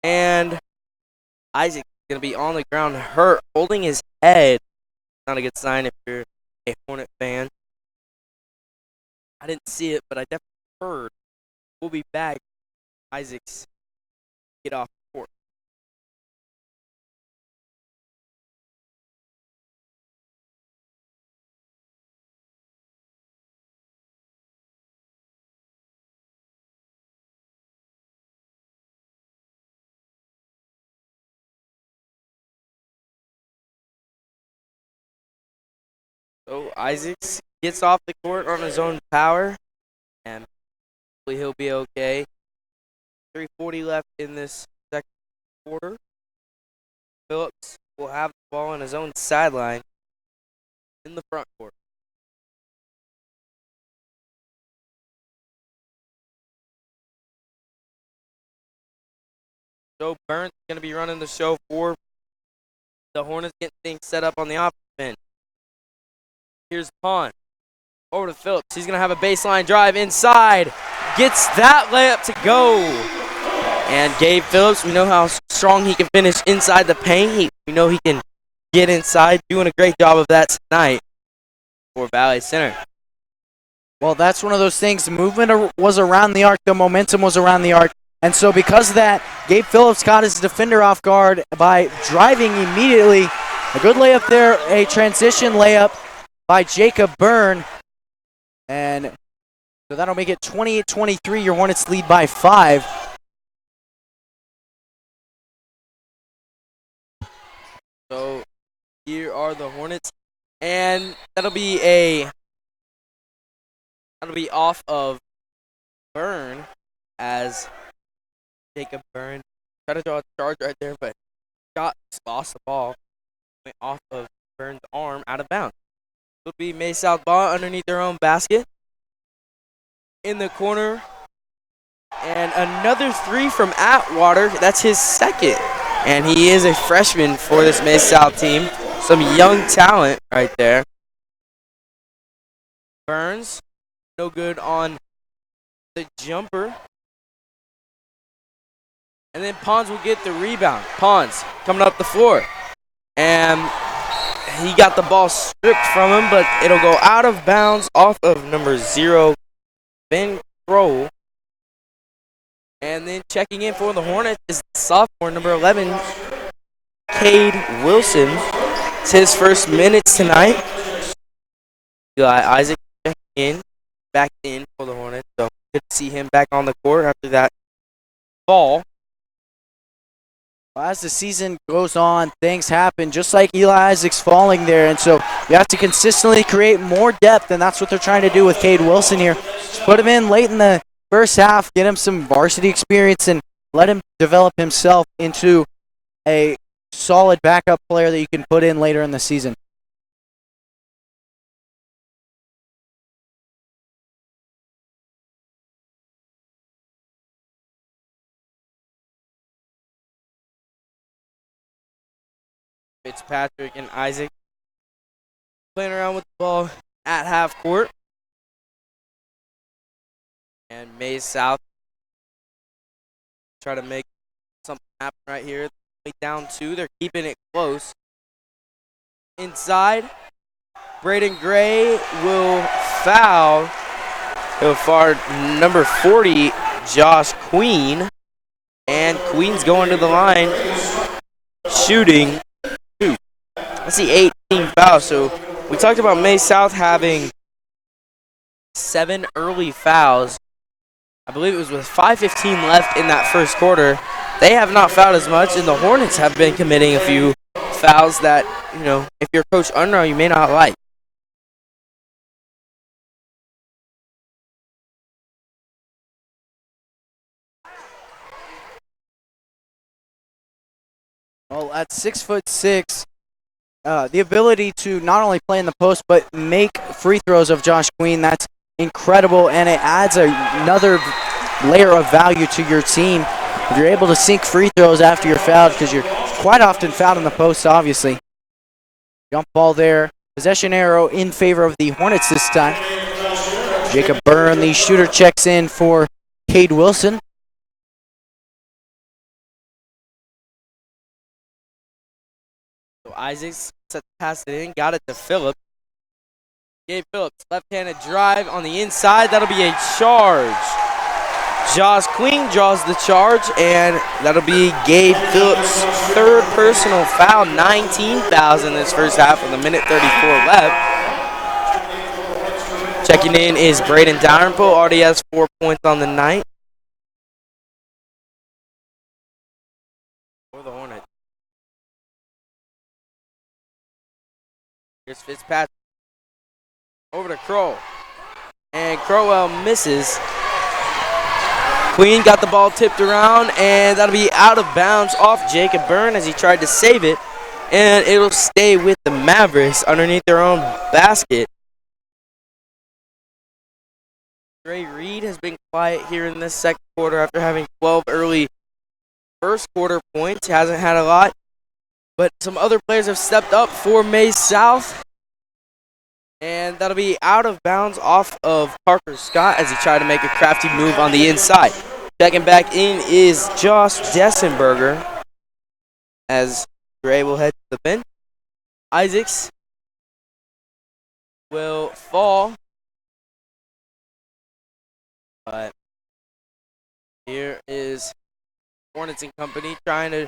S2: And Isaac is going to be on the ground hurt, holding his head. Not a good sign if you're a Hornet fan. I didn't see it, but I definitely heard. We'll be back. Isaac's get off the court. So Isaacs gets off the court on his own power, and hopefully he'll be okay. 3:40 left in this second quarter. Phillips will have the ball on his own sideline in the front court. Joe Burns is going to be running the show for the Hornets, getting things set up on the offense end. Here's Pond. Over to Phillips. He's going to have a baseline drive inside. Gets that layup to go. And Gabe Phillips, we know how strong he can finish inside the paint. We know he can get inside. Doing a great job of that tonight for Valley Center.
S1: Well, that's one of those things. The movement was around the arc. The momentum was around the arc. And so because of that, Gabe Phillips caught his defender off guard by driving immediately. A good layup there, a transition layup by Jacob Byrne. And so that'll make it 28-23. Your Hornets lead by 5.
S2: So here are the Hornets. And that'll be off of Byrne, as Jacob Byrne tried to draw a charge right there, but lost the ball. Went off of Byrne's arm out of bounds. It'll be Maize South ball underneath their own basket. In the corner. And another three from Atwater. That's his second. And he is a freshman for this Maize South team. Some young talent right there. Burns, no good on the jumper. And then Pons will get the rebound. Pons coming up the floor. And he got the ball stripped from him, but it'll go out of bounds off of number 0, Ben Kroll. And then checking in for the Hornets is the sophomore, number 11, Cade Wilson. It's his first minutes tonight. Eli Isaac checking back in for the Hornets. So good to see him back on the court after that fall.
S1: As the season goes on, things happen, just like Eli Isaac's falling there. And so you have to consistently create more depth, and that's what they're trying to do with Cade Wilson here. Just put him in late in the first half, get him some varsity experience, and let him develop himself into a solid backup player that you can put in later in the season.
S2: Fitzpatrick and Isaac playing around with the ball at half court. And Maize South try to make something happen right here. Down 2, they're keeping it close. Inside, Braden Gray will foul. He'll foul number 40, Josh Queen. And Queen's going to the line, shooting 2. That's the 18th foul. So we talked about Maize South having 7 early fouls. I believe it was with 5:15 left in that first quarter. They have not fouled as much, and the Hornets have been committing a few fouls that, you know, if you're Coach Unruh, you may not like.
S1: Well, at 6'6", the ability to not only play in the post but make free throws of Josh Queen, that's incredible, and it adds another layer of value to your team. If you're able to sink free throws after you're fouled, because you're quite often fouled in the post, obviously. Jump ball there. Possession arrow in favor of the Hornets this time. Jacob Byrne, the shooter, checks in for Cade Wilson.
S2: So Isaacs set the pass it in, got it to Phillips. Gabe Phillips, left-handed drive on the inside. That'll be a charge. Jaws Queen draws the charge, and that'll be Gabe Phillips' third personal foul. 19 fouls in this first half with a minute 34 left. Checking in is Braden Dalrymple. Already has 4 points on the night. For the Hornets. Here's Fitzpatrick. Over to Crow. And Crowell misses. Queen got the ball tipped around, and that'll be out of bounds off Jacob Byrne as he tried to save it. And it'll stay with the Mavericks underneath their own basket. Trey Reed has been quiet here in this second quarter after having 12 early first quarter points. He hasn't had a lot, but some other players have stepped up for Maize South. And that'll be out of bounds off of Parker Scott as he tried to make a crafty move on the inside. Checking back in is Josh Dessenberger as Gray will head to the bench. Isaacs will fall. But here is Hornets and company trying to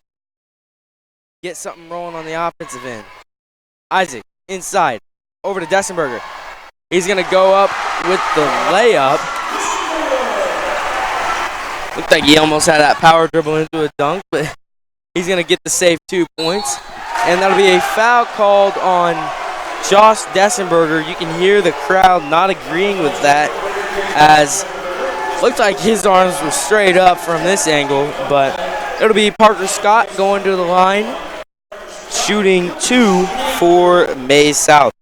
S2: get something rolling on the offensive end. Isaac inside. Over to Dessenberger. He's going to go up with the layup. Looked like he almost had that power dribble into a dunk, but he's going to get the save 2 points. And that'll be a foul called on Josh Dessenberger. You can hear the crowd not agreeing with that, as looked like his arms were straight up from this angle, but it'll be Parker Scott going to the line, shooting 2 for Maize South.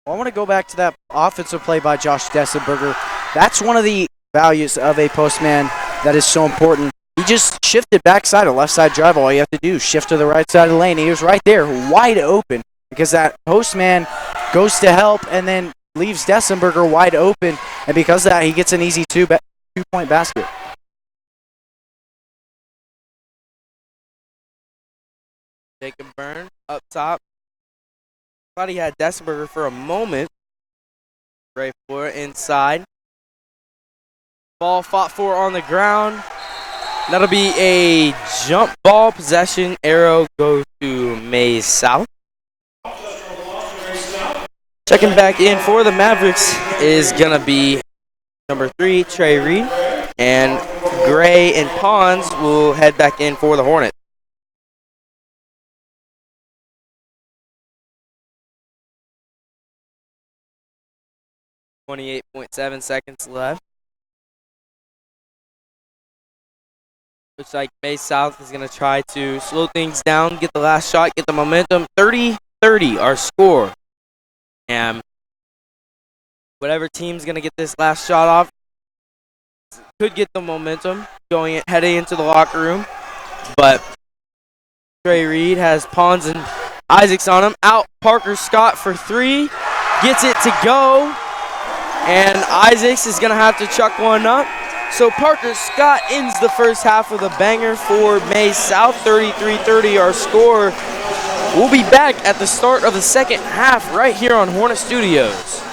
S1: I want to go back to that offensive play by Josh Dessenberger. That's one of the values of a postman that is so important. He just shifted backside, a left side drive. All you have to do is shift to the right side of the lane. He was right there, wide open, because that postman goes to help and then leaves Dessenberger wide open. And because of that, he gets an easy two-point basket.
S2: Jacob Byrne up top. Thought he had Dessenberger for a moment. Right for it inside. Ball fought for on the ground. That'll be a jump ball possession. Arrow goes to Maize South. Checking back in for the Mavericks is going to be number 3, Trey Reed. And Gray and Pons will head back in for the Hornets. 28.7 seconds left. Looks like Maize South is going to try to slow things down, get the last shot, get the momentum. 30-30 our score. And whatever team's going to get this last shot off could get the momentum heading into the locker room. But Trey Reed has Pons and Isaacs on him. Out Parker Scott for 3. Gets it to go. And Isaacs is going to have to chuck one up. So Parker Scott ends the first half with a banger for Maize South. 33-30 our score. We'll be back at the start of the second half right here on Hornet Studios.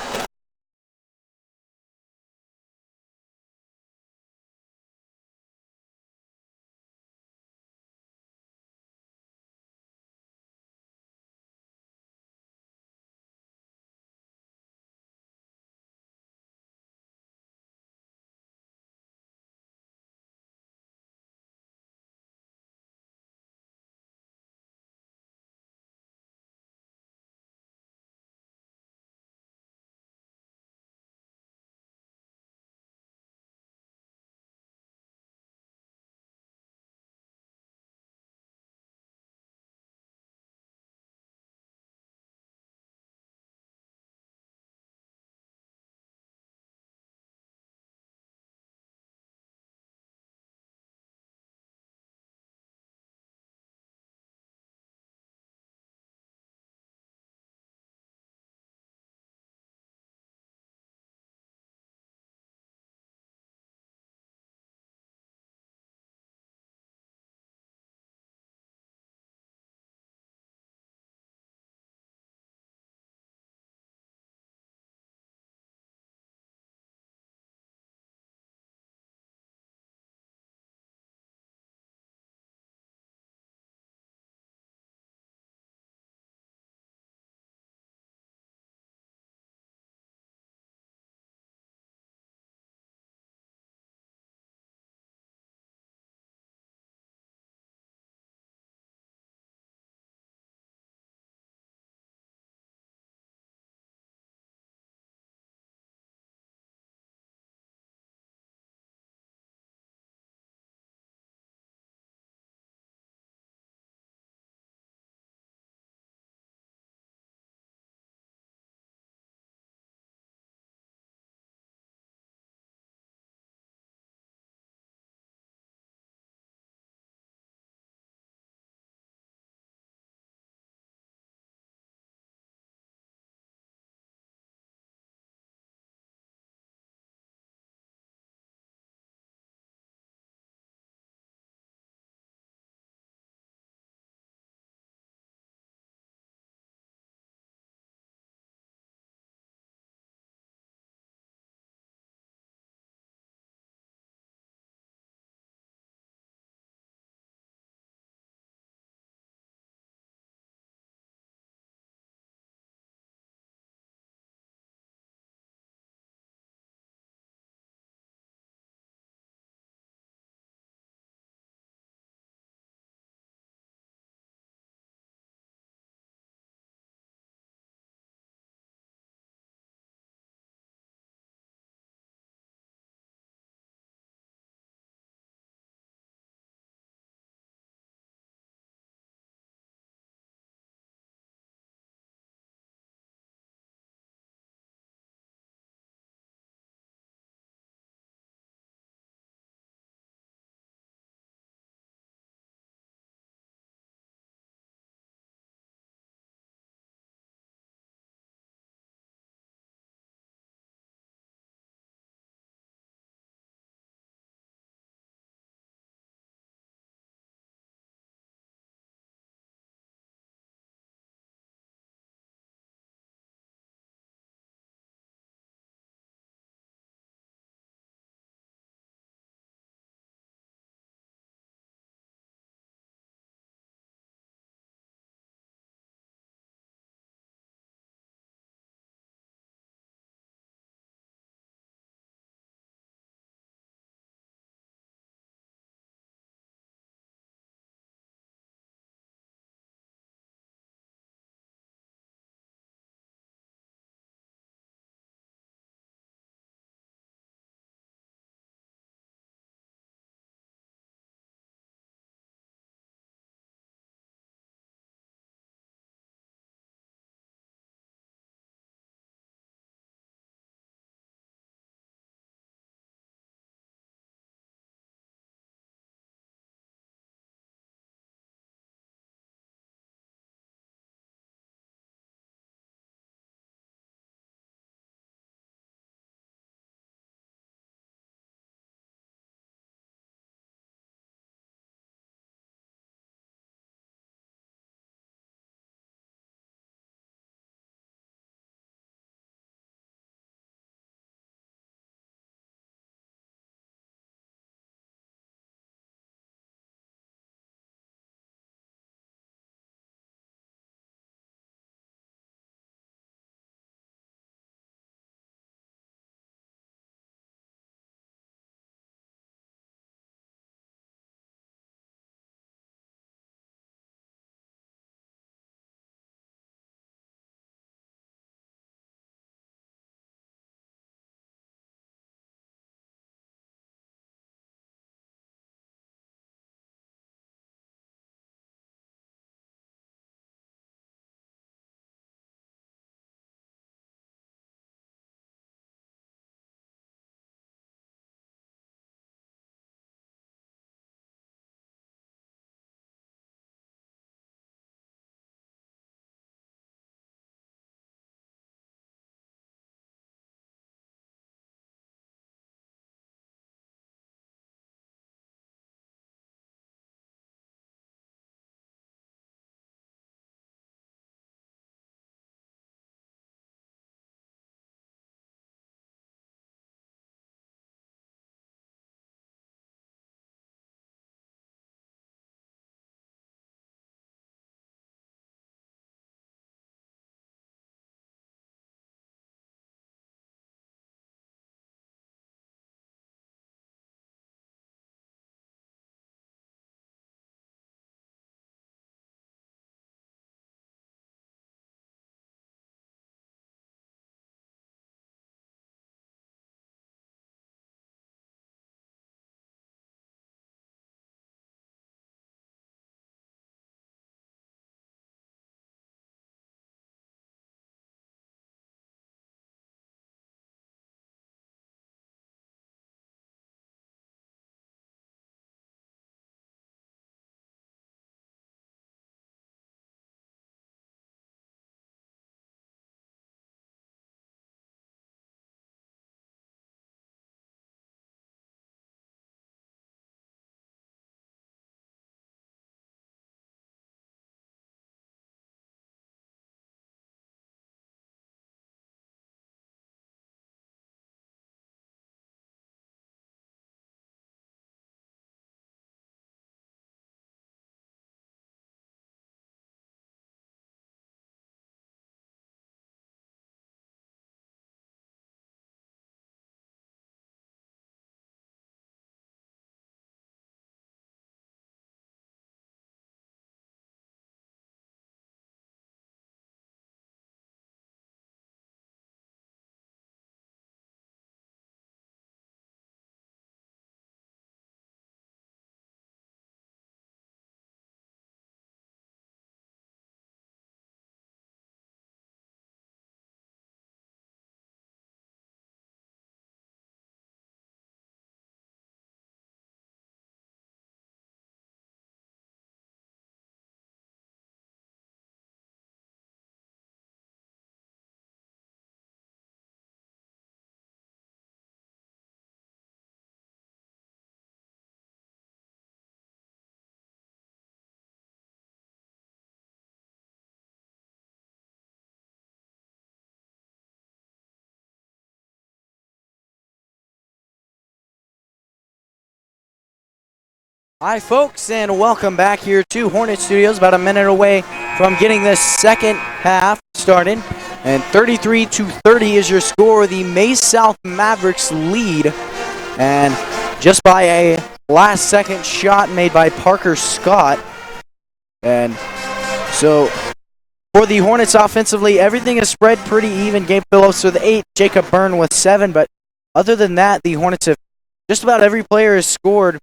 S1: Hi, folks, and welcome back here to Hornet Studios. About a minute away from getting this second half started. And 33-30 is your score. The Maize South Mavericks lead. And just by a last-second shot made by Parker Scott. And so for the Hornets offensively, everything is spread pretty even. Gabe Phillips with 8, Jacob Byrne with 7. But other than that, the Hornets have just about every player has scored.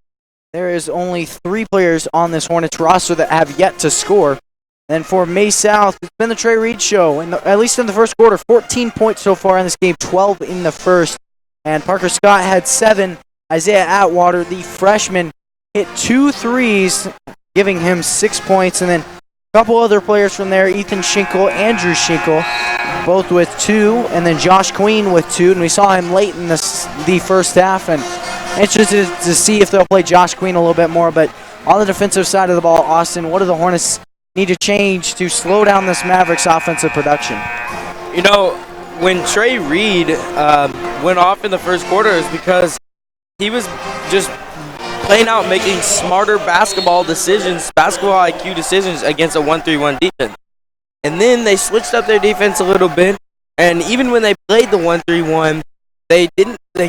S1: There is only 3 players on this Hornets roster that have yet to score. And for Maize South, it's been the Trey Reed show, at least in the first quarter. 14 points so far in this game, 12 in the first. And Parker Scott had 7. Isaiah Atwater, the freshman, hit 2 threes, giving him 6 points. And then a couple other players from there, Ethan Schinkel, Andrew Schinkel, both with 2. And then Josh Queen with 2. And we saw him late in the first half. And interested to see if they'll play Josh Queen a little bit more. But on the defensive side of the ball, Austin, what do the Hornets need to change to slow down this Mavericks offensive production?
S2: You know, when Trey Reed went off in the first quarter, is because he was just plain out making smarter basketball IQ decisions against a 1-3-1 defense. And then they switched up their defense a little bit, and even when they played the 1-3-1, they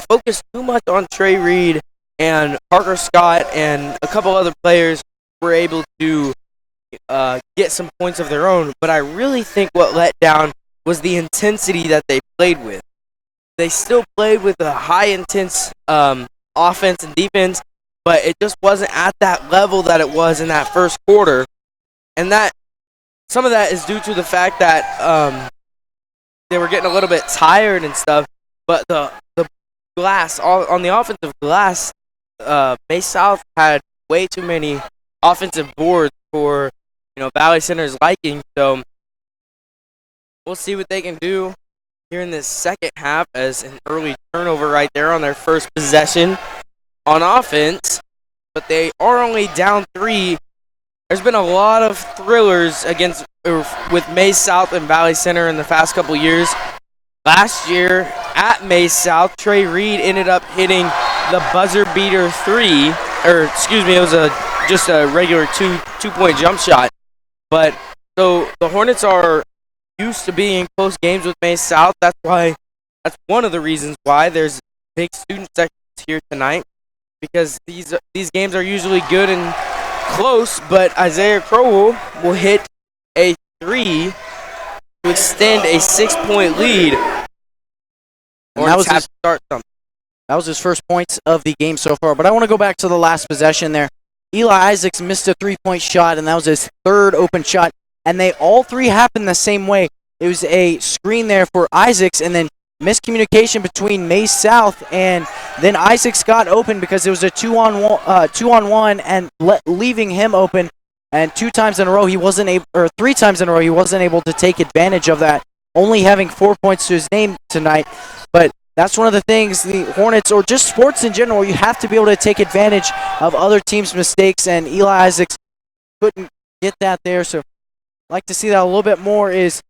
S2: focused too much on Trey Reed, and Parker Scott and a couple other players were able to get some points of their own. But I really think what let down was the intensity that they played with. They still played with a high intense offense and defense, but it just wasn't at that level that it was in that first quarter. And that some of that is due to the fact that they were getting a little bit tired and stuff. But the glass, on the offensive glass, Maize South had way too many offensive boards for Valley Center's liking. So we'll see what they can do here in this second half, as an early turnover right there on their first possession on offense. But they are only down 3. There's been a lot of thrillers with Maize South and Valley Center in the past couple years. Last year at Maize South, Trey Reed ended up hitting the buzzer beater 3, it was just a regular two-point jump shot. But so the Hornets are used to being in close games with Maize South. That's one of the reasons why there's big student sections here tonight, because these games are usually good and close. But Isaiah Crowell will hit a 3 to extend a 6-point lead.
S1: And that was his first points of the game so far. But I want to go back to the last possession there. Eli Isaacs missed a 3-point shot, and that was his 3rd open shot. And they all 3 happened the same way. It was a screen there for Isaacs, and then miscommunication between Maize South, and then Isaacs got open because it was a 2-on-1 and leaving him open. And 3 times in a row he wasn't able to take advantage of that, only having 4 points to his name tonight. But that's one of the things the Hornets, or just sports in general, you have to be able to take advantage of other teams' mistakes, and Eli Isaacs couldn't get that there. So I'd like to see that a little bit more, is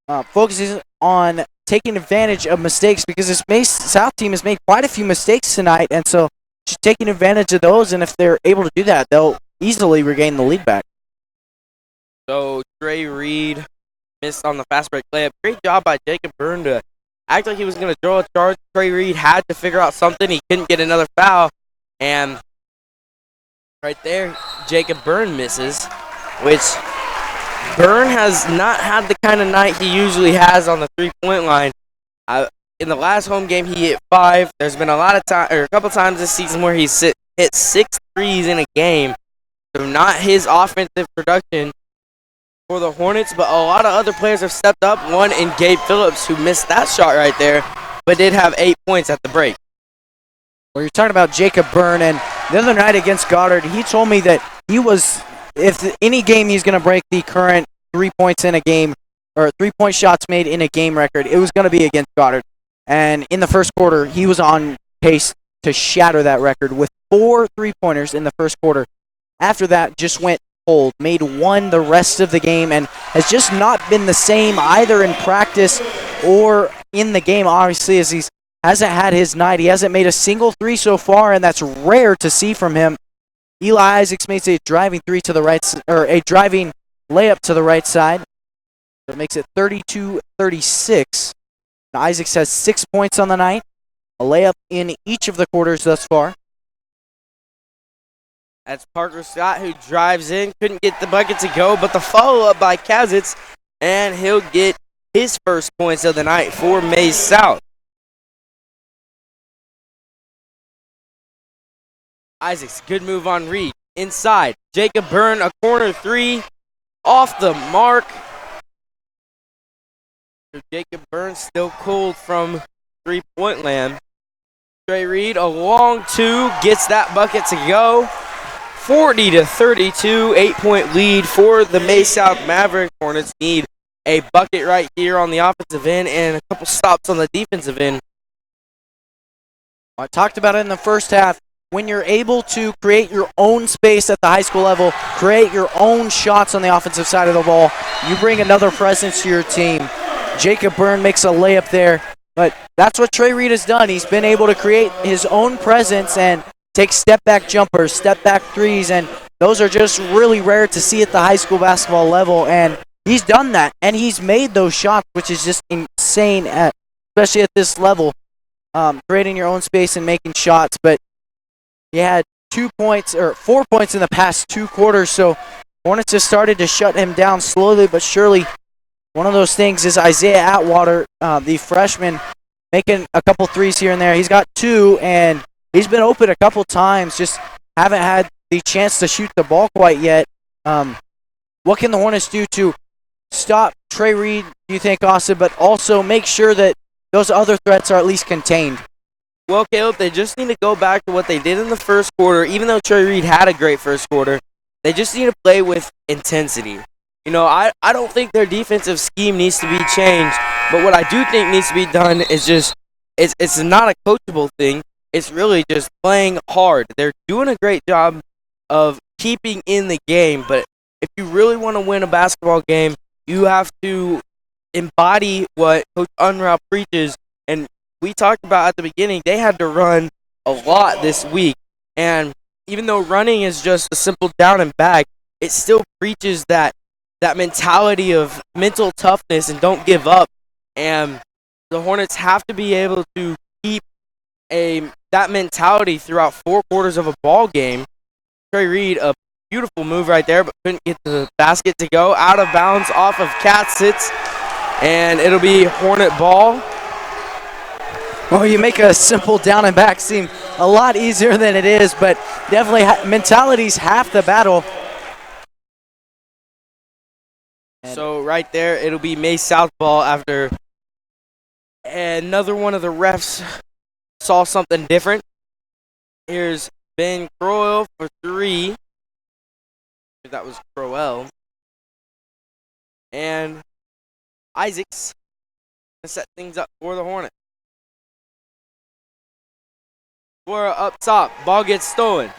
S1: focusing on taking advantage of mistakes, because this Maize South team has made quite a few mistakes tonight, and so just taking advantage of those, and if they're able to do that, they'll easily regain the lead back.
S2: So Trey Reed missed on the fast break layup. Great job by Jacob Byrne to act like he was going to draw a charge. Trey Reed had to figure out something. He couldn't get another foul. And right there, Jacob Byrne misses, which Byrne has not had the kind of night he usually has on the three-point line. In the last home game, he hit 5. There's been a couple times this season where he's hit 6 threes in a game. So not his offensive production for the Hornets, but a lot of other players have stepped up. One in Gabe Phillips, who missed that shot right there, but did have 8 points at the break.
S1: Well, you're talking about Jacob Byrne, and the other night against Goddard, he told me that if any game he's going to break the current 3 points in a game, or 3-point shots made in a game record, it was going to be against Goddard. And in the first quarter, he was on pace to shatter that record with 4 3-pointers in the first quarter. After that, just went cold, made 1 the rest of the game, and has just not been the same either in practice or in the game, obviously, as he hasn't had his night. He hasn't made a single 3 so far, and that's rare to see from him. Eli Isaacs makes a driving three to the right, or a driving layup to the right side. So it makes it 32-36. Isaacs has 6 points on the night, a layup in each of the quarters thus far.
S2: That's Parker Scott who drives in, couldn't get the bucket to go, but the follow-up by Kazitz, and he'll get his first points of the night for Maize South. Isaacs, good move on Reed. Inside, Jacob Byrne, a corner three, off the mark. Jacob Byrne still cold from three-point land. Trey Reed, a long two, gets that bucket to go. 40-32, 8-point lead for the Maize South Mavericks. Hornets need a bucket right here on the offensive end and a couple stops on the defensive end.
S1: I talked about it in the first half. When you're able to create your own space at the high school level, create your own shots on the offensive side of the ball, you bring another presence to your team. Jacob Byrne makes a layup there, but that's what Trey Reed has done. He's been able to create his own presence and take step-back jumpers, step-back threes, and those are just really rare to see at the high school basketball level, and he's done that, and he's made those shots, which is just insane, especially at this level, creating your own space and making shots. But he had 4 points in the past 2 quarters, so Hornets have started to shut him down slowly but surely. One of those things is Isaiah Atwater, the freshman, making a couple threes here and there. He's got 2, and he's been open a couple times, just haven't had the chance to shoot the ball quite yet. What can the Hornets do to stop Trey Reed, do you think, Austin, but also make sure that those other threats are at least contained?
S2: Well, Caleb, they just need to go back to what they did in the first quarter. Even though Trey Reed had a great first quarter, they just need to play with intensity. You know, I don't think their defensive scheme needs to be changed, but what I do think needs to be done is just, it's not a coachable thing. It's really just playing hard. They're doing a great job of keeping in the game, but if you really want to win a basketball game, you have to embody what Coach Unruh preaches. And we talked about at the beginning, they had to run a lot this week. And even though running is just a simple down and back, it still preaches that mentality of mental toughness and don't give up. And the Hornets have to be able to keep that mentality throughout 4 quarters of a ball game. Trey Reed, a beautiful move right there, but couldn't get the basket to go. Out of bounds off of Katzitz, and it'll be Hornet ball.
S1: Well, you make a simple down and back seem a lot easier than it is, but definitely mentality's half the battle.
S2: So right there, it'll be Maize South ball after another one of the refs saw something different. Here's Ben Crowell for 3. That was Crowell. And Isaacs to set things up for the Hornets. Flora up top. Ball gets stolen.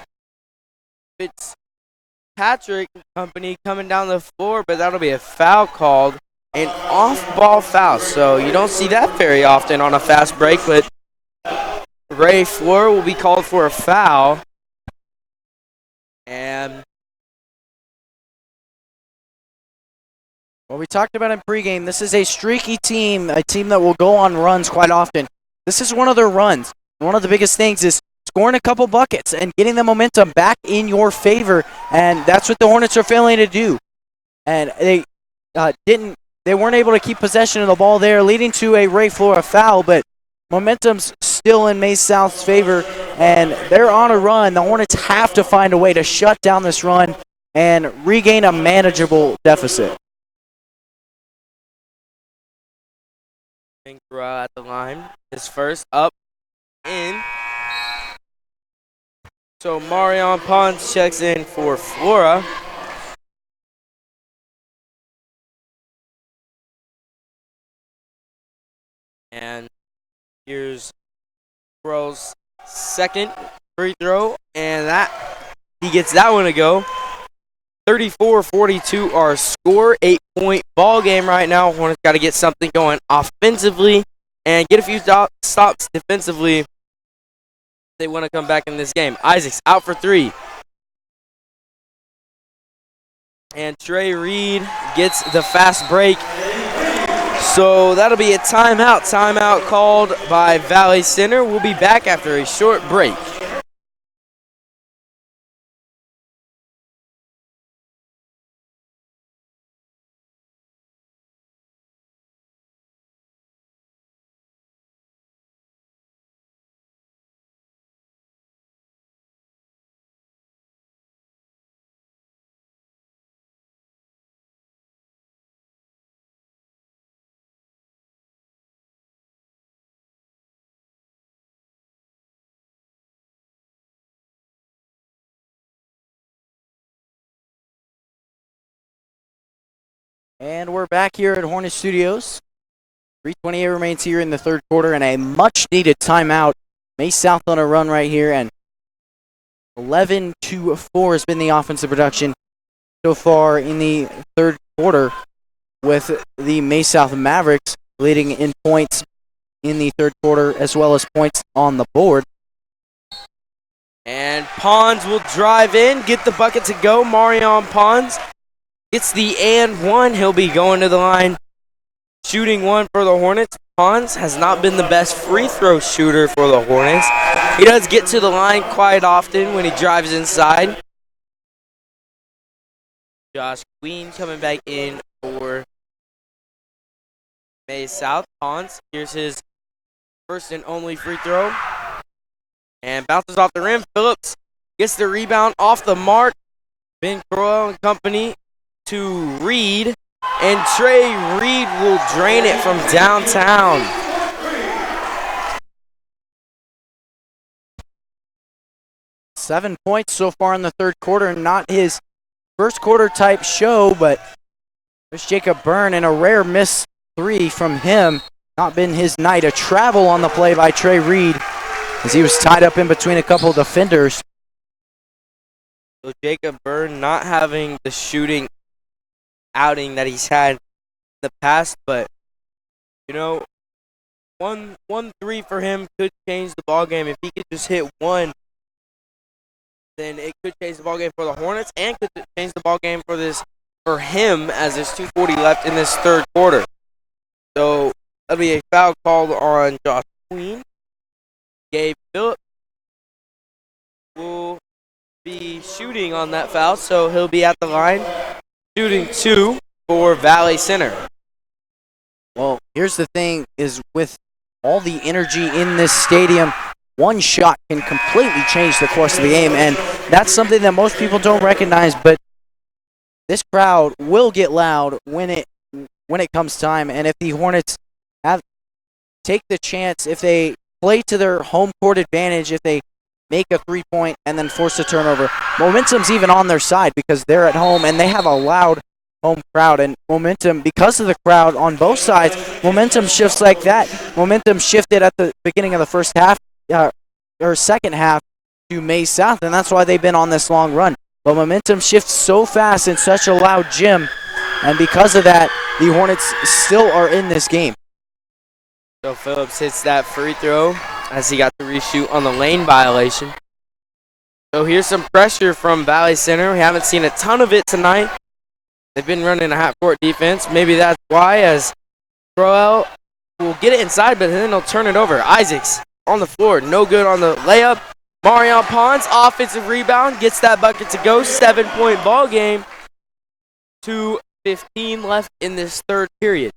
S2: Fitzpatrick and company coming down the floor, but that'll be a foul called. An off-ball foul. So you don't see that very often on a fast break, but Ray Flora will be called for a foul. And
S1: well, we talked about in pregame, this is a streaky team, a team that will go on runs quite often. This is one of their runs. One of the biggest things is scoring a couple buckets and getting the momentum back in your favor, and that's what the Hornets are failing to do. And they weren't able to keep possession of the ball there, leading to a Ray Flora foul, but momentum's still in Maize South's favor, and they're on a run. The Hornets have to find a way to shut down this run and regain a manageable deficit.
S2: At the line. His first up, in. So Marion Pons checks in for Flora. And here's Crowell's second free throw, and he gets that one to go. 34-42 our score, 8-point ball game right now. Hornets got to get something going offensively and get a few stops defensively. They want to come back in this game. Isaacs out for 3. And Trey Reed gets the fast break. So that'll be a timeout. Timeout called by Valley Center. We'll be back after a short break.
S1: And we're back here at Hornet Studios. 3:28 remains here in the third quarter, and a much-needed timeout. Maize South on a run right here, and 11-4 has been the offensive production so far in the third quarter, with the Maize South Mavericks leading in points in the third quarter as well as points on the board.
S2: And Pons will drive in, get the bucket to go. Marion Pons gets the and one. He'll be going to the line, shooting one for the Hornets. Pons has not been the best free throw shooter for the Hornets. He does get to the line quite often when he drives inside. Josh Queen coming back in for Maize South. Pons, here's his first and only free throw. And bounces off the rim. Phillips gets the rebound off the mark. Ben Crowell and company to Reed. And Trey Reed will drain it from downtown.
S1: Seven points so far in the third quarter. Not his first quarter type show, but there's Jacob Byrne and a rare miss three from him. Not been his night. A travel on the play by Trey Reed as he was tied up in between a couple of defenders.
S2: So Jacob Byrne not having the shooting outing that he's had in the past, but you know, one three for him could change the ball game. If he could just hit one, then it could change the ball game for the Hornets and could change the ball game for him as there's 2:40 left in this third quarter. So that'll be a foul called on Josh Queen. Gabe Phillips will be shooting on that foul, so he'll be at the line shooting two for Valley Center.
S1: Well, here's the thing is with all the energy in this stadium, one shot can completely change the course of the game, and that's something that most people don't recognize, but this crowd will get loud when it comes time, and if the Hornets take the chance, if they play to their home court advantage, if they make a three-point and then force a turnover, momentum's even on their side because they're at home and they have a loud home crowd, and momentum, because of the crowd on both sides, momentum shifts like that. Momentum shifted at the beginning of the first half, or second half, to Maize South, and that's why they've been on this long run. But momentum shifts so fast in such a loud gym, and because of that, the Hornets still are in this game.
S2: So Phillips hits that free throw as he got to reshoot on the lane violation. So here's some pressure from Valley Center. We haven't seen a ton of it tonight. They've been running a half-court defense. Maybe that's why, as Crowell will get it inside, but then he'll turn it over. Isaacs on the floor, no good on the layup. Marion Pons, offensive rebound, gets that bucket to go. 7-point ball game. 2:15 left in this third period.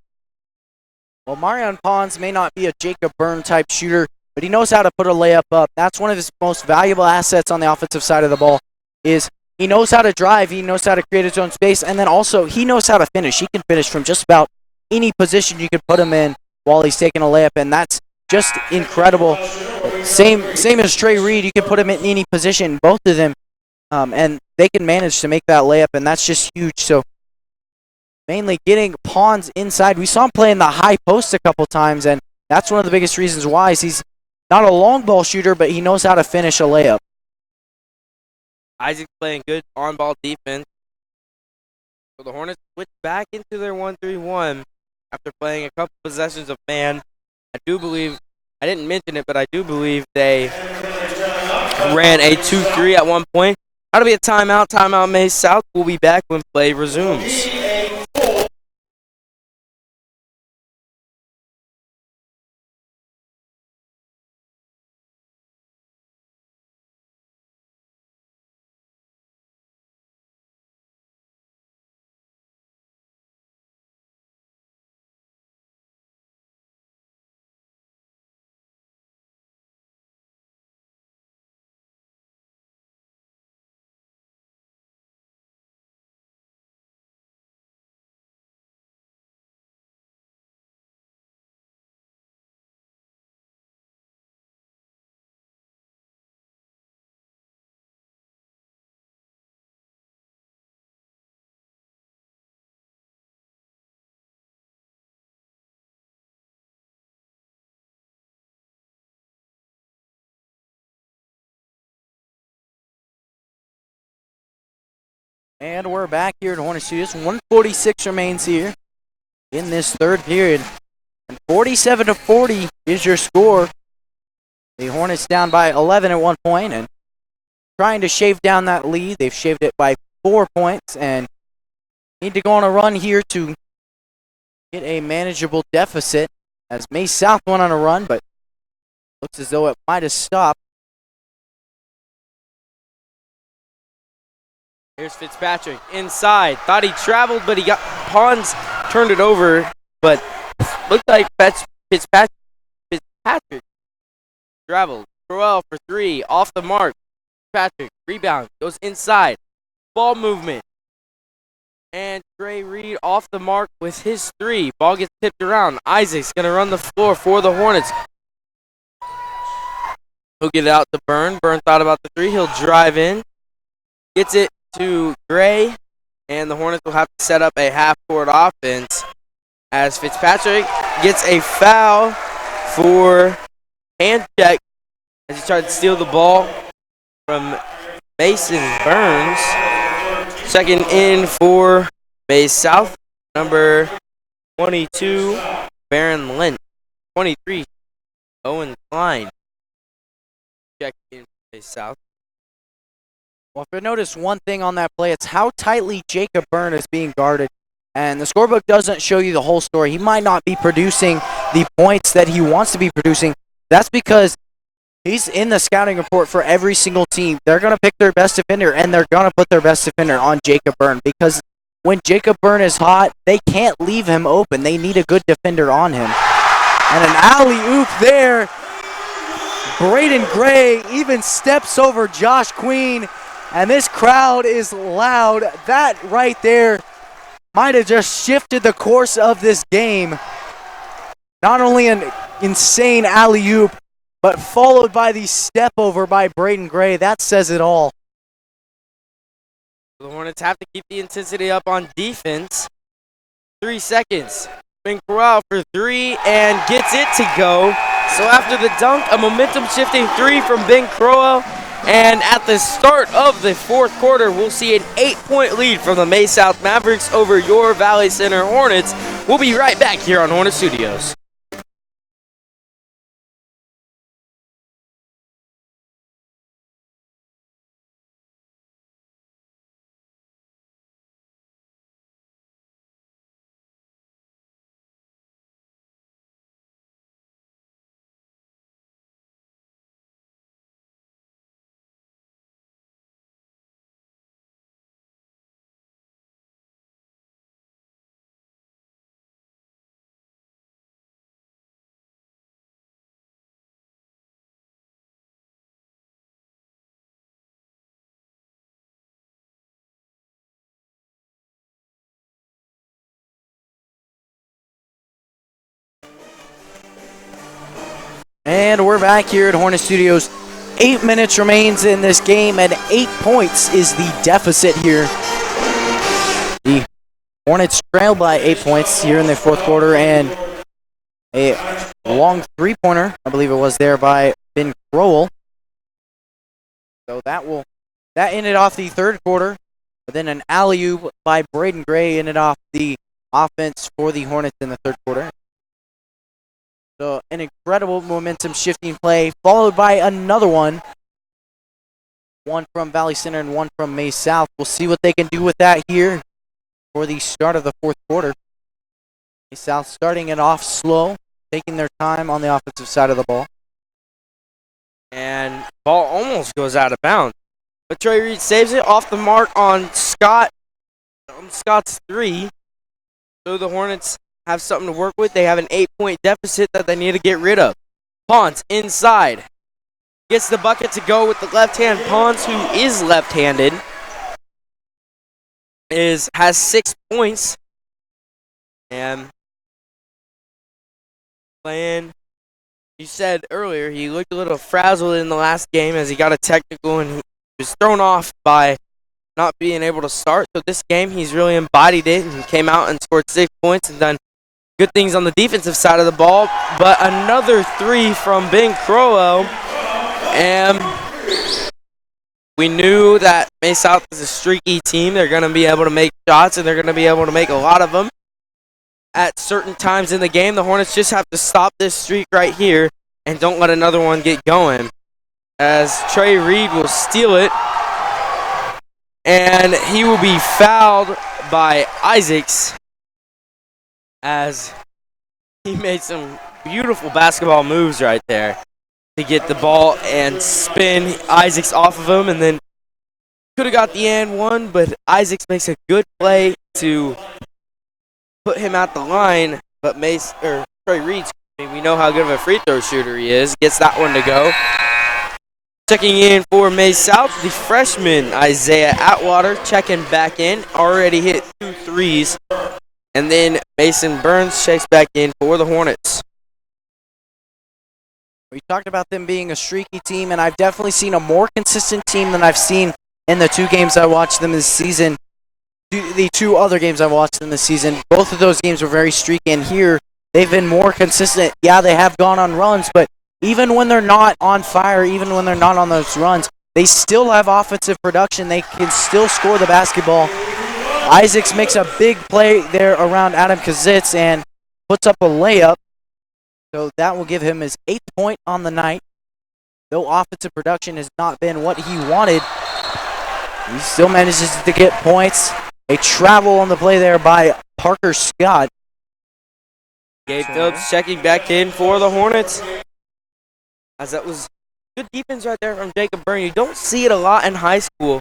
S1: Well, Marion Pons may not be a Jacob Byrne type shooter, but he knows how to put a layup up. That's one of his most valuable assets on the offensive side of the ball, is he knows how to drive, he knows how to create his own space, and then also he knows how to finish. He can finish from just about any position you can put him in while he's taking a layup, and that's just incredible. Same as Trey Reed, you can put him in any position, both of them, and they can manage to make that layup, and that's just huge. So mainly getting Pons inside. We saw him play in the high post a couple times, and that's one of the biggest reasons why is he's not a long ball shooter, but he knows how to finish a layup.
S2: Isaac playing good on-ball defense. So the Hornets switch back into their 1-3-1 after playing a couple possessions of man. I didn't mention it, but I do believe they ran a 2-3 at one point. That'll be a timeout. Timeout, Maize South. We'll be back when play resumes.
S1: And we're back here at Hornet Studios. 146 remains here in this third period. And 47-40 is your score. The Hornets down by 11 at one point and trying to shave down that lead. They've shaved it by 4 points and need to go on a run here to get a manageable deficit, as Maize South went on a run, but looks as though it might have stopped.
S2: Here's Fitzpatrick inside. Thought he traveled, but he got Pons turned it over. But looked like Fitzpatrick traveled. Crowell for three, off the mark. Fitzpatrick rebound, goes inside. Ball movement. And Trey Reed off the mark with his three. Ball gets tipped around. Isaac's going to run the floor for the Hornets. He'll get it out to Byrne. Byrne thought about the three. He'll drive in. Gets it to Gray. And the Hornets will have to set up a half-court offense as Fitzpatrick gets a foul for hand check as he tried to steal the ball from Mason Burns. Second in for Maize South, number 22, Baron Lynch. 23, Owen Klein. Check in for Maize South.
S1: Well, if you notice one thing on that play, it's how tightly Jacob Byrne is being guarded. And the scorebook doesn't show you the whole story. He might not be producing the points that he wants to be producing. That's because he's in the scouting report for every single team. They're going to pick their best defender, and they're going to put their best defender on Jacob Byrne, because when Jacob Byrne is hot, they can't leave him open. They need a good defender on him. And an alley-oop there. Braden Gray even steps over Josh Queen, and this crowd is loud. That right there might have just shifted the course of this game. Not only an insane alley-oop, but followed by the step over by Braden Gray. That says it all.
S2: The Hornets have to keep the intensity up on defense. 3 seconds. Ben Corral for three and gets it to go. So after the dunk, a momentum shifting three from Ben Crowell. And at the start of the fourth quarter, we'll see an 8-point lead from the Maize South Mavericks over your Valley Center Hornets. We'll be right back here on Hornet Studios.
S1: And we're back here at Hornet Studios. 8 minutes remains in this game, and 8 points is the deficit here. The Hornets trail by 8 points here in the fourth quarter, and a long three-pointer, I believe it was there, by Ben Crowell. So that ended off the third quarter, but then an alley-oop by Braden Gray ended off the offense for the Hornets in the third quarter. So an incredible momentum shifting play, followed by another one one from Valley Center and one from Maize South. We'll see what they can do with that here for the start of the fourth quarter. Maize South starting it off slow, taking their time on the offensive side of the ball.
S2: And ball almost goes out of bounds. But Trey Reed saves it off the mark on Scott. On Scott's three. So the Hornets have something to work with. They have an 8-point deficit that they need to get rid of. Ponce inside. Gets the bucket to go with the left hand. Ponce, who is left-handed, has 6 points. And playing, you said earlier, he looked a little frazzled in the last game as he got a technical and he was thrown off by not being able to start. So this game, he's really embodied it and came out and scored 6 points and done good things on the defensive side of the ball. But another three from Ben Crowell. And we knew that Maize South is a streaky team. They're going to be able to make shots, and they're going to be able to make a lot of them at certain times in the game. The Hornets just have to stop this streak right here and don't let another one get going. As Trey Reed will steal it, and he will be fouled by Isaacs as he made some beautiful basketball moves right there to get the ball and spin Isaacs off of him, and then could have got the and one, but Isaacs makes a good play to put him at the line. But Trey Reed, we know how good of a free throw shooter he is, gets that one to go. Checking in for Maize South, the freshman Isaiah Atwater checking back in, already hit 2 threes. And then Mason Burns checks back in for the Hornets.
S1: We talked about them being a streaky team, and I've definitely seen a more consistent team than I've seen in the 2 games I watched them this season. The 2 other games I watched them this season, both of those games were very streaky, and here they've been more consistent. Yeah, they have gone on runs, but even when they're not on fire, even when they're not on those runs, they still have offensive production. They can still score the basketball. Isaacs makes a big play there around Adam Kazitz and puts up a layup. So that will give him his 8th point on the night. Though offensive production has not been what he wanted, he still manages to get points. A travel on the play there by Parker Scott.
S2: Gabe Phillips checking back in for the Hornets. As that was good defense right there from Jacob Byrne. You don't see it a lot in high school,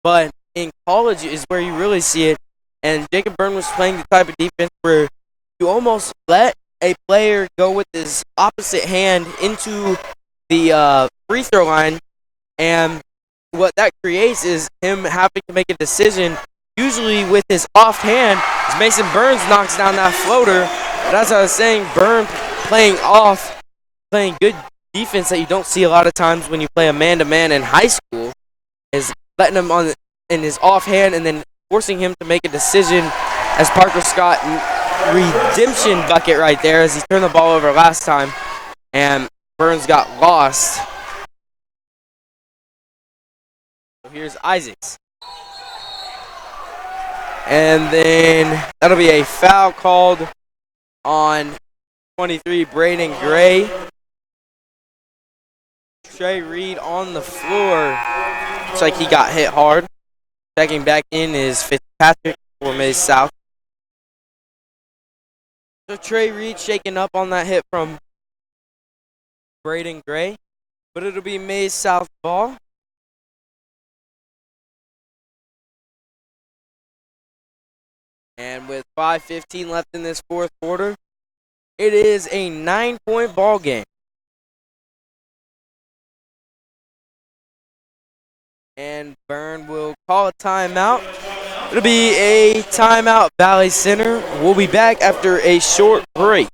S2: but in college is where you really see it. And Jacob Byrne was playing the type of defense where you almost let a player go with his opposite hand into the free throw line, and what that creates is him having to make a decision, usually with his off hand, as Mason Burns knocks down that floater. But as I was saying, Byrne playing off, playing good defense that you don't see a lot of times when you play a man-to-man in high school, is letting him on in his offhand and then forcing him to make a decision. As Parker Scott, redemption bucket right there as he turned the ball over last time, and Burns got lost. So here's Isaacs. And then that'll be a foul called on 23, Braden Gray. Trey Reed on the floor. Looks like he got hit hard. Checking back in is Fitzpatrick for Maize South. So Trey Reed shaking up on that hit from Braden Gray. But it'll be Maize South ball. And with 5:15 left in this fourth quarter, it is a 9-point ball game. And Byrne will call a timeout. It'll be a timeout, Valley Center. We'll be back after a short break.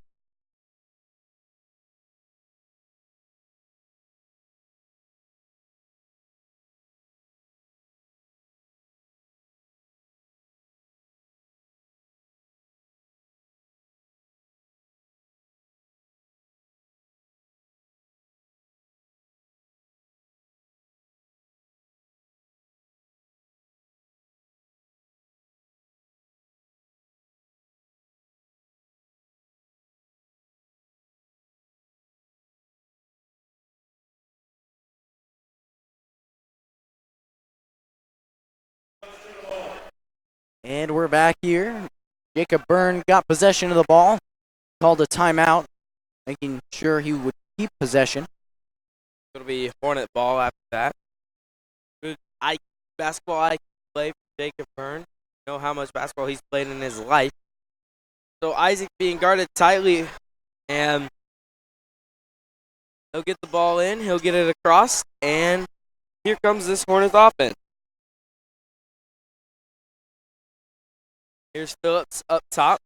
S1: And we're back here. Jacob Byrne got possession of the ball, called a timeout, making sure he would keep possession.
S2: It'll be Hornet ball after that. Good basketball I play for Jacob Byrne. Know how much basketball he's played in his life. So Isaac being guarded tightly, and he'll get the ball in, he'll get it across, and here comes this Hornets offense. Here's Phillips up top.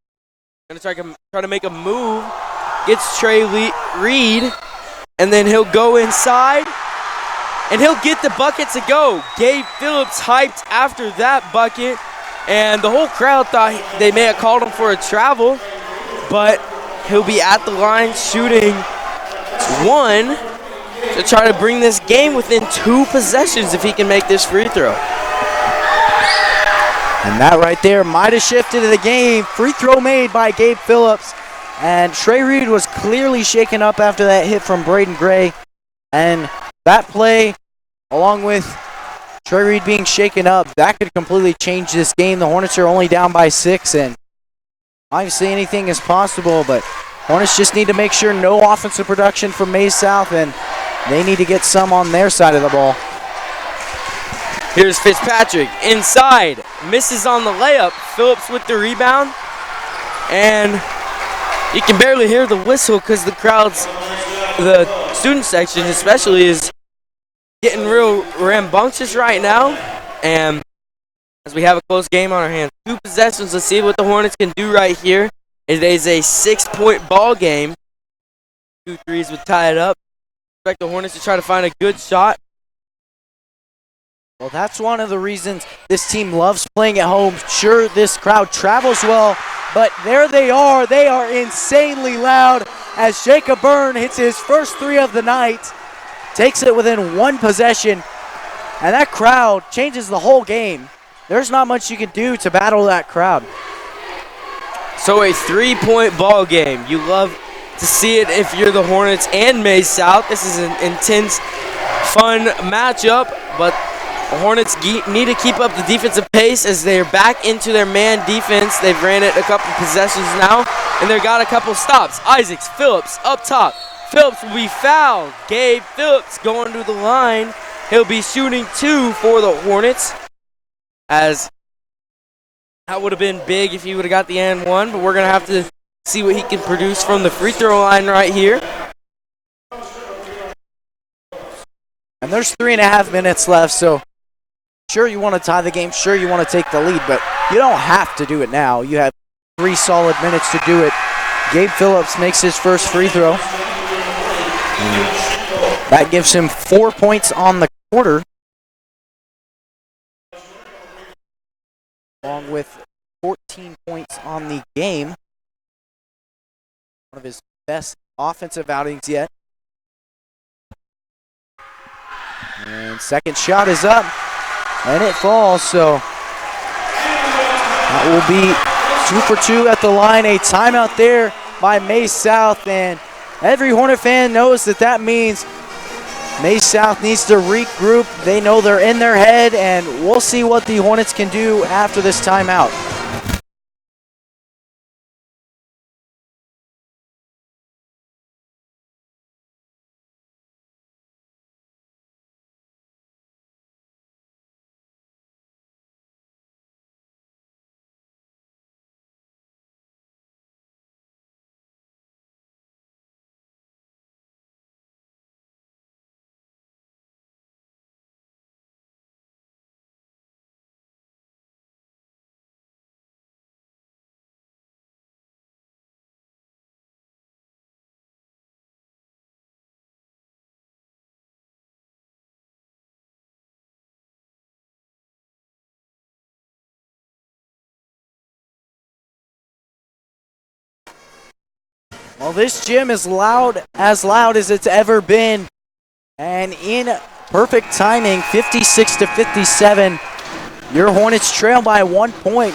S2: Gonna try to make a move. Gets Trey Reed, and then he'll go inside, and he'll get the bucket to go. Gabe Phillips hyped after that bucket, and the whole crowd thought they may have called him for a travel, but he'll be at the line shooting one to try to bring this game within 2 possessions if he can make this free throw.
S1: And that right there might have shifted the game. Free throw made by Gabe Phillips. And Trey Reed was clearly shaken up after that hit from Braden Gray. And that play, along with Trey Reed being shaken up, that could completely change this game. The Hornets are only down by 6, and obviously anything is possible, but Hornets just need to make sure no offensive production from Maize South, and they need to get some on their side of the ball.
S2: Here's Fitzpatrick inside, misses on the layup. Phillips with the rebound, and you can barely hear the whistle because the student section especially is getting real rambunctious right now. And as we have a close game on our hands, 2 possessions. Let's see what the Hornets can do right here. It is a 6-point ball game. 2 threes would tie it up. Expect the Hornets to try to find a good shot.
S1: Well, that's one of the reasons this team loves playing at home. Sure, this crowd travels well, but there they are. They are insanely loud as Jacob Byrne hits his first 3 of the night, takes it within 1 possession, and that crowd changes the whole game. There's not much you can do to battle that crowd.
S2: So a 3-point ball game. You love to see it if you're the Hornets and Maize South. This is an intense, fun matchup, but the Hornets need to keep up the defensive pace as they're back into their man defense. They've ran it a couple possessions now, and they've got a couple stops. Isaacs, Phillips up top. Phillips will be fouled. Gabe Phillips going to the line. He'll be shooting 2 for the Hornets, as that would have been big if he would have got the and one, but we're going to have to see what he can produce from the free throw line right here.
S1: And there's 3.5 minutes left, so sure you want to tie the game, sure you want to take the lead, but you don't have to do it now. You have 3 solid minutes to do it. Gabe Phillips makes his first free throw. That gives him 4 points on the quarter, along with 14 points on the game. One of his best offensive outings yet. And second shot is up, and it falls, so that will be 2 for 2 at the line. A timeout there by Maize South, and every Hornet fan knows that means Maize South needs to regroup. They know they're in their head, and we'll see what the Hornets can do after this timeout. Well, this gym is loud as it's ever been. And in perfect timing, 56-57, your Hornets trail by 1 point.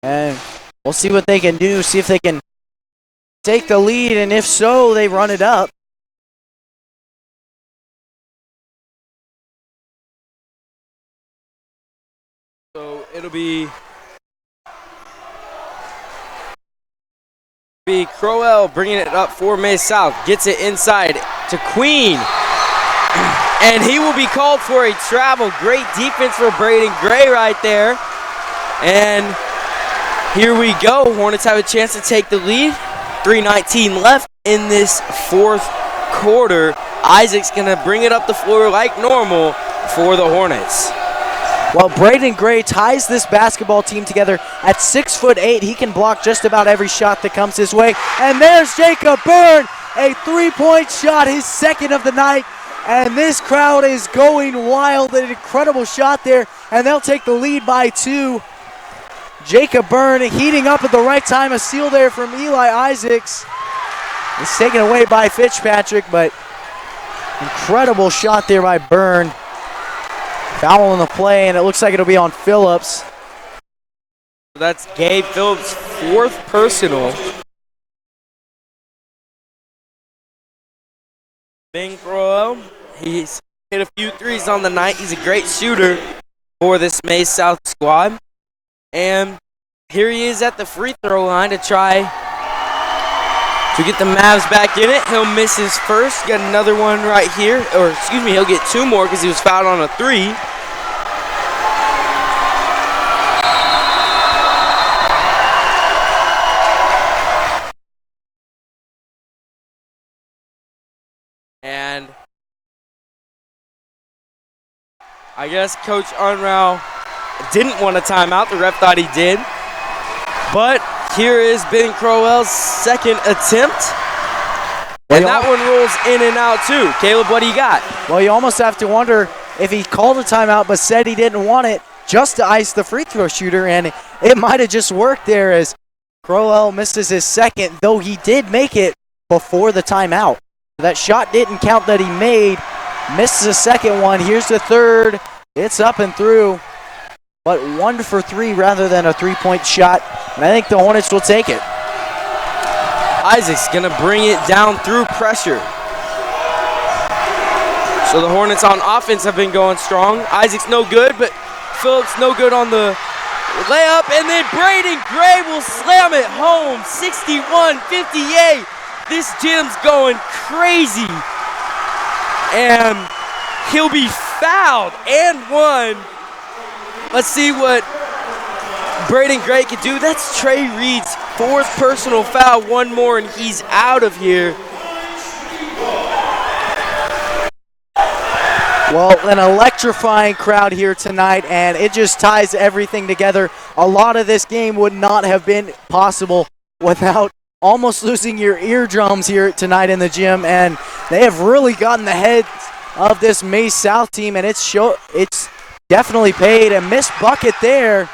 S1: And we'll see what they can do, see if they can take the lead, and if so, they run it up.
S2: it'll be Crowell bringing it up for Maize South. Gets it inside to Queen. And he will be called for a travel. Great defense for Braden Gray right there. And here we go. Hornets have a chance to take the lead. 3:19 left in this fourth quarter. Isaac's going to bring it up the floor like normal for the Hornets.
S1: Well, Braden Gray ties this basketball team together at 6'8". He can block just about every shot that comes his way. And there's Jacob Byrne, a three-point shot, his second of the night. And this crowd is going wild. An incredible shot there, and they'll take the lead by 2. Jacob Byrne heating up at the right time. A steal there from Eli Isaacs. It's taken away by Fitzpatrick, but incredible shot there by Byrne. Foul on the play, and it looks like it'll be on Phillips.
S2: That's Gabe Phillips' 4th personal. Ben Crowell, he's hit a few threes on the night. He's a great shooter for this Maize South squad. And here he is at the free throw line to try to get the Mavs back in it. He'll miss his first, got another one right here. Or excuse me, he'll get 2 more because he was fouled on a 3. And I guess Coach Unrau didn't want a timeout. The ref thought he did. But here is Ben Crowell's 2nd attempt. And that one rolls in and out too. Caleb, what do you got?
S1: Well, you almost have to wonder if he called a timeout but said he didn't want it just to ice the free throw shooter, and it might have just worked there as Crowell misses his second, though he did make it before the timeout. That shot didn't count that he made. Misses a second one. Here's the third. It's up and through. But 1 for 3 rather than a 3-point shot. And I think the Hornets will take it.
S2: Isaac's going to bring it down through pressure. So the Hornets on offense have been going strong. Isaac's no good, but Phillips no good on the layup. And then Braden Gray will slam it home. 61-58. This gym's going crazy. And he'll be fouled and one. Let's see what Braden Gray can do. That's Trey Reed's 4th personal foul. 1 more and he's out of here.
S1: Well, an electrifying crowd here tonight, and it just ties everything together. A lot of this game would not have been possible without almost losing your eardrums here tonight in the gym, and they have really gotten the heads of this Maize South team, and it's definitely paid. A missed bucket there.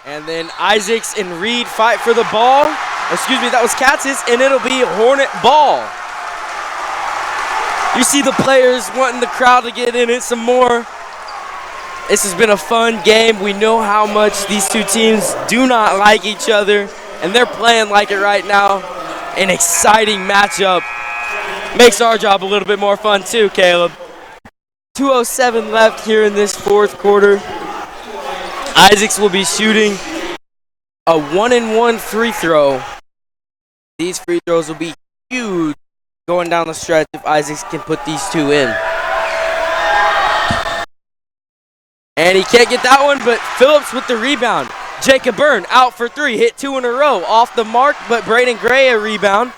S2: And then Isaacs and Reed fight for the ball. Excuse me, that was Katz's, and it'll be Hornet ball. You see the players wanting the crowd to get in it some more. This has been a fun game. We know how much these two teams do not like each other, and they're playing like it right now. An exciting matchup. Makes our job a little bit more fun too, Caleb. 2:07 left here in this 4th quarter. Isaacs will be shooting a 1-and-1 free throw. These free throws will be huge going down the stretch if Isaacs can put these 2 in. And he can't get that one, but Phillips with the rebound. Jacob Byrne out for 3, hit 2 in a row. Off the mark, but Braden Gray a rebound.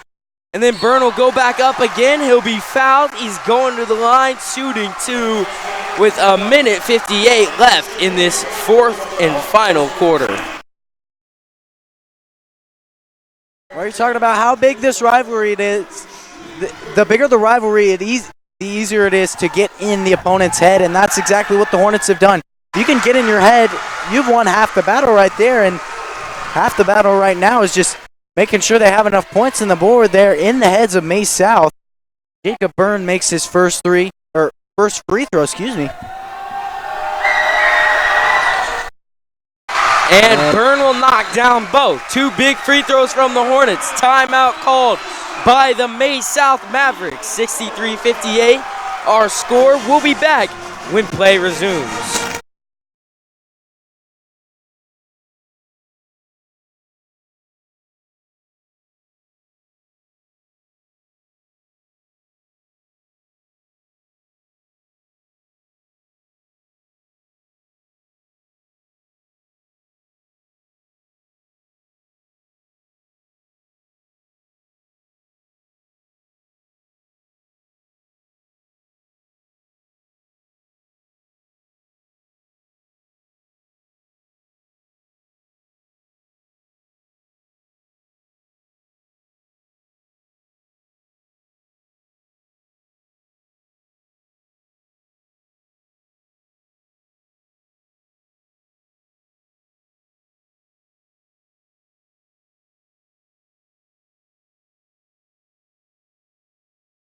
S2: And then Byrne will go back up again. He'll be fouled. He's going to the line, shooting 2 with 1:58 left in this 4th and final quarter.
S1: Well, you're talking about how big this rivalry it is. The bigger the rivalry, the easier it is to get in the opponent's head, and that's exactly what the Hornets have done. If you can get in your head, you've won half the battle right there, and half the battle right now is just making sure they have enough points in the board there in the heads of Maize South. Jacob Byrne makes his first free throw, excuse me.
S2: And Byrne will knock down both. 2 big free throws from the Hornets. Timeout called by the Maize South Mavericks. 63-58. Our score. We'll be back when play resumes.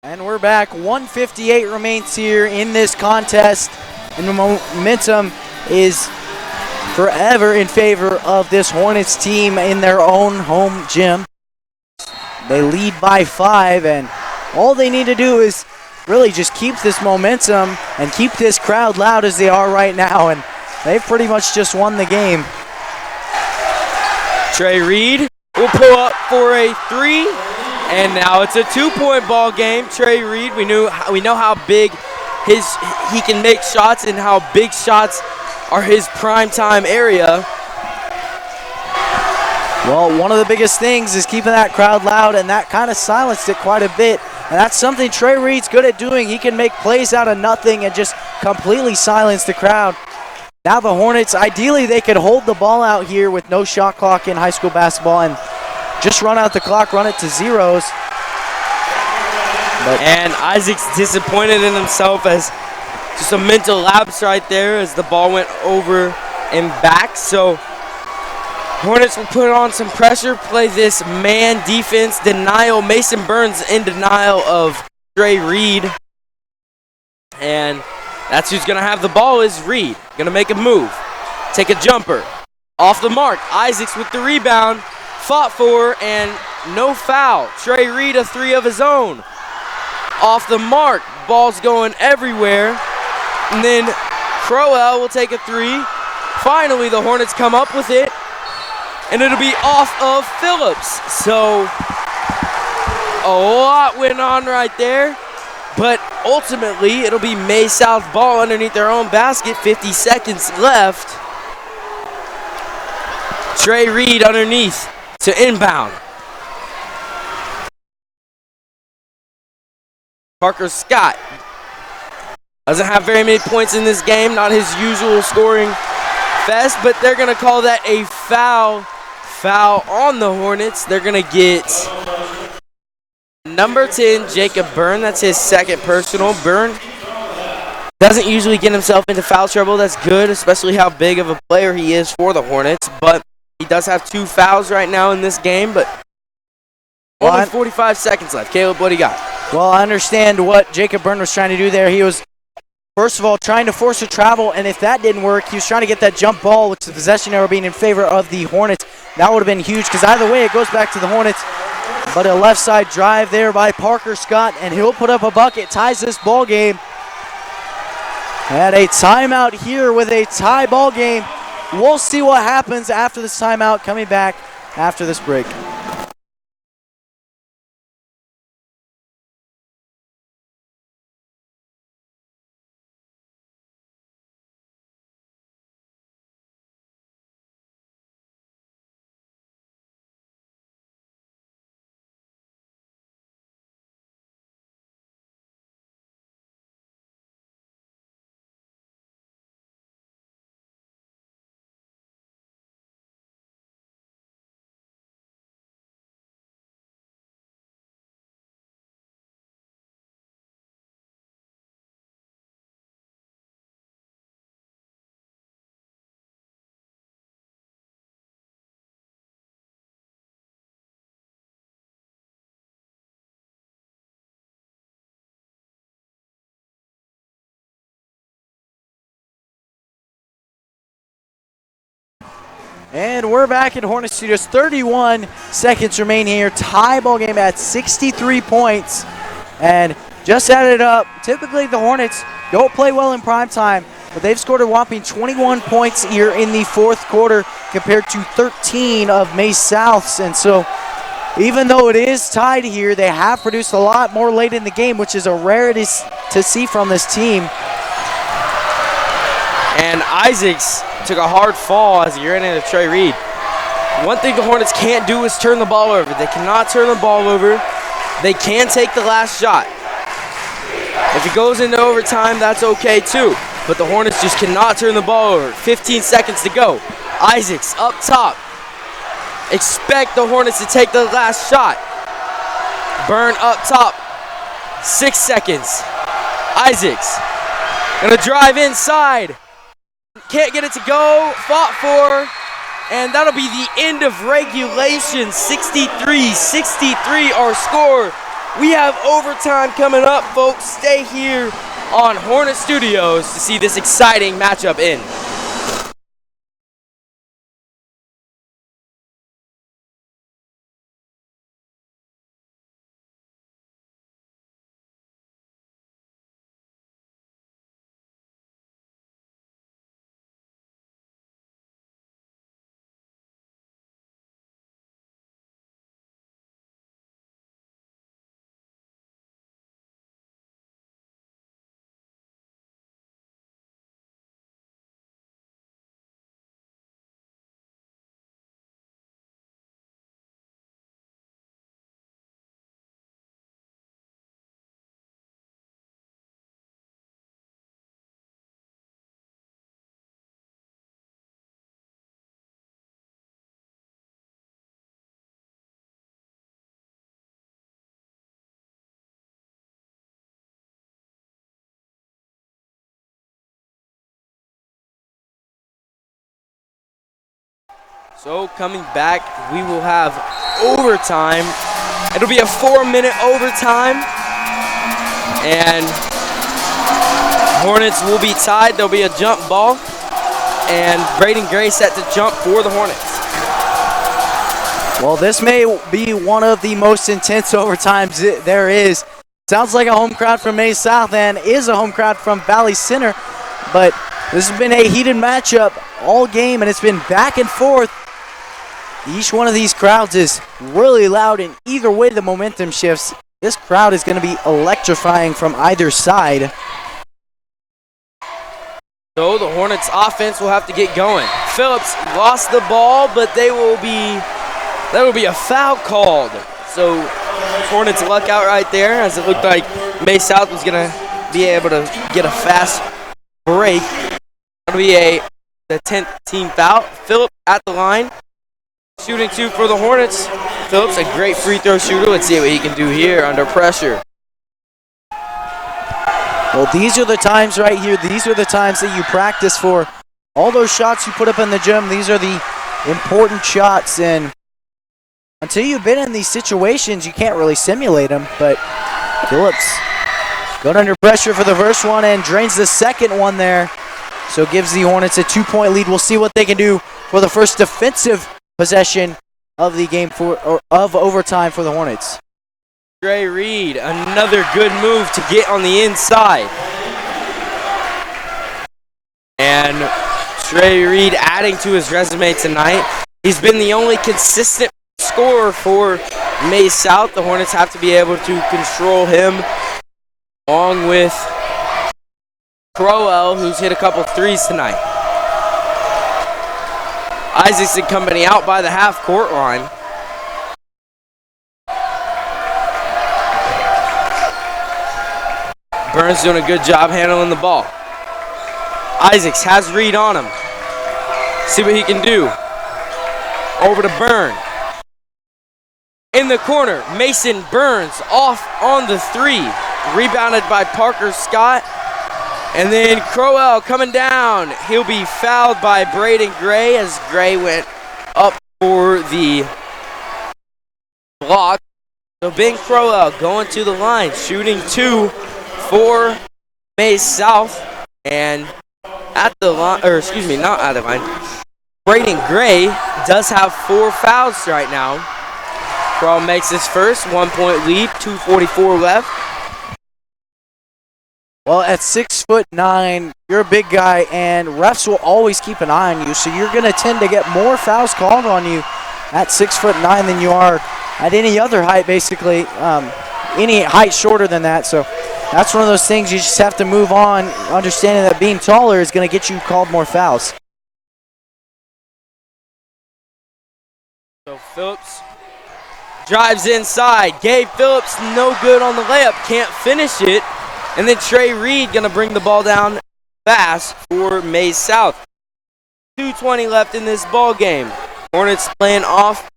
S1: And we're back. 158 remains here in this contest, and the momentum is forever in favor of this Hornets team in their own home gym. They lead by 5, and all they need to do is really just keep this momentum and keep this crowd loud as they are right now, and they've pretty much just won the game.
S2: Trey Reed will pull up for a 3. And now it's a 2-point ball game. Trey Reed, we know how big he can make shots and how big shots are his prime time area.
S1: Well, one of the biggest things is keeping that crowd loud, and that kind of silenced it quite a bit. And that's something Trey Reed's good at doing. He can make plays out of nothing and just completely silence the crowd. Now the Hornets, ideally they could hold the ball out here with no shot clock in high school basketball and just run out the clock, run it to zeros.
S2: And Isaac's disappointed in himself as just a mental lapse right there as the ball went over and back. So Hornets will put on some pressure, play this man defense denial. Mason Burns in denial of Trey Reed. And that's who's going to have the ball is Reed. Going to make a move. Take a jumper. Off the mark. Isaacs with the rebound. Fought for and no foul. Trey Reed a 3 of his own. Off the mark. Ball's going everywhere. And then Crowell will take a 3. Finally, the Hornets come up with it. And it'll be off of Phillips. So a lot went on right there. But ultimately, it'll be Maize South ball underneath their own basket. 50 seconds left. Trey Reed underneath to inbound. Parker Scott doesn't have very many points in this game, not his usual scoring fest, but they're going to call that a foul on the Hornets. They're going to get number 10, Jacob Byrne. That's his second personal. Byrne doesn't usually get himself into foul trouble. That's good, especially how big of a player he is for the Hornets, but he does have 2 fouls right now in this game, but only 45 seconds left. Caleb, what do you got?
S1: Well, I understand what Jacob Byrne was trying to do there. He was, first of all, trying to force a travel, and if that didn't work, he was trying to get that jump ball, which the possession arrow being in favor of the Hornets. That would have been huge, because either way, it goes back to the Hornets. But a left side drive there by Parker Scott, and he'll put up a bucket, ties this ball game. And a timeout here with a tie ball game. We'll see what happens after this timeout, coming back after this break. And we're back in Hornet Studios. 31 seconds remain here. Tie ball game at 63 points. And just added up. Typically the Hornets don't play well in prime time, but they've scored a whopping 21 points here in the fourth quarter compared to 13 of Maize South's. And so even though it is tied here, they have produced a lot more late in the game, which is a rarity to see from this team.
S2: And Isaacs took a hard fall as he ran into Trey Reed. One thing the Hornets can't do is turn the ball over. They cannot turn the ball over. They can take the last shot. If it goes into overtime, that's okay too. But the Hornets just cannot turn the ball over. 15 seconds to go. Isaacs up top. Expect the Hornets to take the last shot. Byrne up top. 6 seconds. Isaacs gonna drive inside. Can't get it to go. Fought for. And that'll be the end of regulation. 63-63 our score We have overtime coming up, folks. Stay here on Hornet Studios to see this exciting matchup end. So coming back, we will have overtime. It'll be a 4-minute overtime. And Hornets will be tied. There'll be a jump ball. And Braden Gray set to jump for the Hornets.
S1: Well, this may be one of the most intense overtimes there is. Sounds like a home crowd from Maize South and is a home crowd from Valley Center. But this has been a heated matchup all game, and it's been back and forth. Each one of these crowds is really loud, and either way the momentum shifts, this crowd is going to be electrifying from either side.
S2: So the Hornets offense will have to get going. Phillips lost the ball, but there will be a foul called. So Hornets luck out right there, as it looked like Maize South was going to be able to get a fast break. That'll be the 10th team foul. Phillips at the line. Shooting 2 for the Hornets. Phillips, a great free throw shooter. Let's see what he can do here under pressure.
S1: Well, these are the times right here. These are the times that you practice for. All those shots you put up in the gym, these are the important shots. And until you've been in these situations, you can't really simulate them. But Phillips got under pressure for the first one and drains the second one there. So gives the Hornets a 2-point lead. We'll see what they can do for the first defensive possession of the game of overtime for the Hornets.
S2: Trey Reed, another good move to get on the inside. And Trey Reed adding to his resume tonight. He's been the only consistent scorer for Maize South. The Hornets have to be able to control him, along with Crowell, who's hit a couple threes tonight. Isaacs and company out by the half-court line. Burns doing a good job handling the ball. Isaacs has Reed on him. See what he can do. Over to Burn. In the corner, Mason Burns off on the 3. Rebounded by Parker Scott. And then Crowell coming down. He'll be fouled by Braden Gray as Gray went up for the block. So Ben Crowell going to the line, shooting 2 for Maize South. And at the line, or excuse me, not at the line. Braden Gray does have 4 fouls right now. Crowell makes his first 1-point lead, 2:44 left.
S1: Well, at 6'9", you're a big guy, and refs will always keep an eye on you, so you're going to tend to get more fouls called on you at 6'9" than you are at any other height, basically, any height shorter than that. So that's one of those things you just have to move on, understanding that being taller is going to get you called more fouls.
S2: So Phillips drives inside. Gabe Phillips, no good on the layup, can't finish it. And then Trey Reed going to bring the ball down fast for Maize South. 2:20 left in this ball game. Hornets playing off a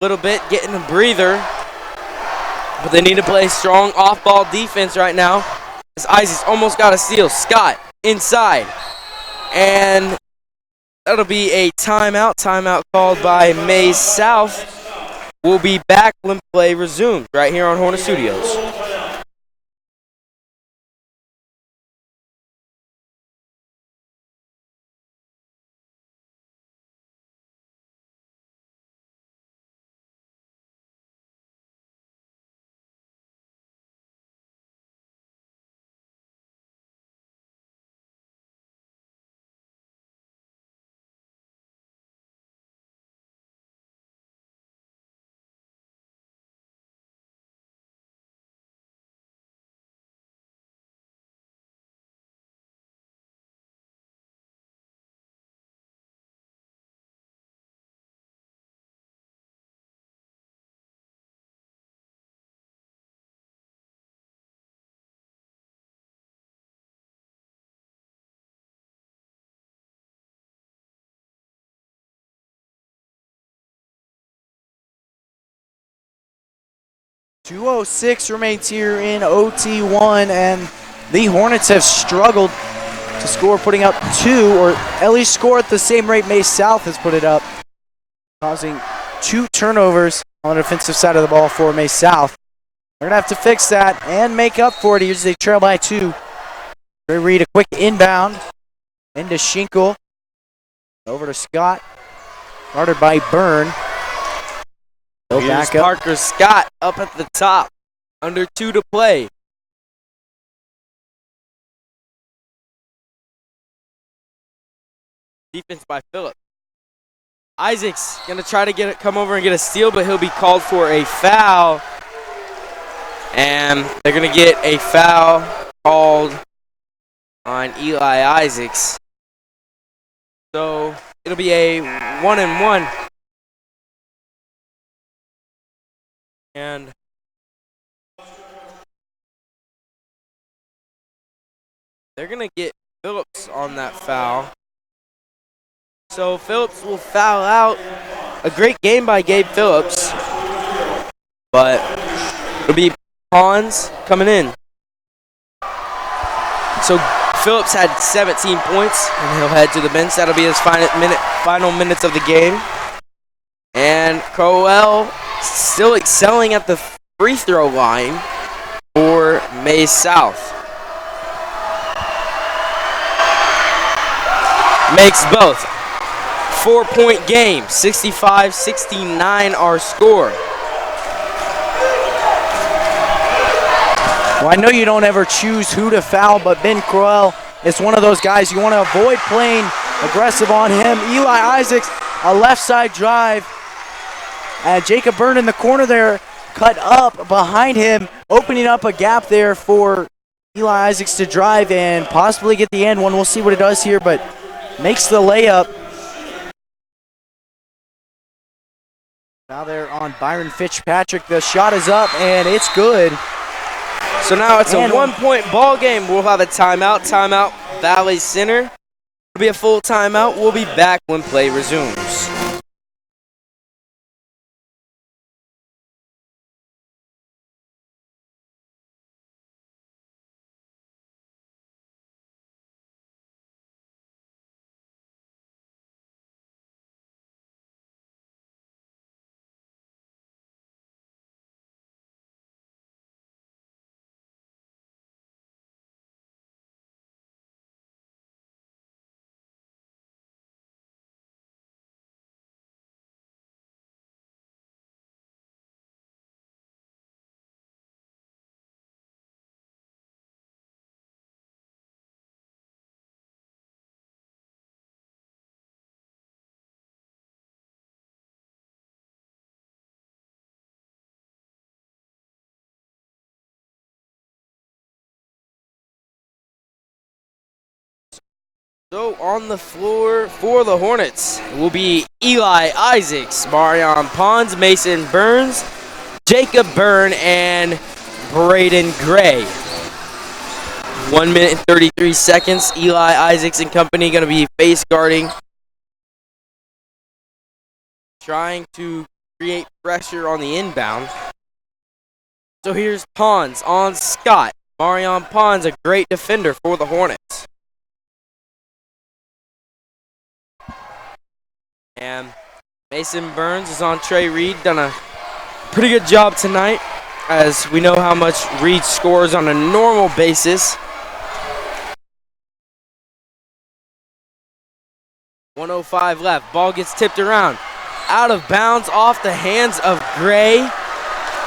S2: little bit, getting a breather. But they need to play strong off-ball defense right now. As Isaacs almost got a steal. Scott inside. And that'll be a timeout. Timeout called by Maize South. We'll be back when play resumes right here on Hornet Studios.
S1: .206 remains here in OT1, and the Hornets have struggled to score, putting up 2, or at least score at the same rate Maize South has put it up, causing 2 turnovers on the defensive side of the ball for Maize South. They're going to have to fix that and make up for it. Here's they trail by 2. Trey Reed, a quick inbound into Schinkel. Over to Scott. Guarded by Byrne.
S2: Here's
S1: back up.
S2: Parker Scott up at the top. Under 2 to play. Defense by Phillip. Isaacs gonna try to come over and get a steal, but he'll be called for a foul. And they're gonna get a foul called on Eli Isaacs. So it'll be a 1-and-1. And they're gonna get Phillips on that foul. So Phillips will foul out. A great game by Gabe Phillips. But it'll be Pons coming in. So Phillips had 17 points, and he'll head to the bench. That'll be his final minutes of the game. And Crowell still excelling at the free throw line for Maize South. Makes both. 4-point game, 65-69 our score.
S1: Well, I know you don't ever choose who to foul, but Ben Crowell is one of those guys you want to avoid playing aggressive on him. Eli Isaacs, a left side drive. And Jacob Byrne in the corner there, cut up behind him, opening up a gap there for Eli Isaacs to drive and possibly get the end one. We'll see what it does here, but makes the layup. Now they're on Byron Fitzpatrick. The shot is up, and it's good.
S2: So now it's a 1-point ball game. We'll have a timeout. Timeout, Valley Center. It'll be a full timeout. We'll be back when play resumes. So on the floor for the Hornets will be Eli Isaacs, Marion Pons, Mason Burns, Jacob Byrne, and Braden Gray. 1 minute and 33 seconds. Eli Isaacs and company going to be face guarding, trying to create pressure on the inbound. So here's Pons on Scott. Marion Pons, a great defender for the Hornets. And Mason Burns is on Trey Reed. Done a pretty good job tonight, as we know how much Reed scores on a normal basis. 1:05 left. Ball gets tipped around. Out of bounds off the hands of Gray.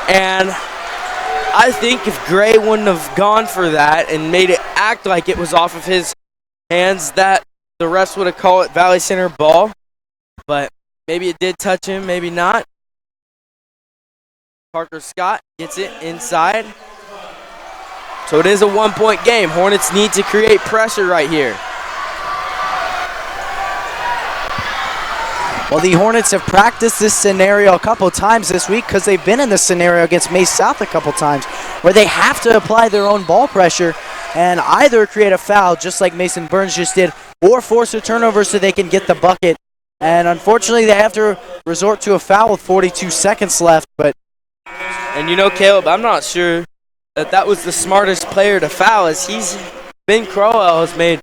S2: And I think if Gray wouldn't have gone for that and made it act like it was off of his hands, that the refs would have called it Valley Center ball. But maybe it did touch him, maybe not. Parker Scott gets it inside. So it is a 1-point game. Hornets need to create pressure right here.
S1: Well, the Hornets have practiced this scenario a couple times this week because they've been in this scenario against Maize South a couple times where they have to apply their own ball pressure and either create a foul, just like Mason Burns just did, or force a turnover so they can get the bucket. And unfortunately, they have to resort to a foul with 42 seconds left.
S2: And you know, Caleb, I'm not sure that was the smartest player to foul, as Ben Crowell has made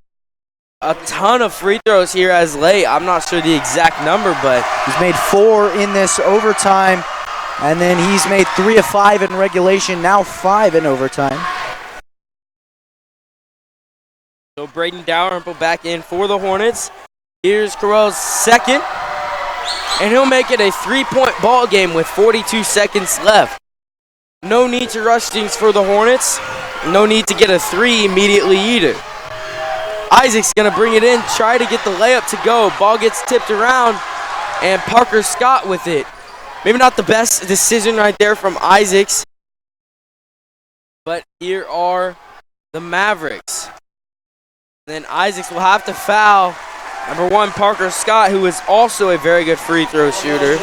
S2: a ton of free throws here as late. I'm not sure the exact number, but
S1: he's made 4 in this overtime, and then he's made 3 of 5 in regulation, now 5 in overtime.
S2: So Braden Dalrymple back in for the Hornets. Here's Crowell's second, and he'll make it a 3-point ball game with 42 seconds left. No need to rush things for the Hornets. No need to get a 3 immediately either. Isaac's going to bring it in, try to get the layup to go. Ball gets tipped around, and Parker Scott with it. Maybe not the best decision right there from Isaacs, but here are the Mavericks. Then Isaacs will have to foul number 1, Parker Scott, who is also a very good free throw shooter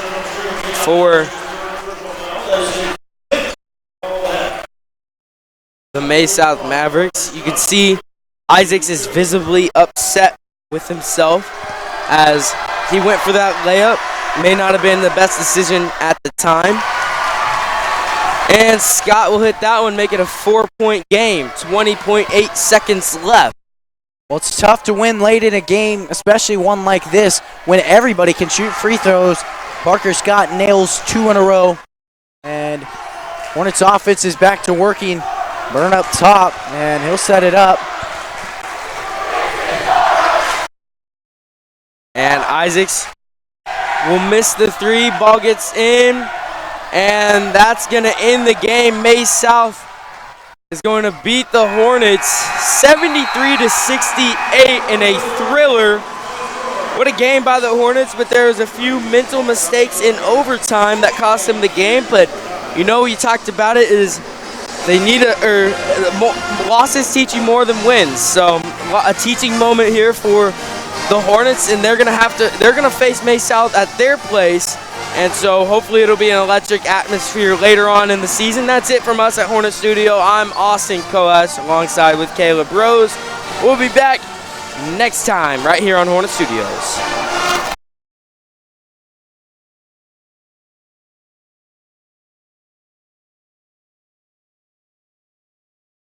S2: for the Maize South Mavericks. You can see Isaacs is visibly upset with himself as he went for that layup. May not have been the best decision at the time. And Scott will hit that one, make it a 4-point game. 20.8 seconds left.
S1: Well, it's tough to win late in a game, especially one like this, when everybody can shoot free throws. Parker Scott nails 2 in a row. And Hornets offense is back to working. Burn up top, and he'll set it up.
S2: And Isaacs will miss the 3. Ball gets in, and that's going to end the game. Maize South is going to beat the Hornets 73-68 in a thriller. What a game by the Hornets, but there was a few mental mistakes in overtime that cost them the game. But you know, you talked about it, is they need losses teach you more than wins. So a teaching moment here for the Hornets, and they're gonna face Maize South at their place, and so hopefully it'll be an electric atmosphere later on in the season. That's it from us at Hornet Studio. I'm Austin Coas alongside with Caleb Rose. We'll be back next time right here on Hornet Studios.